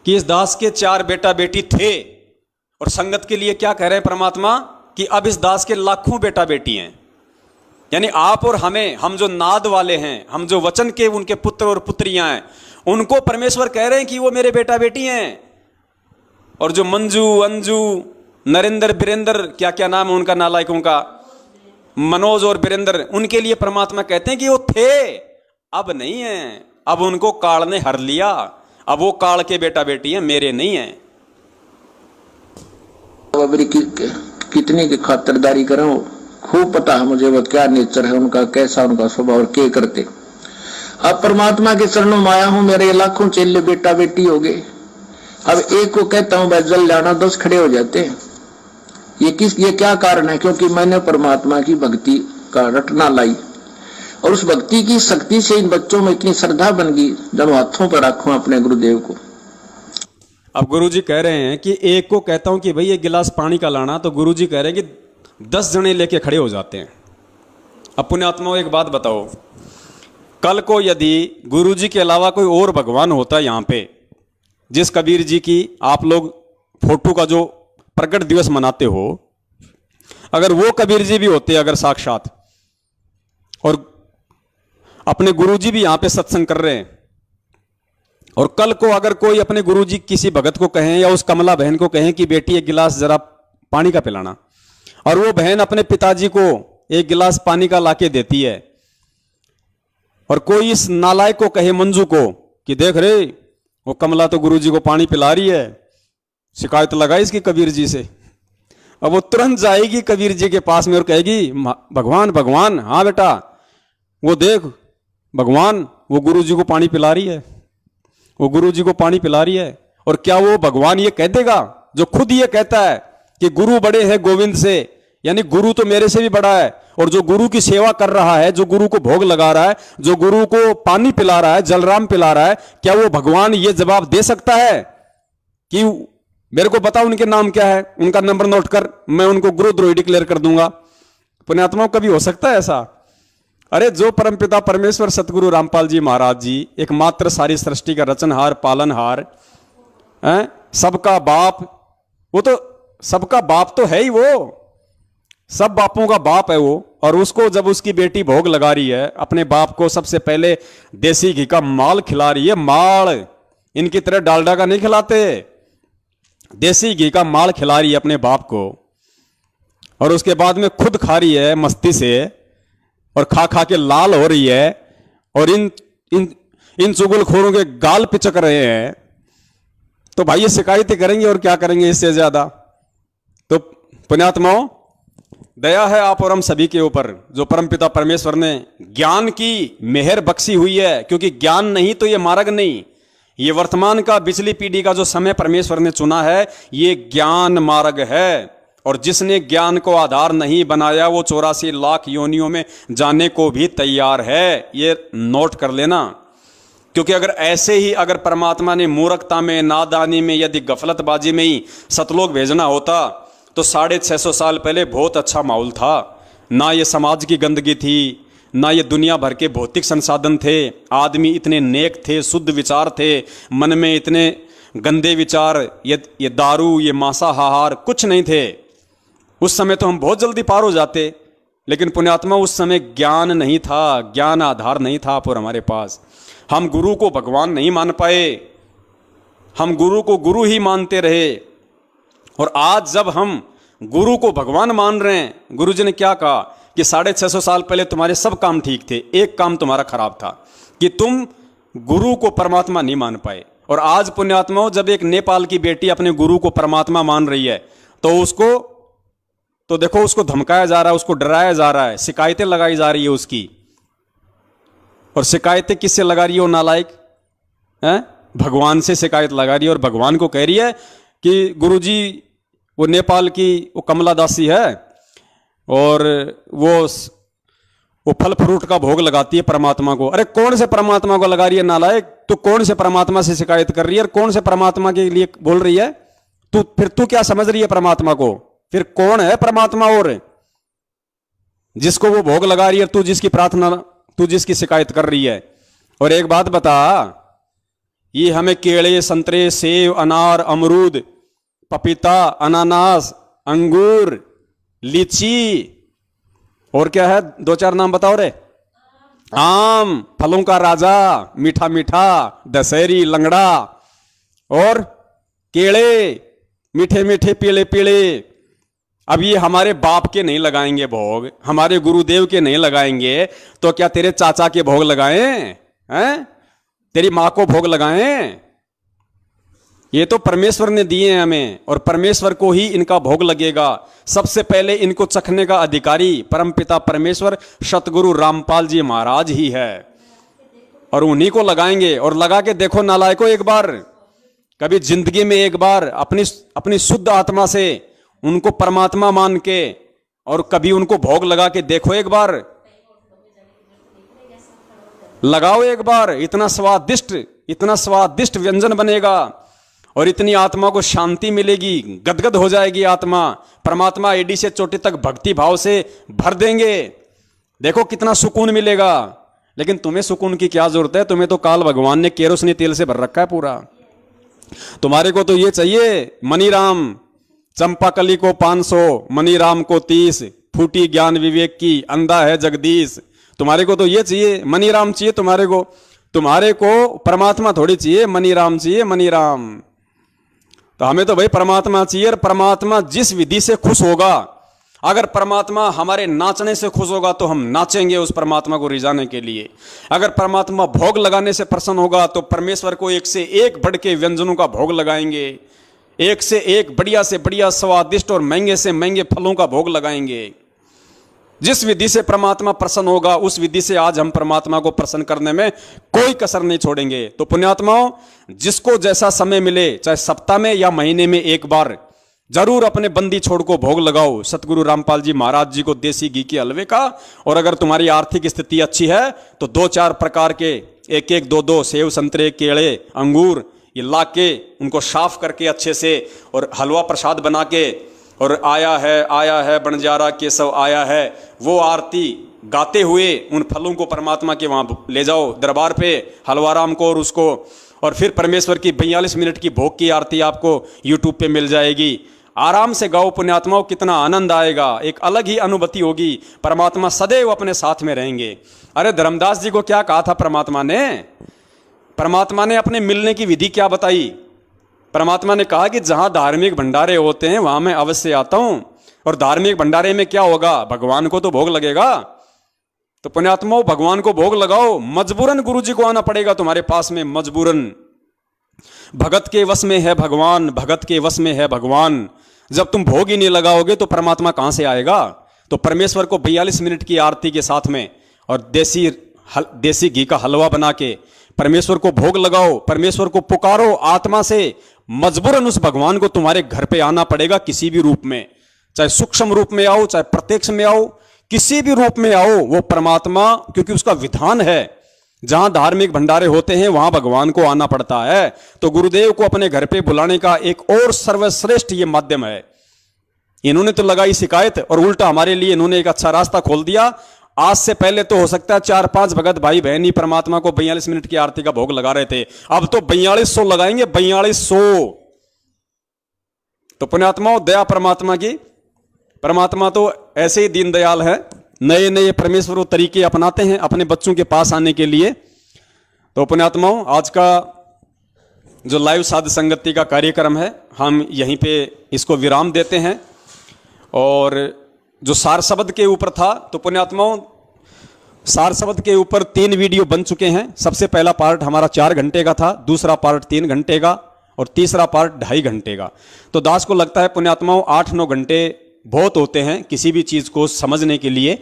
कि इस दास के 4 बेटा बेटी थे, और संगत के लिए क्या कह रहे हैं परमात्मा कि अब इस दास के लाखों बेटा बेटी हैं। यानी आप और हमें, हम जो नाद वाले हैं, हम जो वचन के उनके पुत्र और पुत्रियां हैं, उनको परमेश्वर कह रहे हैं कि वो मेरे बेटा बेटी हैं। और जो मंजू, अंजू, नरेंद्र, बीरेंद्र, क्या क्या नाम है उनका नालायकों का, मनोज और बीरेंद्र, उनके लिए परमात्मा कहते हैं कि वो थे, अब नहीं है, अब उनको काल ने हर लिया, अब वो काल के बेटा बेटी हैं, मेरे नहीं है। कितनी की खातिरदारी करें, खूब पता है मुझे वह क्या नेचर है उनका, कैसा उनका स्वभाव और क्या करते। अब परमात्मा के चरणों में आया हूं, मेरे लाखों चेले बेटा बेटी हो गए। अब एक को कहता हूं जल जाना, 10 खड़े हो जाते हैं। ये क्या कारण है? क्योंकि मैंने परमात्मा की भक्ति का रटना लाई, और उस भक्ति की शक्ति से इन बच्चों में इतनी श्रद्धा बन गई, जब हाथों पर रखूं अपने गुरुदेव को। अब गुरुजी कह रहे हैं कि एक को कहता हूं कि भाई एक गिलास पानी का लाना, तो गुरुजी कह रहे हैं कि 10 जने लेके खड़े हो जाते हैं। अब पुण्यात्माओं, एक बात बताओ, कल को यदि गुरुजी के अलावा कोई और भगवान होता है यहाँ पे, जिस कबीर जी की आप लोग फोटो का जो प्रकट दिवस मनाते हो, अगर वो कबीर जी भी होते अगर साक्षात, और अपने गुरुजी भी यहाँ पे सत्संग कर रहे हैं, और कल को अगर कोई अपने गुरुजी किसी भगत को कहें या उस कमला बहन को कहें कि बेटी एक गिलास जरा पानी का पिलाना, और वो बहन अपने पिताजी को एक गिलास पानी का लाके देती है, और कोई इस नालायक को कहे मंजू को कि देख रे वो कमला तो गुरुजी को पानी पिला रही है, शिकायत लगाई इसकी कबीर जी से। अब वो तुरंत जाएगी कबीर जी के पास में और कहेगी भगवान भगवान, हाँ बेटा वो देख भगवान वो गुरुजी को पानी पिला रही है, वो गुरुजी को पानी पिला रही है। और क्या वो भगवान ये कह देगा जो खुद ये कहता है कि गुरु बड़े हैं गोविंद से, यानी गुरु तो मेरे से भी बड़ा है, और जो गुरु की सेवा कर रहा है, जो गुरु को भोग लगा रहा है, जो गुरु को पानी पिला रहा है, जलराम पिला रहा है, क्या वो भगवान ये जवाब दे सकता है कि मेरे को बता उनके नाम क्या है, उनका नंबर नोट कर, मैं उनको गुरुद्रोही डिक्लेयर कर दूंगा? पुण्यात्माओं कभी हो सकता है ऐसा? अरे जो परमपिता परमेश्वर सतगुरु रामपाल जी महाराज जी एकमात्र सारी सृष्टि का रचनहार पालनहार, सबका बाप, वो तो सबका बाप तो है ही, वो सब बापों का बाप है वो। और उसको जब उसकी बेटी भोग लगा रही है, अपने बाप को सबसे पहले देसी घी का माल खिला रही है, माल, इनकी तरह डालडा का नहीं खिलाते, देसी घी का माल खिला रही है अपने बाप को, और उसके बाद में खुद खा रही है मस्ती से, और खा खा के लाल हो रही है, और इन चुगलखोरों के गाल पिचक रहे हैं। तो भाई ये शिकायतें करेंगे और क्या करेंगे इससे ज्यादा। तो पुण्यात्माओं, दया है आप और हम सभी के ऊपर, जो परमपिता परमेश्वर ने ज्ञान की मेहर बख्शी हुई है, क्योंकि ज्ञान नहीं तो ये मार्ग नहीं, ये वर्तमान का पिछली पीढ़ी का जो समय परमेश्वर ने चुना है, ये ज्ञान मार्ग है। और जिसने ज्ञान को आधार नहीं बनाया वो 84 लाख योनियों में जाने को भी तैयार है, ये नोट कर लेना। क्योंकि अगर ऐसे ही अगर परमात्मा ने मूर्खता में, नादानी में, यदि गफलतबाजी में ही सतलोक भेजना होता तो 650 साल पहले बहुत अच्छा माहौल था। ना ये समाज की गंदगी थी, ना ये दुनिया भर के भौतिक संसाधन थे, आदमी इतने नेक थे, शुद्ध विचार थे, मन में इतने गंदे विचार, ये दारू, ये मांसाहार कुछ नहीं थे। उस समय तो हम बहुत जल्दी पार हो जाते, लेकिन पुण्यात्मा उस समय ज्ञान नहीं था, ज्ञान आधार नहीं था पर हमारे पास। हम गुरु को भगवान नहीं मान पाए, हम गुरु को गुरु ही मानते रहे। और आज जब हम गुरु को भगवान मान रहे हैं, गुरु जी ने क्या कहा कि 650 साल पहले तुम्हारे सब काम ठीक थे, एक काम तुम्हारा खराब था कि तुम गुरु को परमात्मा नहीं मान पाए। और आज पुण्यात्माओं, जब एक नेपाल की बेटी अपने गुरु को परमात्मा मान रही है तो उसको तो देखो उसको धमकाया जा रहा है, उसको डराया जा रहा है, शिकायतें लगाई जा रही है उसकी। और शिकायतें किससे लगा रही है वो नालायक? भगवान से शिकायत लगा रही है, और भगवान को कह रही है कि गुरुजी वो नेपाल की वो कमला दासी है और वो फल फ्रूट का भोग लगाती है परमात्मा को। अरे कौन से परमात्मा को लगा रही है नालायक? तू कौन से परमात्मा से शिकायत कर रही है और कौन से परमात्मा के लिए बोल रही है? तू क्या समझ रही है परमात्मा को? फिर कौन है परमात्मा? और जिसको वो भोग लगा रही है, तू जिसकी प्रार्थना, तू जिसकी शिकायत कर रही है। और एक बात बता, ये हमें केले, संतरे, सेब, अनार, अमरूद, पपीता, अनानास, अंगूर, लीची, और क्या है, 2-4 नाम बताओ रे। आम, फलों का राजा, मीठा मीठा, दशहरी, लंगड़ा, और केले मीठे मीठे, पीले पीले। अब ये हमारे बाप के नहीं लगाएंगे भोग, हमारे गुरुदेव के नहीं लगाएंगे, तो क्या तेरे चाचा के भोग लगाएं? हैं? तेरी माँ को भोग लगाएं? ये तो परमेश्वर ने दिए हैं हमें, और परमेश्वर को ही इनका भोग लगेगा। सबसे पहले इनको चखने का अधिकारी परमपिता परमेश्वर सतगुरु रामपाल जी महाराज ही है, और उन्हीं को लगाएंगे। और लगा के देखो नालायकों, एक बार कभी जिंदगी में एक बार अपनी शुद्ध आत्मा से उनको परमात्मा मान के, और कभी उनको भोग लगा के देखो, एक बार लगाओ, एक बार। इतना स्वादिष्ट व्यंजन बनेगा, और इतनी आत्मा को शांति मिलेगी, गदगद हो जाएगी आत्मा। परमात्मा एडी से चोटी तक भक्ति भाव से भर देंगे। देखो कितना सुकून मिलेगा। लेकिन तुम्हें सुकून की क्या जरूरत है? तुम्हें तो काल भगवान ने केरोसिनी तेल से भर रखा है पूरा। तुम्हारे को तो ये चाहिए, मनीराम चंपाकली को 500, मनीराम को 30, फूटी ज्ञान विवेक की, अंधा है जगदीश। तुम्हारे को तो ये चाहिए, मनीराम चाहिए तुम्हारे को परमात्मा थोड़ी चाहिए, मनीराम चाहिए, मनीराम। तो हमें तो भाई परमात्मा चाहिए, और परमात्मा जिस विधि से खुश होगा, अगर परमात्मा हमारे नाचने से खुश होगा तो हम नाचेंगे उस परमात्मा को रिझाने के लिए। अगर परमात्मा भोग लगाने से प्रसन्न होगा तो परमेश्वर को एक से एक बढ़ के व्यंजनों का भोग लगाएंगे, एक से एक बढ़िया से बढ़िया स्वादिष्ट और महंगे से महंगे फलों का भोग लगाएंगे। जिस विधि से परमात्मा प्रसन्न होगा उस विधि से आज हम परमात्मा को प्रसन्न करने में कोई कसर नहीं छोड़ेंगे। तो पुण्यात्माओं, जिसको जैसा समय मिले, चाहे सप्ताह में या महीने में एक बार, जरूर अपने बंदी छोड़ को भोग लगाओ सतगुरु रामपाल जी महाराज जी को देसी घी के हलवे का। और अगर तुम्हारी आर्थिक स्थिति अच्छी है तो 2-4 प्रकार के एक एक 2-2 सेव, संतरे, केले, अंगूर ये ला के उनको साफ करके अच्छे से और हलवा प्रसाद बना के, और आया है बंजारा केशव आया है, वो आरती गाते हुए उन फलों को परमात्मा के वहां ले जाओ दरबार पे हलवाराम को और उसको। और फिर परमेश्वर की 42 मिनट की भोग की आरती आपको यूट्यूब पे मिल जाएगी। आराम से गाओ पुण्यात्माओं, कितना आनंद आएगा, एक अलग ही अनुभूति होगी। परमात्मा सदैव अपने साथ में रहेंगे। अरे धर्मदास जी को क्या कहा था परमात्मा ने? परमात्मा ने अपने मिलने की विधि क्या बताई? परमात्मा ने कहा कि जहां धार्मिक भंडारे होते हैं वहां मैं अवश्य आता हूं। और धार्मिक भंडारे में क्या होगा? भगवान को तो भोग लगेगा। तो पुण्यात्माओं, भगवान को भोग लगाओ। मजबूरन गुरु जी को आना पड़ेगा तुम्हारे पास में, मजबूरन। भगत के वश में है भगवान, भगत के वश में है भगवान। जब तुम भोग ही नहीं लगाओगे तो परमात्मा कहां से आएगा? तो परमेश्वर को 42 मिनट की आरती के साथ में और देसी घी का हलवा बना के परमेश्वर को भोग लगाओ, परमेश्वर को पुकारो आत्मा से। मजबूरन उस भगवान को तुम्हारे घर पे आना पड़ेगा किसी भी रूप में, चाहे सूक्ष्म रूप में आओ, चाहे प्रत्यक्ष में आओ, किसी भी रूप में आओ। वो परमात्मा, क्योंकि उसका विधान है जहां धार्मिक भंडारे होते हैं वहां भगवान को आना पड़ता है। तो गुरुदेव को अपने घर पे बुलाने का एक और सर्वश्रेष्ठ ये माध्यम है। इन्होंने तो लगाई शिकायत और उल्टा हमारे लिए इन्होंने एक अच्छा रास्ता खोल दिया। आज से पहले तो हो सकता है 4-5 भगत भाई बहन ही परमात्मा को 42 मिनट की आरती का भोग लगा रहे थे, अब तो 4200 लगाएंगे, 4200। तो पुण्यात्माओं, दया परमात्मा की। परमात्मा तो ऐसे ही दीनदयाल है, नए नए परमेश्वर वो तरीके अपनाते हैं अपने बच्चों के पास आने के लिए। तो पुण्यात्माओं, आज का जो लाइव साध संगति का कार्यक्रम है हम यहीं पे इसको विराम देते हैं। और जो सार शब्द के ऊपर था, तो पुण्यात्माओं सार शब्द के ऊपर 3 वीडियो बन चुके हैं। सबसे पहला पार्ट हमारा 4 घंटे का था, दूसरा पार्ट 3 घंटे का और तीसरा पार्ट 2.5 घंटे का। तो दास को लगता है पुण्यात्माओं 8-9 घंटे बहुत होते हैं किसी भी चीज़ को समझने के लिए।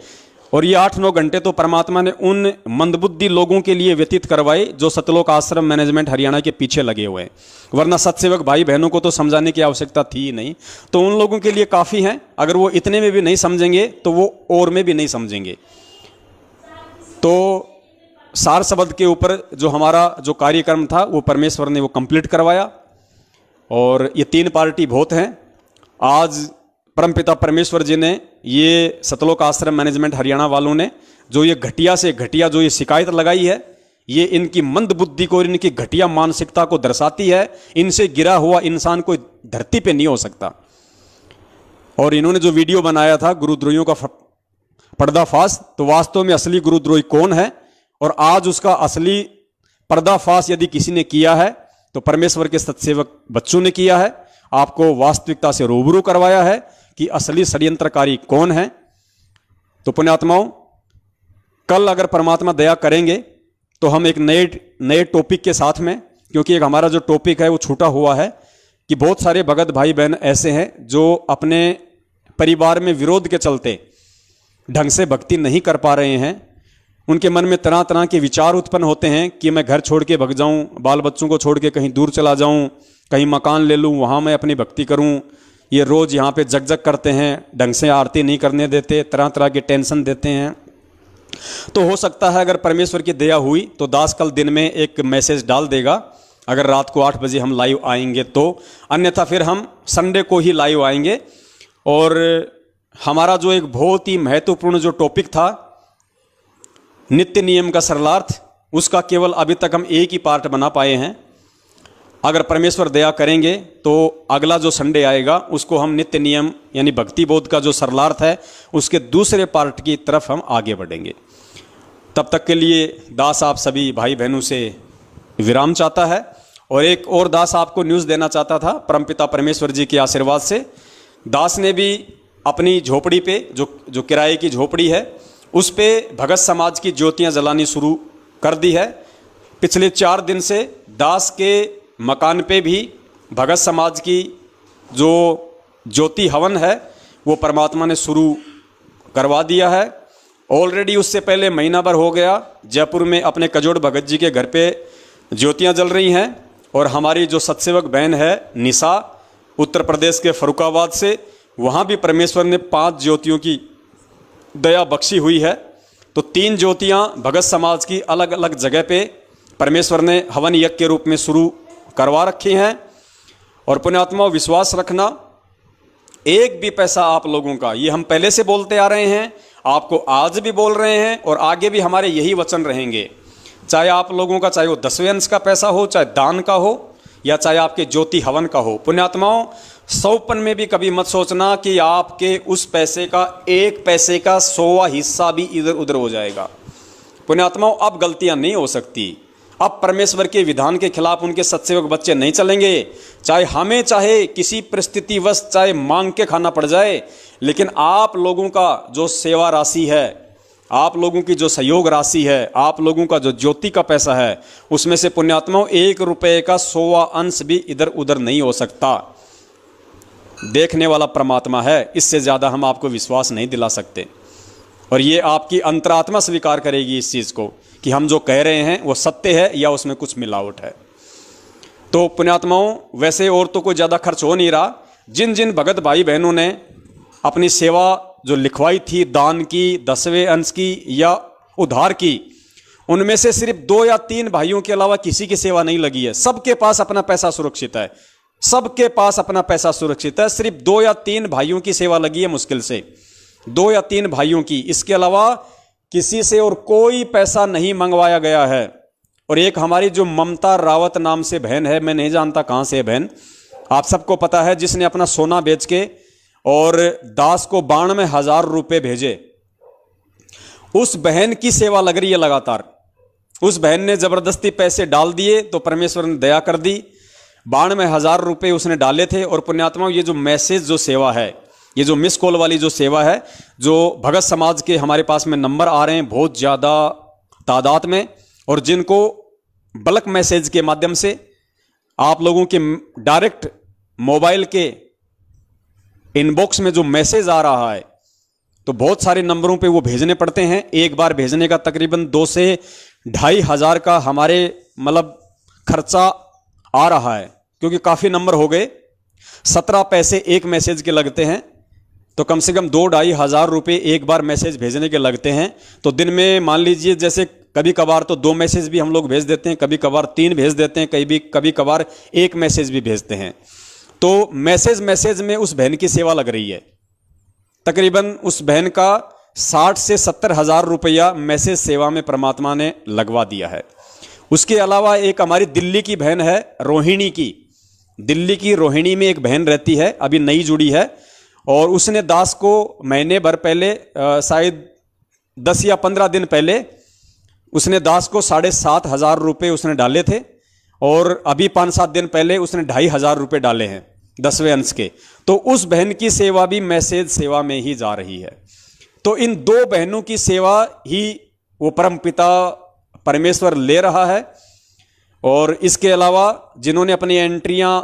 और ये 8-9 घंटे तो परमात्मा ने उन मंदबुद्धि लोगों के लिए व्यतीत करवाए जो सतलोक आश्रम मैनेजमेंट हरियाणा के पीछे लगे हुए हैं, वरना सत्सेवक भाई बहनों को तो समझाने की आवश्यकता थी ही नहीं। तो उन लोगों के लिए काफ़ी है, अगर वो इतने में भी नहीं समझेंगे तो वो और में भी नहीं समझेंगे। तो सार शब्द के ऊपर जो हमारा जो कार्यक्रम था वो परमेश्वर ने वो कंप्लीट करवाया। और ये 3 पार्टी बहुत हैं। आज परमपिता परमेश्वर जी ने ये सतलोक आश्रम मैनेजमेंट हरियाणा वालों ने जो ये घटिया से घटिया जो ये शिकायत लगाई है, ये इनकी मंद बुद्धि को, इनकी घटिया मानसिकता को दर्शाती है। इनसे गिरा हुआ इंसान कोई धरती पे नहीं हो सकता। और इन्होंने जो वीडियो बनाया था गुरुद्रोहियों का पर्दाफाश, तो वास्तव में असली गुरुद्रोही कौन है और आज उसका असली पर्दाफाश यदि किसी ने किया है तो परमेश्वर के सत्सेवक बच्चों ने किया है। आपको वास्तविकता से रूबरू करवाया है कि असली षड्यंत्रकारी कौन है। तो पुण्यात्माओं, कल अगर परमात्मा दया करेंगे तो हम एक नए टॉपिक के साथ में, क्योंकि एक हमारा जो टॉपिक है वो छूटा हुआ है कि बहुत सारे भगत भाई बहन ऐसे हैं जो अपने परिवार में विरोध के चलते ढंग से भक्ति नहीं कर पा रहे हैं। उनके मन में तरह तरह के विचार उत्पन्न होते हैं कि मैं घर छोड़ के भग जाऊं, बाल बच्चों को छोड़ के कहीं दूर चला जाऊं, कहीं मकान ले लूं, वहां मैं अपनी भक्ति करूं। ये रोज यहाँ पे जग जग करते हैं, ढंग से आरती नहीं करने देते, तरह तरह के टेंशन देते हैं। तो हो सकता है अगर परमेश्वर की दया हुई तो दास कल दिन में एक मैसेज डाल देगा, अगर रात को 8 बजे हम लाइव आएंगे तो। अन्यथा फिर हम संडे को ही लाइव आएंगे। और हमारा जो एक बहुत ही महत्वपूर्ण जो टॉपिक था नित्य नियम का सरलार्थ, उसका केवल अभी तक हम एक ही पार्ट बना पाए हैं। अगर परमेश्वर दया करेंगे तो अगला जो संडे आएगा उसको हम नित्य नियम यानी भक्ति बोध का जो सरलार्थ है उसके दूसरे पार्ट की तरफ हम आगे बढ़ेंगे। तब तक के लिए दास आप सभी भाई बहनों से विराम चाहता है। और एक और दास आपको न्यूज़ देना चाहता था परमपिता परमेश्वर जी के आशीर्वाद से। दास ने भी अपनी झोपड़ी पे जो किराए की झोपड़ी है उस पे भगत समाज की ज्योतियां जलानी शुरू कर दी है। पिछले 4 दिन से दास के मकान पे भी भगत समाज की जो ज्योति हवन है वो परमात्मा ने शुरू करवा दिया है। ऑलरेडी उससे पहले महीना भर हो गया जयपुर में अपने कजोड़ भगत जी के घर पे ज्योतियां जल रही हैं। और हमारी जो सत्सेवक बहन है निशा उत्तर प्रदेश के फरुखाबाद से, वहाँ भी परमेश्वर ने 5 ज्योतियों की दया बख्शी हुई है। तो 3 ज्योतियाँ भगत समाज की अलग अलग जगह पे परमेश्वर ने हवन यज्ञ के रूप में शुरू करवा रखी हैं। और पुण्यात्मा विश्वास रखना, एक भी पैसा आप लोगों का, ये हम पहले से बोलते आ रहे हैं, आपको आज भी बोल रहे हैं और आगे भी हमारे यही वचन रहेंगे। चाहे आप लोगों का, चाहे वो 10वें अंश का पैसा हो, चाहे दान का हो या चाहे आपके ज्योति हवन का हो, पुण्यात्माओं 100पन में भी कभी मत सोचना कि आपके उस पैसे का 1 पैसे का 100वां हिस्सा भी इधर उधर हो जाएगा। पुण्यात्माओं अब गलतियां नहीं हो सकती। अब परमेश्वर के विधान के खिलाफ उनके सत्सेवक बच्चे नहीं चलेंगे। चाहे किसी परिस्थितिवश चाहे मांग के खाना पड़ जाए, लेकिन आप लोगों का जो सेवा राशि है, आप लोगों की जो सहयोग राशि है, आप लोगों का जो ज्योति का पैसा है, उसमें से पुण्यात्माओं 1 रुपये का 100वां अंश भी इधर उधर नहीं हो सकता। देखने वाला परमात्मा है, इससे ज़्यादा हम आपको विश्वास नहीं दिला सकते। और ये आपकी अंतरात्मा स्वीकार करेगी इस चीज़ को कि हम जो कह रहे हैं वो सत्य है या उसमें कुछ मिलावट है। तो पुण्यात्माओं वैसे और तो कोई ज़्यादा खर्च हो नहीं रहा। जिन जिन भगत भाई बहनों ने अपनी सेवा जो लिखवाई थी, दान की, 10वें अंश की या उधार की, उनमें से सिर्फ 2 या 3 भाइयों के अलावा किसी की सेवा नहीं लगी है। सबके पास अपना पैसा सुरक्षित है, सबके पास अपना पैसा सुरक्षित है। सिर्फ 2 या 3 भाइयों की सेवा लगी है, मुश्किल से 2 या 3 भाइयों की। इसके अलावा किसी से और कोई पैसा नहीं मंगवाया गया है। और एक हमारी जो ममता रावत नाम से बहन है, मैं नहीं जानता कहाँ से है बहन, आप सबको पता है, जिसने अपना सोना बेच के और दास को 92,000 रुपये भेजे, उस बहन की सेवा लग रही है लगातार। उस बहन ने जबरदस्ती पैसे डाल दिए तो परमेश्वर ने दया कर दी। 92,000 रुपये उसने डाले थे। और पुण्यात्माओं ये जो मैसेज जो सेवा है, ये जो मिस कॉल वाली जो सेवा है, जो भगत समाज के हमारे पास में नंबर आ रहे हैं बहुत ज़्यादा तादाद में, और जिनको बल्क मैसेज के माध्यम से आप लोगों के डायरेक्ट मोबाइल के इनबॉक्स में जो मैसेज आ रहा है, तो बहुत सारे नंबरों पे वो भेजने पड़ते हैं। एक बार भेजने का तकरीबन 2 से 2,500 हज़ार का हमारे मतलब खर्चा आ रहा है, क्योंकि काफ़ी नंबर हो गए। 17 पैसे एक मैसेज के लगते हैं, तो कम से कम 2-2,500 हज़ार रुपये एक बार मैसेज भेजने के लगते हैं। तो दिन में मान लीजिए जैसे कभी कभार तो 2 मैसेज भी हम लोग भेज देते हैं, कभी कभार 3 भेज देते हैं, कभी कभार 1 मैसेज भी भेजते हैं। तो मैसेज में उस बहन की सेवा लग रही है। तकरीबन उस बहन का 60 से 70 हज़ार रुपया मैसेज सेवा में परमात्मा ने लगवा दिया है। उसके अलावा एक हमारी दिल्ली की बहन है, रोहिणी की, दिल्ली की रोहिणी में एक बहन रहती है, अभी नई जुड़ी है, और उसने दास को महीने भर पहले शायद 10 या 15 दिन पहले उसने दास को 7,500 रुपये उसने डाले थे, और अभी 5-7 दिन पहले उसने 2,500 रुपये डाले हैं 10वें अंश के। तो उस बहन की सेवा भी मैसेज सेवा में ही जा रही है। तो इन 2 बहनों की सेवा ही वो परमपिता परमेश्वर ले रहा है। और इसके अलावा जिन्होंने अपनी एंट्रियां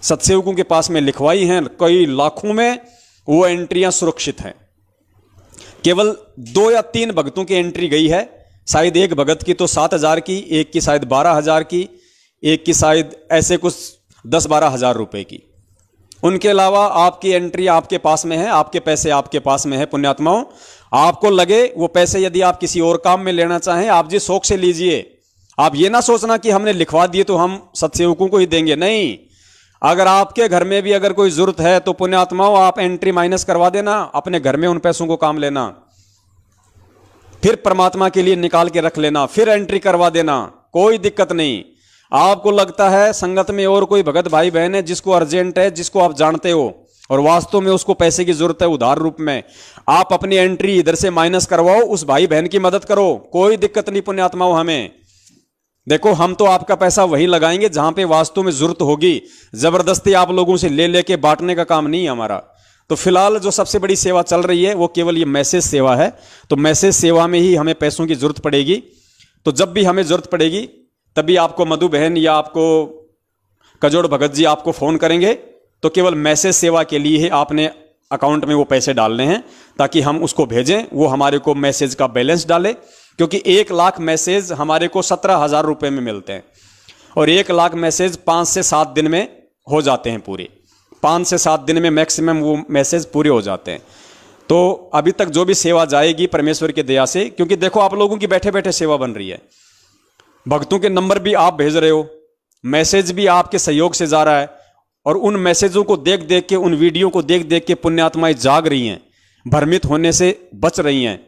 सत्सेवकों के पास में लिखवाई हैं, कई लाखों में, वो एंट्रियां सुरक्षित हैं। केवल 2 या 3 भक्तों की एंट्री गई है, शायद एक भगत की तो 7,000 की, एक की शायद 12,000 की, एक की शायद ऐसे कुछ 10-12 हज़ार रुपये की। उनके अलावा आपकी एंट्री आपके पास में है, आपके पैसे आपके पास में है। पुण्यात्माओं आपको लगे वो पैसे यदि आप किसी और काम में लेना चाहें, आप जी शौक से लीजिए। आप ये ना सोचना कि हमने लिखवा दिए तो हम सत्सेवकों को ही देंगे, नहीं। अगर आपके घर में भी अगर कोई जरूरत है तो पुण्यात्माओं आप एंट्री माइनस करवा देना, अपने घर में उन पैसों को काम लेना, फिर परमात्मा के लिए निकाल के रख लेना, फिर एंट्री करवा देना, कोई दिक्कत नहीं। आपको लगता है संगत में और कोई भगत भाई बहन है जिसको अर्जेंट है, जिसको आप जानते हो और वास्तव में उसको पैसे की जरूरत है उधार रूप में, आप अपनी एंट्री इधर से माइनस करवाओ, उस भाई बहन की मदद करो, कोई दिक्कत नहीं पुण्यात्माओं। हमें देखो, हम तो आपका पैसा वहीं लगाएंगे जहां पे वास्तव में जरूरत होगी। जबरदस्ती आप लोगों से ले लेके बांटने का काम नहीं है हमारा। तो फिलहाल जो सबसे बड़ी सेवा चल रही है वो केवल ये मैसेज सेवा है। तो मैसेज सेवा में ही हमें पैसों की जरूरत पड़ेगी। तो जब भी हमें जरूरत पड़ेगी तभी आपको मधु बहन या आपको कजोड़ भगत जी आपको फ़ोन करेंगे। तो केवल मैसेज सेवा के लिए ही आपने अकाउंट में वो पैसे डालने हैं ताकि हम उसको भेजें, वो हमारे को मैसेज का बैलेंस डाले। क्योंकि 1 लाख मैसेज हमारे को 17,000 रुपये में मिलते हैं और 1 लाख मैसेज 5 से 7 दिन में हो जाते हैं पूरे। 5 से 7 दिन में मैक्सिमम वो मैसेज पूरे हो जाते हैं। तो अभी तक जो भी सेवा जाएगी परमेश्वर की दया से, क्योंकि देखो आप लोगों की बैठे बैठे सेवा बन रही है। भक्तों के नंबर भी आप भेज रहे हो, मैसेज भी आपके सहयोग से जा रहा है और उन मैसेजों को देख देख के, उन वीडियो को देख देख के पुण्यात्माएं जाग रही हैं, भ्रमित होने से बच रही हैं,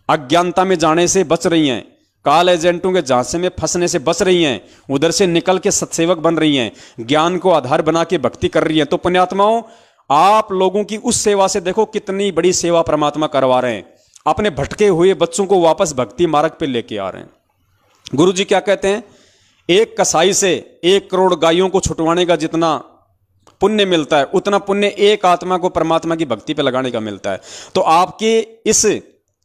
अज्ञानता में जाने से बच रही हैं, काल एजेंटों के झांसे में फंसने से बच रही हैं, उधर से निकल के सत्सेवक बन रही हैं, ज्ञान को आधार बना के भक्ति कर रही हैं। तो पुण्यात्माओं, आप लोगों की उस सेवा से देखो कितनी बड़ी सेवा परमात्मा करवा रहे हैं। अपने भटके हुए बच्चों को वापस भक्ति मार्ग पे लेके आ रहे हैं। गुरु जी क्या कहते हैं, एक कसाई से 1 करोड़ गायों को छुटवाने का जितना पुण्य मिलता है उतना पुण्य एक आत्मा को परमात्मा की भक्ति पे लगाने का मिलता है। तो आपके इस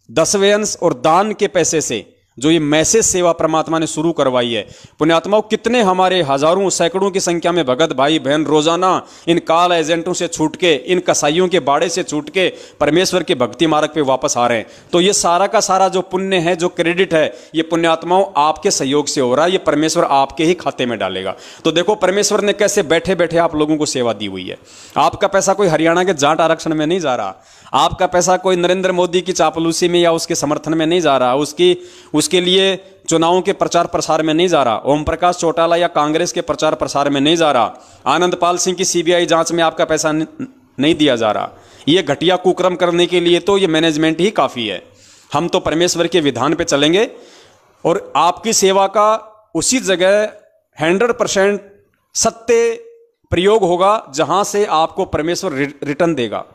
10वें अंश और दान के पैसे से जो ये मैसेज सेवा परमात्मा ने शुरू करवाई है, पुण्यात्माओं कितने हमारे हजारों सैकड़ों की संख्या में भगत भाई बहन रोजाना इन काल एजेंटों से छूट के, इन कसाइयों के बाड़े से छूट के परमेश्वर के भक्ति मार्ग पे वापस आ रहे हैं। तो ये सारा का सारा जो पुण्य है, जो क्रेडिट है, ये पुण्यात्माओं आपके सहयोग से हो रहा है। ये परमेश्वर आपके ही खाते में डालेगा। तो देखो परमेश्वर ने कैसे बैठे बैठे आप लोगों को सेवा दी हुई है। आपका पैसा कोई हरियाणा के जाट आरक्षण में नहीं जा रहा, आपका पैसा कोई नरेंद्र मोदी की चापलूसी में या उसके समर्थन में नहीं जा रहा, उसके लिए चुनावों के प्रचार प्रसार में नहीं जा रहा, ओम प्रकाश चौटाला या कांग्रेस के प्रचार प्रसार में नहीं जा रहा, आनंदपाल सिंह की सीबीआई जांच में आपका पैसा नहीं दिया जा रहा। ये घटिया कुकर्म करने के लिए तो ये मैनेजमेंट ही काफ़ी है। हम तो परमेश्वर के विधान पे चलेंगे और आपकी सेवा का उसी जगह 100% सत्य प्रयोग होगा जहां से आपको परमेश्वर रिटर्न देगा।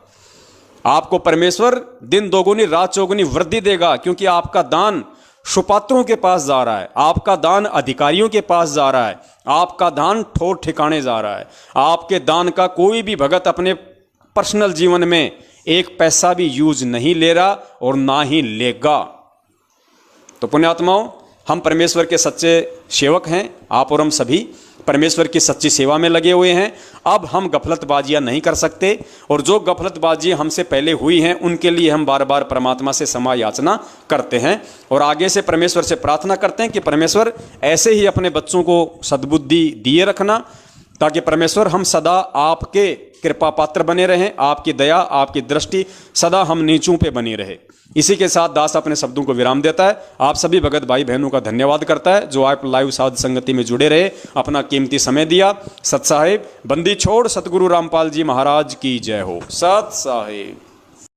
आपको परमेश्वर दिन दोगुनी रात चौगुनी वृद्धि देगा, क्योंकि आपका दान सुपात्रों के पास जा रहा है, आपका दान अधिकारियों के पास जा रहा है, आपका दान ठोर ठिकाने जा रहा है। आपके दान का कोई भी भगत अपने पर्सनल जीवन में 1 पैसा भी यूज नहीं ले रहा और ना ही लेगा। तो पुण्यात्माओं, हम परमेश्वर के सच्चे सेवक हैं। आप और हम सभी परमेश्वर की सच्ची सेवा में लगे हुए हैं। अब हम गफलतबाजियां नहीं कर सकते और जो गफलतबाजियां हमसे पहले हुई हैं उनके लिए हम बार बार परमात्मा से क्षमा याचना करते हैं और आगे से परमेश्वर से प्रार्थना करते हैं कि परमेश्वर ऐसे ही अपने बच्चों को सद्बुद्धि दिए रखना, ताकि परमेश्वर हम सदा आपके कृपा पात्र बने रहें, आपकी दया आपकी दृष्टि सदा हम नीचों पे बनी रहे। इसी के साथ दास अपने शब्दों को विराम देता है। आप सभी भगत भाई बहनों का धन्यवाद करता है जो आप लाइव साध संगति में जुड़े रहे, अपना कीमती समय दिया। सत साहिब बंदी छोड़ सतगुरु रामपाल जी महाराज की जय हो। सत साहिब।